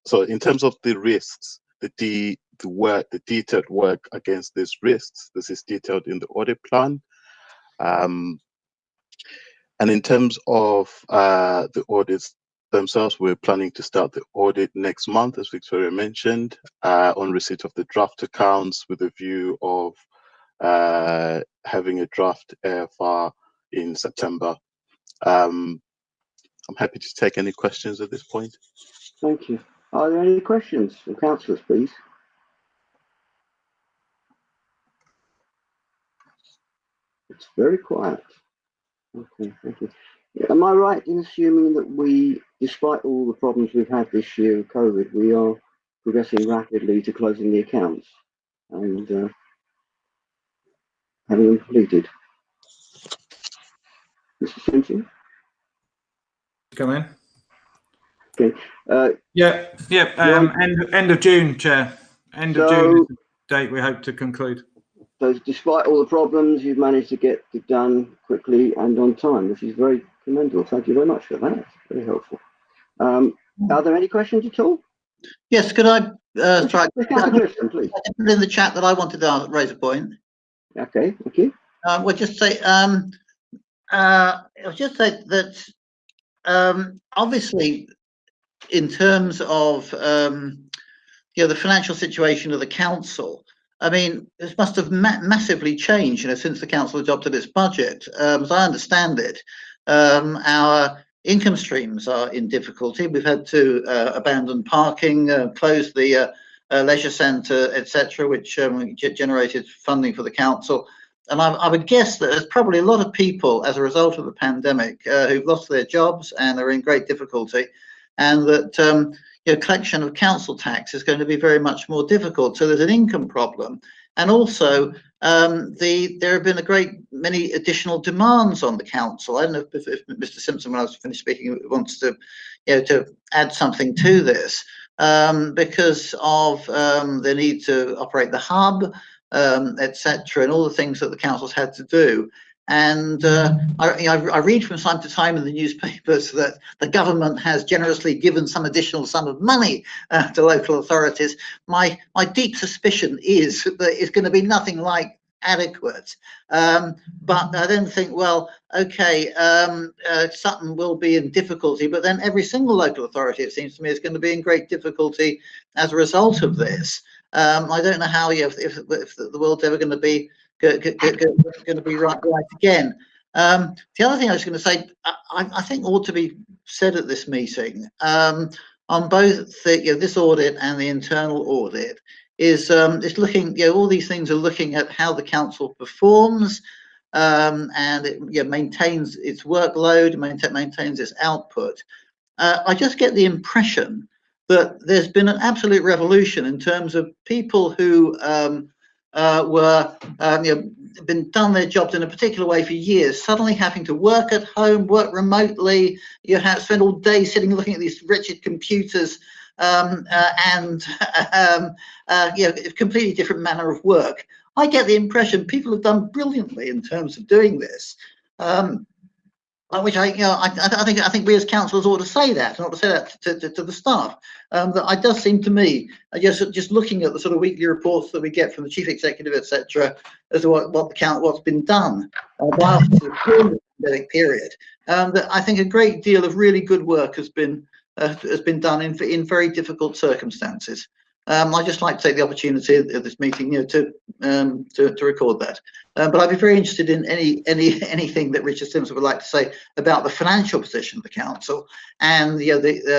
Speaker 18: So in terms of the risks, the detailed work against these risks, this is detailed in the audit plan. And in terms of the audits themselves, we're planning to start the audit next month, as Victoria mentioned, on receipt of the draft accounts, with a view of having a draft AFR in September. I'm happy to take any questions at this point.
Speaker 10: Thank you. Are there any questions from councillors, please? It's very quiet. Okay, thank you. Am I right in assuming that we, despite all the problems we've had this year with COVID, we are progressing rapidly to closing the accounts and having them completed? Mr. Simpson?
Speaker 9: Come in.
Speaker 10: Okay.
Speaker 9: End of June, Chair. End of June is the date we hope to conclude.
Speaker 10: So despite all the problems, you've managed to get it done quickly and on time, which is very commendable. Thank you very much for that. Very helpful. Are there any questions at all?
Speaker 3: Yes, could I try?
Speaker 10: Clifton, please.
Speaker 3: I put in the chat that I wanted to raise a point.
Speaker 10: Okay, thank you.
Speaker 3: We'll just say, I'll just say that obviously, in terms of the financial situation of the council, I mean, this must have massively changed, since the council adopted its budget. As I understand it, our income streams are in difficulty. We've had to abandon parking, close the leisure centre, etc., which generated funding for the council. And I would guess that there's probably a lot of people, as a result of the pandemic, who've lost their jobs and are in great difficulty, and that collection of council tax is going to be very much more difficult. So there's an income problem, and also there have been a great many additional demands on the council. I don't know if Mr. Simpson, when I was finished speaking, wants to to add something to this, because of the need to operate the hub, etc., and all the things that the council's had to do. And I read from time to time in the newspapers that the government has generously given some additional sum of money to local authorities. My deep suspicion is that it's going to be nothing like adequate. But I then think, well, okay, Sutton will be in difficulty, but then every single local authority, it seems to me, is going to be in great difficulty as a result of this. I don't know how if the world's ever going to be right again. The other thing I was going to say, I think ought to be said at this meeting on both this audit and the internal audit is looking. All these things are looking at how the council performs and it maintains its workload, maintains its output. I just get the impression that there's been an absolute revolution in terms of people who been done their jobs in a particular way for years, suddenly having to work at home, work remotely, spend all day sitting looking at these wretched computers, and a completely different manner of work. I get the impression people have done brilliantly in terms of doing this. Which I think we as councillors ought to say that, and ought to say that to the staff. That it does seem to me, just looking at the sort of weekly reports that we get from the chief executive, etc., as to what's been done whilst the pandemic period, that I think a great deal of really good work has been done in very difficult circumstances. I'd just like to take the opportunity of this meeting, to record that. But I'd be very interested in anything that Richard Simpson would like to say about the financial position of the council, and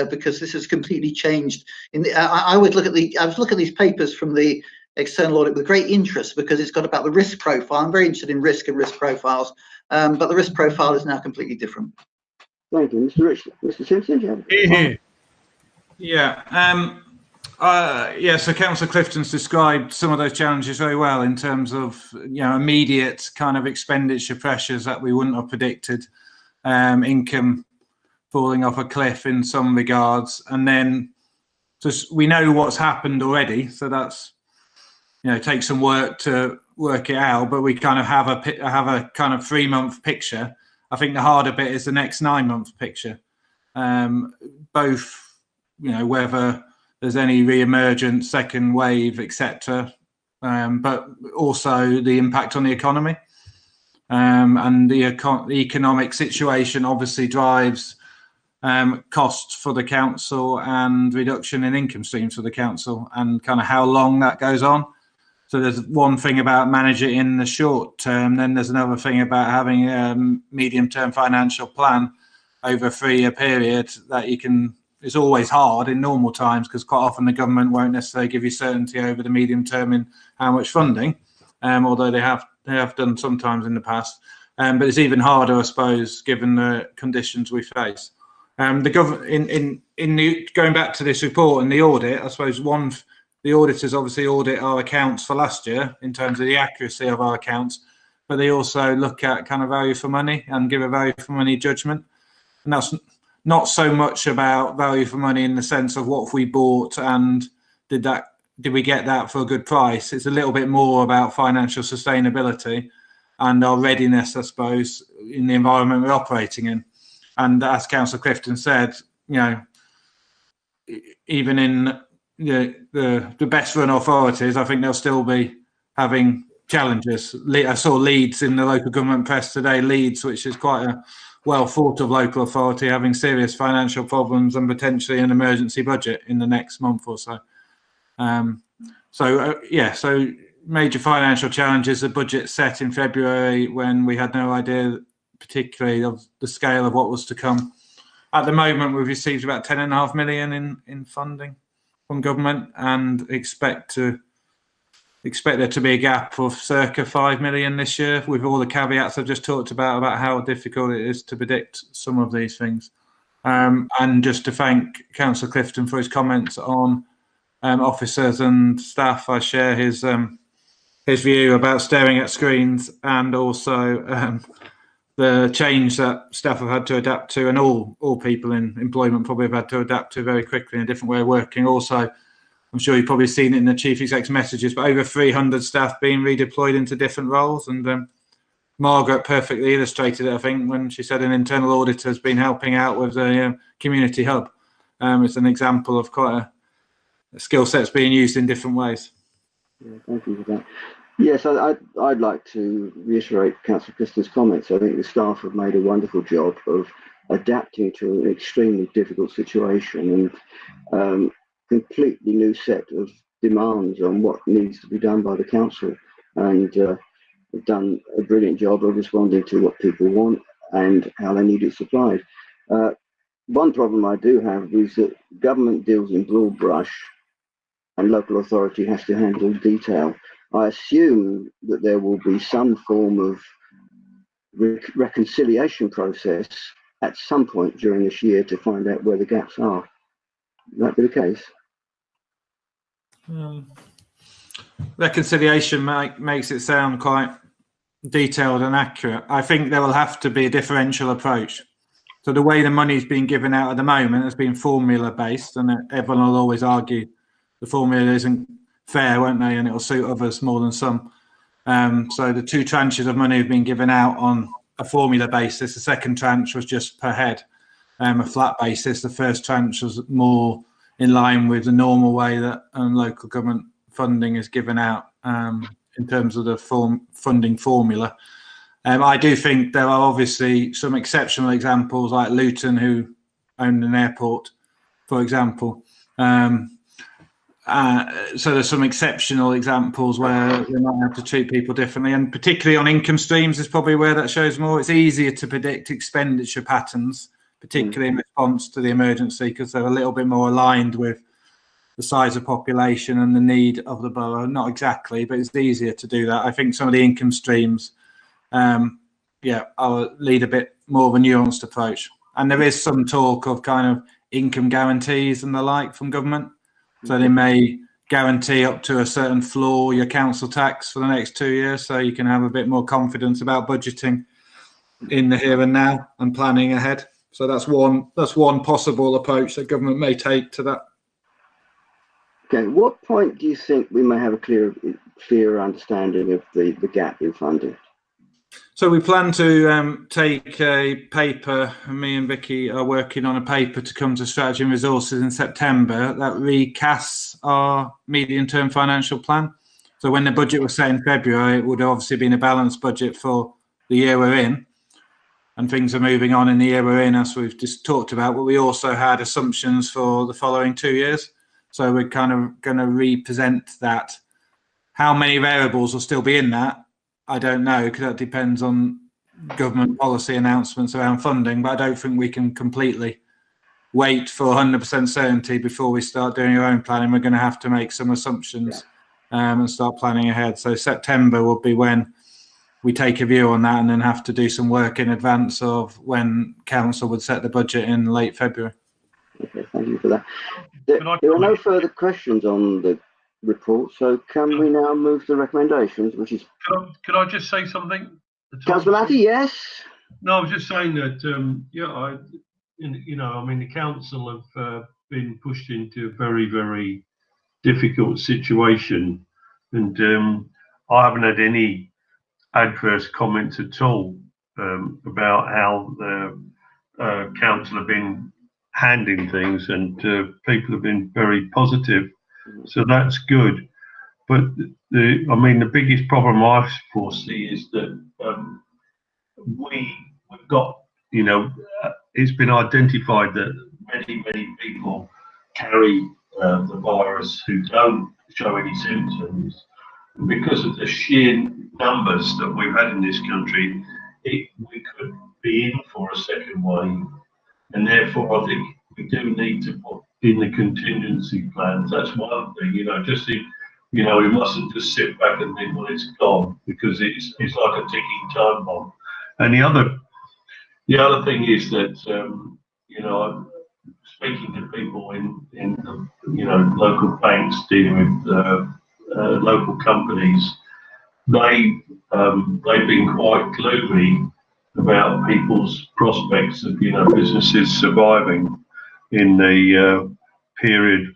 Speaker 3: because this has completely changed. I was looking at these papers from the external audit with great interest because it's got about the risk profile. I'm very interested in risk and risk profiles, but the risk profile is now completely different.
Speaker 10: Thank you, Mr. Richard. Mr. Simpson, do you have
Speaker 9: So Councillor Clifton's described some of those challenges very well in terms of immediate kind of expenditure pressures that we wouldn't have predicted, income falling off a cliff in some regards, and then just we know what's happened already, so that's takes some work to work it out, but we kind of have a kind of 3-month picture. I think the harder bit is the next 9-month picture, both whether there's any re-emergent second wave, etc., but also the impact on the economy, and the economic situation obviously drives costs for the council and reduction in income streams for the council, and kind of how long that goes on. So there's one thing about manage it in the short term, then there's another thing about having a medium-term financial plan over a 3-year period that you can. It's always hard in normal times because quite often the government won't necessarily give you certainty over the medium term in how much funding, although they have done sometimes in the past. But it's even harder, I suppose, given the conditions we face. The government going back to this report and the audit, I suppose the auditors obviously audit our accounts for last year in terms of the accuracy of our accounts, but they also look at kind of value for money and give a value for money judgment, and that's not so much about value for money in the sense of what we bought and did we get that for a good price. It's a little bit more about financial sustainability and our readiness, I suppose, in the environment we're operating in. And as Councillor Clifton said, even in the best run authorities, I think they'll still be having challenges. I saw Leeds in the local government press today, Leeds, which is quite a well thought of local authority, having serious financial problems and potentially an emergency budget in the next month or so. So major financial challenges. The budget set in February when we had no idea particularly of the scale of what was to come. At the moment, we've received about 10.5 million in funding from government, and expect there to be a gap of circa 5 million this year, with all the caveats I've just talked about how difficult it is to predict some of these things. And just to thank Councillor Clifton for his comments on officers and staff. I share his view about staring at screens, and also the change that staff have had to adapt to, and all people in employment probably have had to adapt to very quickly in a different way of working. Also, I'm sure you've probably seen it in the chief exec's messages, but over 300 staff being redeployed into different roles. And Margaret perfectly illustrated it, I think, when she said an internal auditor has been helping out with the community hub. It's an example of quite a skill sets being used in different ways.
Speaker 10: Yeah, thank you for that. Yes, I'd like to reiterate Councillor Clifton's comments. I think the staff have made a wonderful job of adapting to an extremely difficult situation and completely new set of demands on what needs to be done by the council, and have done a brilliant job of responding to what people want and how they need it supplied. One problem I do have is that government deals in broad brush and local authority has to handle detail. I assume that there will be some form of reconciliation process at some point during this year to find out where the gaps are. Would that be the case?
Speaker 9: Reconciliation makes it sound quite detailed and accurate. I think there will have to be a differential approach. So the way the money's been given out at the moment has been formula based, and everyone will always argue the formula isn't fair, won't they? And it'll suit others more than some. So the 2 tranches of money have been given out on a formula basis. The second tranche was just per head, a flat basis. The first tranche was more in line with the normal way that local government funding is given out in terms of the funding formula. I do think there are obviously some exceptional examples like Luton, who owned an airport, for example. So there's some exceptional examples where we might have to treat people differently, and particularly on income streams is probably where that shows more. It's easier to predict expenditure patterns, particularly in response to the emergency, because they're a little bit more aligned with the size of population and the need of the borough. Not exactly, but it's easier to do that. I think some of the income streams, I'll lead a bit more of a nuanced approach. And there is some talk of kind of income guarantees and the like from government. So they may guarantee up to a certain floor your council tax for the next 2 years, so you can have a bit more confidence about budgeting in the here and now and planning ahead. So that's one possible approach that government may take to that.
Speaker 10: Okay, what point do you think we may have a clearer understanding of the gap in funding?
Speaker 9: So we plan to take a paper, and me and Vicky are working on a paper to come to Strategy and Resources in September that recasts our medium-term financial plan. So when the budget was set in February, it would have obviously been a balanced budget for the year we're in, and things are moving on in the year we're in, as we've just talked about, but we also had assumptions for the following 2 years. So we're kind of going to represent that. How many variables will still be in that, I don't know, because that depends on government policy announcements around funding, but I don't think we can completely wait for 100% certainty before we start doing our own planning. We're going to have to make some assumptions and start planning ahead. So September will be when we take a view on that, and then have to do some work in advance of when council would set the budget in late February.
Speaker 10: Okay, thank you for that. There are no further questions on the report, so can we now move to the recommendations, which is...
Speaker 11: Could I just say something?
Speaker 10: Councillor Matty, yes?
Speaker 11: No, I was just saying that, the council have been pushed into a very, very difficult situation, and I haven't had any adverse comments at all about how the council have been handling things, and people have been very positive. So that's good. But the biggest problem I foresee is that we've got, it's been identified that many people carry the virus who don't show any symptoms. And because of the sheer numbers that we've had in this country, we could be in for a second wave. And therefore, I think we do need to put in the contingency plans. That's one thing, we mustn't just sit back and think, well, it's gone, because it's like a ticking time bomb. And the other thing is that, I'm speaking to people in local banks dealing with local companies. They've been quite gloomy about people's prospects of businesses surviving in the period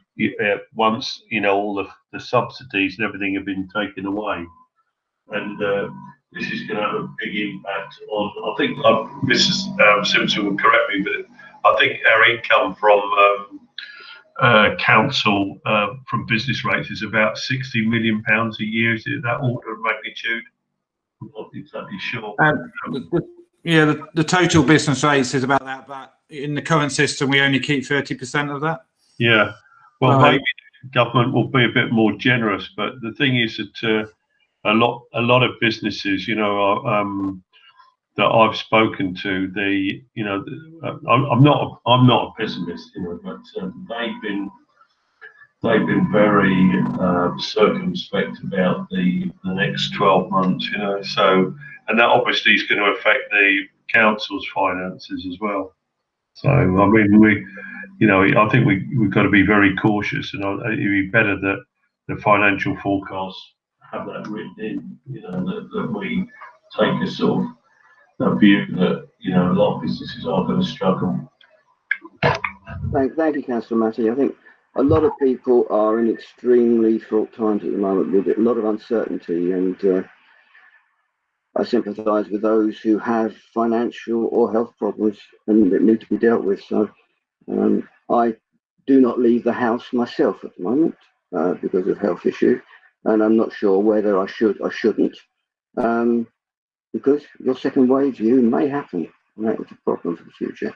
Speaker 11: once all the subsidies and everything have been taken away, and this is going to have a big impact on. I think Mrs. Simpson will correct me, but I think our income from council from business rates is about £60 million a year. Is it that order of magnitude? I'm not exactly sure.
Speaker 9: Yeah, the total business rates is about that, but in the current system, we only keep 30% of that.
Speaker 11: Yeah, well, maybe government will be a bit more generous, but the thing is that a lot of businesses, that I've spoken to, I'm not a pessimist, but they've been very circumspect about the next 12 months, so, and that obviously is going to affect the council's finances as well. So, I mean, I think we've got to be very cautious, and it'd be better that the financial forecasts have that written in, that we take a sort of view that, a lot of businesses are going to struggle.
Speaker 10: Thank you, Councillor Matty. I think a lot of people are in extremely fraught times at the moment with a lot of uncertainty, and I sympathise with those who have financial or health problems and that need to be dealt with. So I do not leave the house myself at the moment because of health issue, and I'm not sure whether I should or shouldn't, because your second wave view may happen, and that is a problem for the future.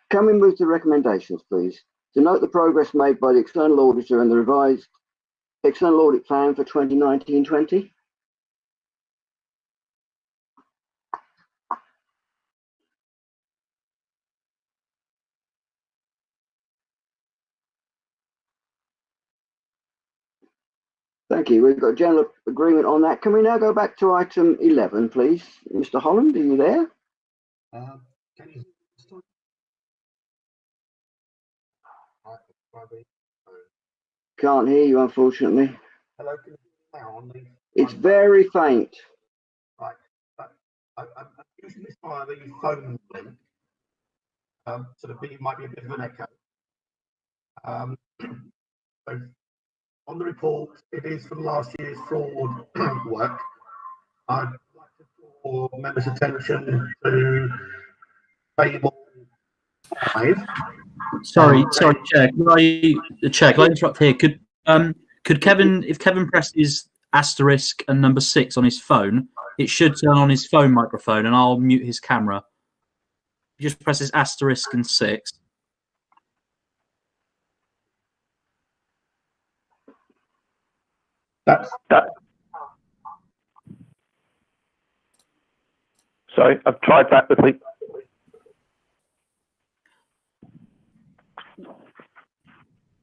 Speaker 10: Can we move to recommendations, please? To note the progress made by the external auditor and the revised external audit plan for 2019-20. Thank you. We've got general agreement on that. Can we now go back to item 11, please? Mr. Holland, are you there? Can't hear you, unfortunately.
Speaker 19: Hello, can you hear me now on the...
Speaker 10: It's very faint.
Speaker 19: Right. I'm using this via the phone link. It might be a bit of an echo. So on the report, it is from last year's fraud work. I'd like to draw members' attention to table 5.
Speaker 20: Sorry, Chair. Chair, can I interrupt here? Could Kevin, if Kevin presses asterisk and number 6 on his phone, it should turn on his phone microphone, and I'll mute his camera. He just presses asterisk and 6.
Speaker 19: That's.
Speaker 21: Sorry, I've tried that with me.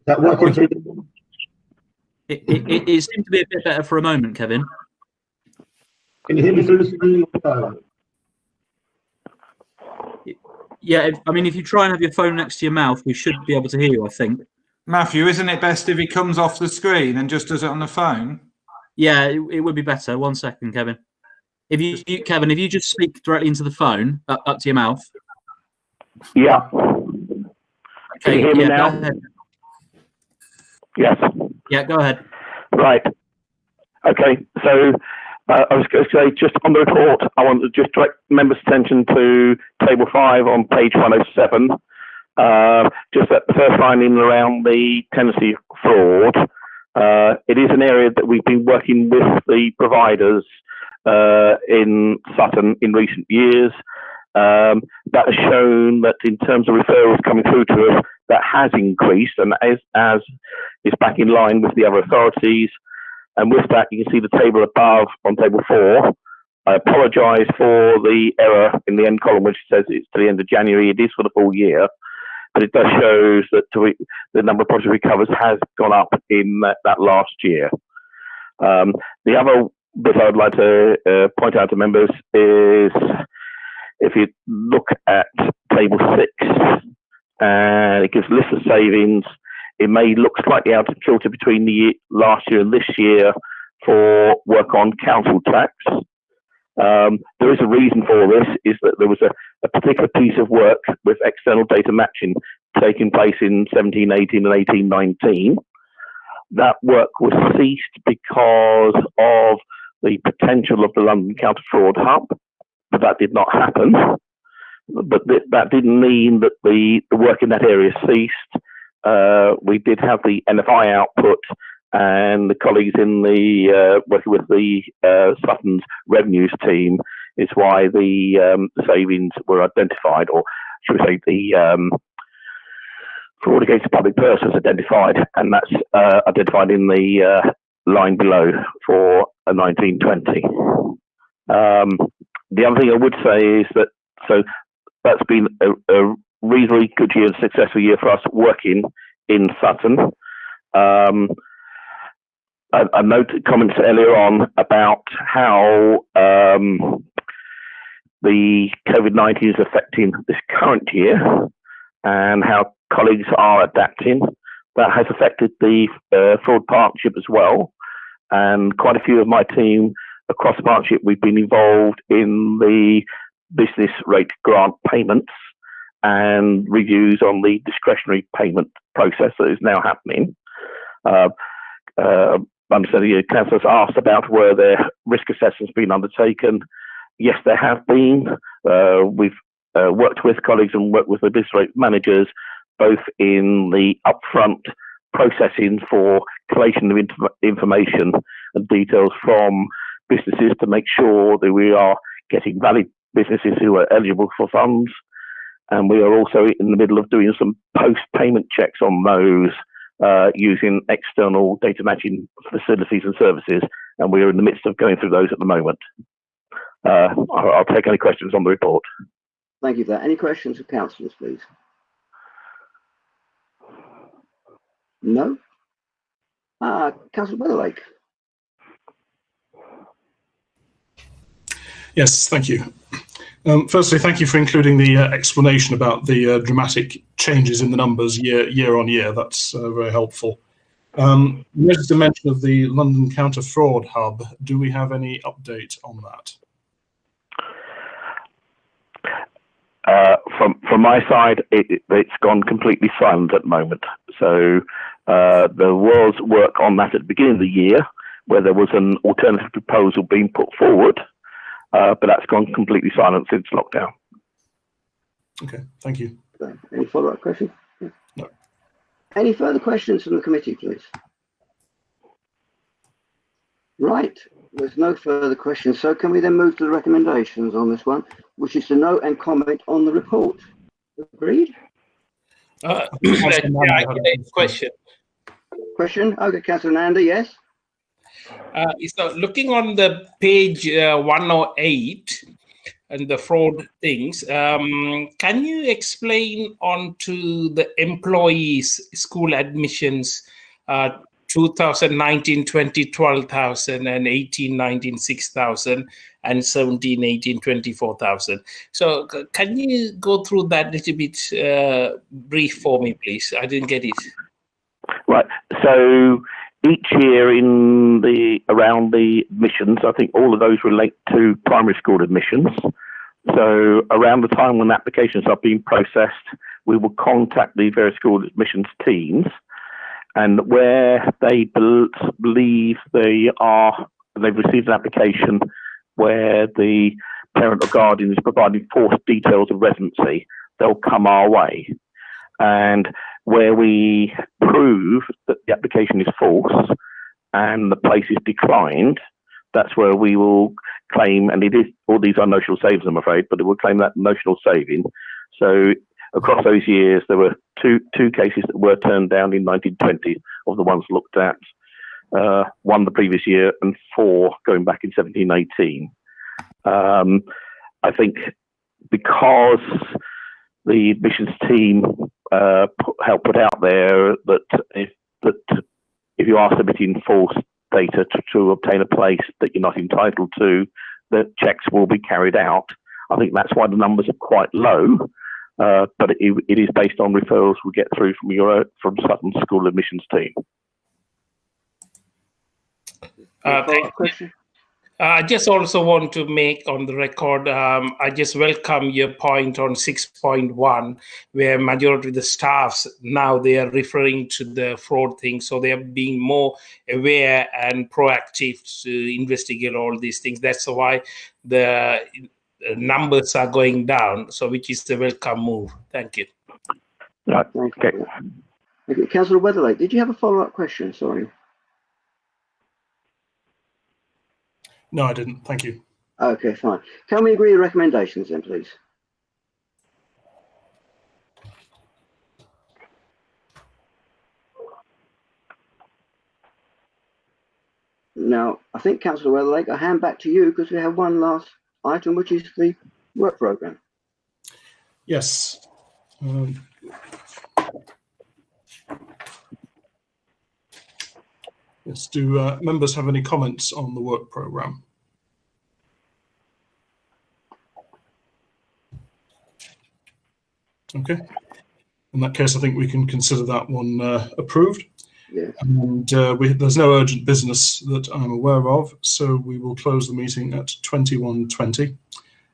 Speaker 19: That working?
Speaker 20: It seemed to be a bit better for a moment, Kevin.
Speaker 19: Can you hear me through the phone?
Speaker 20: Yeah, if you try and have your phone next to your mouth, we should be able to hear you, I think.
Speaker 9: Matthew, isn't it best if he comes off the screen and just does it on the phone?
Speaker 20: Yeah, it would be better. 1 second, Kevin. Kevin, if you just speak directly into the phone, up to your mouth.
Speaker 21: Yeah.
Speaker 20: Okay,
Speaker 21: can you hear me now?
Speaker 20: Go ahead.
Speaker 21: Yes.
Speaker 20: Yeah, go ahead.
Speaker 21: Right. Okay, so I was going to say, just on the report, I want to just direct members' attention to table 5 on page 107. Just at the first line in and around the tenancy fraud. It is an area that we've been working with the providers in Sutton in recent years. That has shown that in terms of referrals coming through to us, that has increased, and as is back in line with the other authorities. And with that, you can see the table above on table 4. I apologise for the error in the end column, which says it's to the end of January. It is for the full year, but it does show that the number of project recovers has gone up in that last year. The other bit I would like to point out to members is, if you look at table 6, and it gives a list of savings, it may look slightly out of kilter between the last year and this year for work on council tax. There is a reason for this, is that there was a particular piece of work with external data matching taking place in 17-18 and 18-19. that work was ceased because of the potential of the London Counter Fraud Hub, but that did not happen. But that didn't mean that the work in that area ceased. We did have the NFI output, and the colleagues in the working with the Sutton's revenues team is why the savings were identified, or should we say the fraud against the public purse was identified, and that's identified in the line below for 1920. The other thing I would say is that that's been a reasonably good year, successful year for us working in Sutton. I noted comments earlier on about how the COVID-19 is affecting this current year and how colleagues are adapting. That has affected the fraud partnership as well. And quite a few of my team across the partnership, we've been involved in the business rate grant payments and reviews on the discretionary payment process that is now happening. I'm saying the councillors asked about where their risk assessments been undertaken. Yes, there have been. We've worked with colleagues and worked with the business rate managers, both in the upfront processing for collation of information and details from businesses to make sure that we are getting valid businesses who are eligible for funds. And we are also in the middle of doing some post-payment checks on those using external data matching facilities and services. And we are in the midst of going through those at the moment. I'll take any questions on the report.
Speaker 10: Thank you for that. Any questions for councillors, please? No? Councillor Weatherlake.
Speaker 1: Yes, thank you. Firstly, thank you for including the explanation about the dramatic changes in the numbers year on year. That's very helpful. There's a mention of the London Counter Fraud Hub. Do we have any update on that?
Speaker 21: From my side, it's gone completely silent at the moment. So there was work on that at the beginning of the year, where there was an alternative proposal being put forward, but that's gone completely silent since lockdown.
Speaker 1: Okay, thank you.
Speaker 10: Any follow-up questions?
Speaker 1: No.
Speaker 10: Any further questions from the committee, please? Right, there's no further questions. So can we then move to the recommendations on this one, which is to note and comment on the report? Agreed?
Speaker 12: Question.
Speaker 10: Question? Okay, Councillor Nanda, yes?
Speaker 12: So looking on the page 108 and the fraud things, can you explain on to the employees school admissions 2019-20 12,000 and 18-19 6,000 and 17-18 24,000? So can you go through that little bit brief for me, please? I didn't get it.
Speaker 21: Right. So each year around the admissions, I think all of those relate to primary school admissions. So around the time when applications are being processed, we will contact the various school admissions teams, and where they believe they've received an application where the parent or guardian is providing false details of residency, they'll come our way. And where we prove that the application is false and the place is declined, that's where we will claim, and it is, all these are notional savings, I'm afraid, but it will claim that notional saving. So across those years, there were two cases that were turned down in 1920 of the ones looked at, one the previous year and 4 going back in 1718. I think because the admissions team helped put out there that if you are submitting false data to obtain a place that you're not entitled to, the checks will be carried out. I think that's why the numbers are quite low, but it is based on referrals we get through from Sutton School admissions team.
Speaker 12: Thank you. I just also want to make on the record, I just welcome your point on 6.1, where majority of the staffs now they are referring to the fraud thing. So they are being more aware and proactive to investigate all these things. That's why the numbers are going down. So which is the welcome move. Thank you.
Speaker 21: Right. Okay.
Speaker 10: Okay. Councillor Weatherlake, did you have a follow-up question? Sorry.
Speaker 1: No, I didn't. Thank you.
Speaker 10: Okay, fine. Can we agree the recommendations then, please? Now, I think, Councillor Weatherlake, I hand back to you because we have one last item, which is the work programme.
Speaker 1: Yes. Yes. Do members have any comments on the work programme? Okay. In that case, I think we can consider that one approved.
Speaker 10: Yeah.
Speaker 1: And there's no urgent business that I'm aware of, so we will close the meeting at 21:20,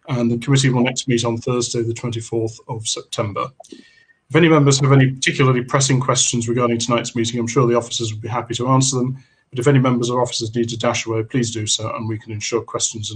Speaker 1: and the committee will next meet on Thursday, the 24th of September. If any members have any particularly pressing questions regarding tonight's meeting, I'm sure the officers would be happy to answer them. But if any members or officers need to dash away, please do so, and we can ensure questions and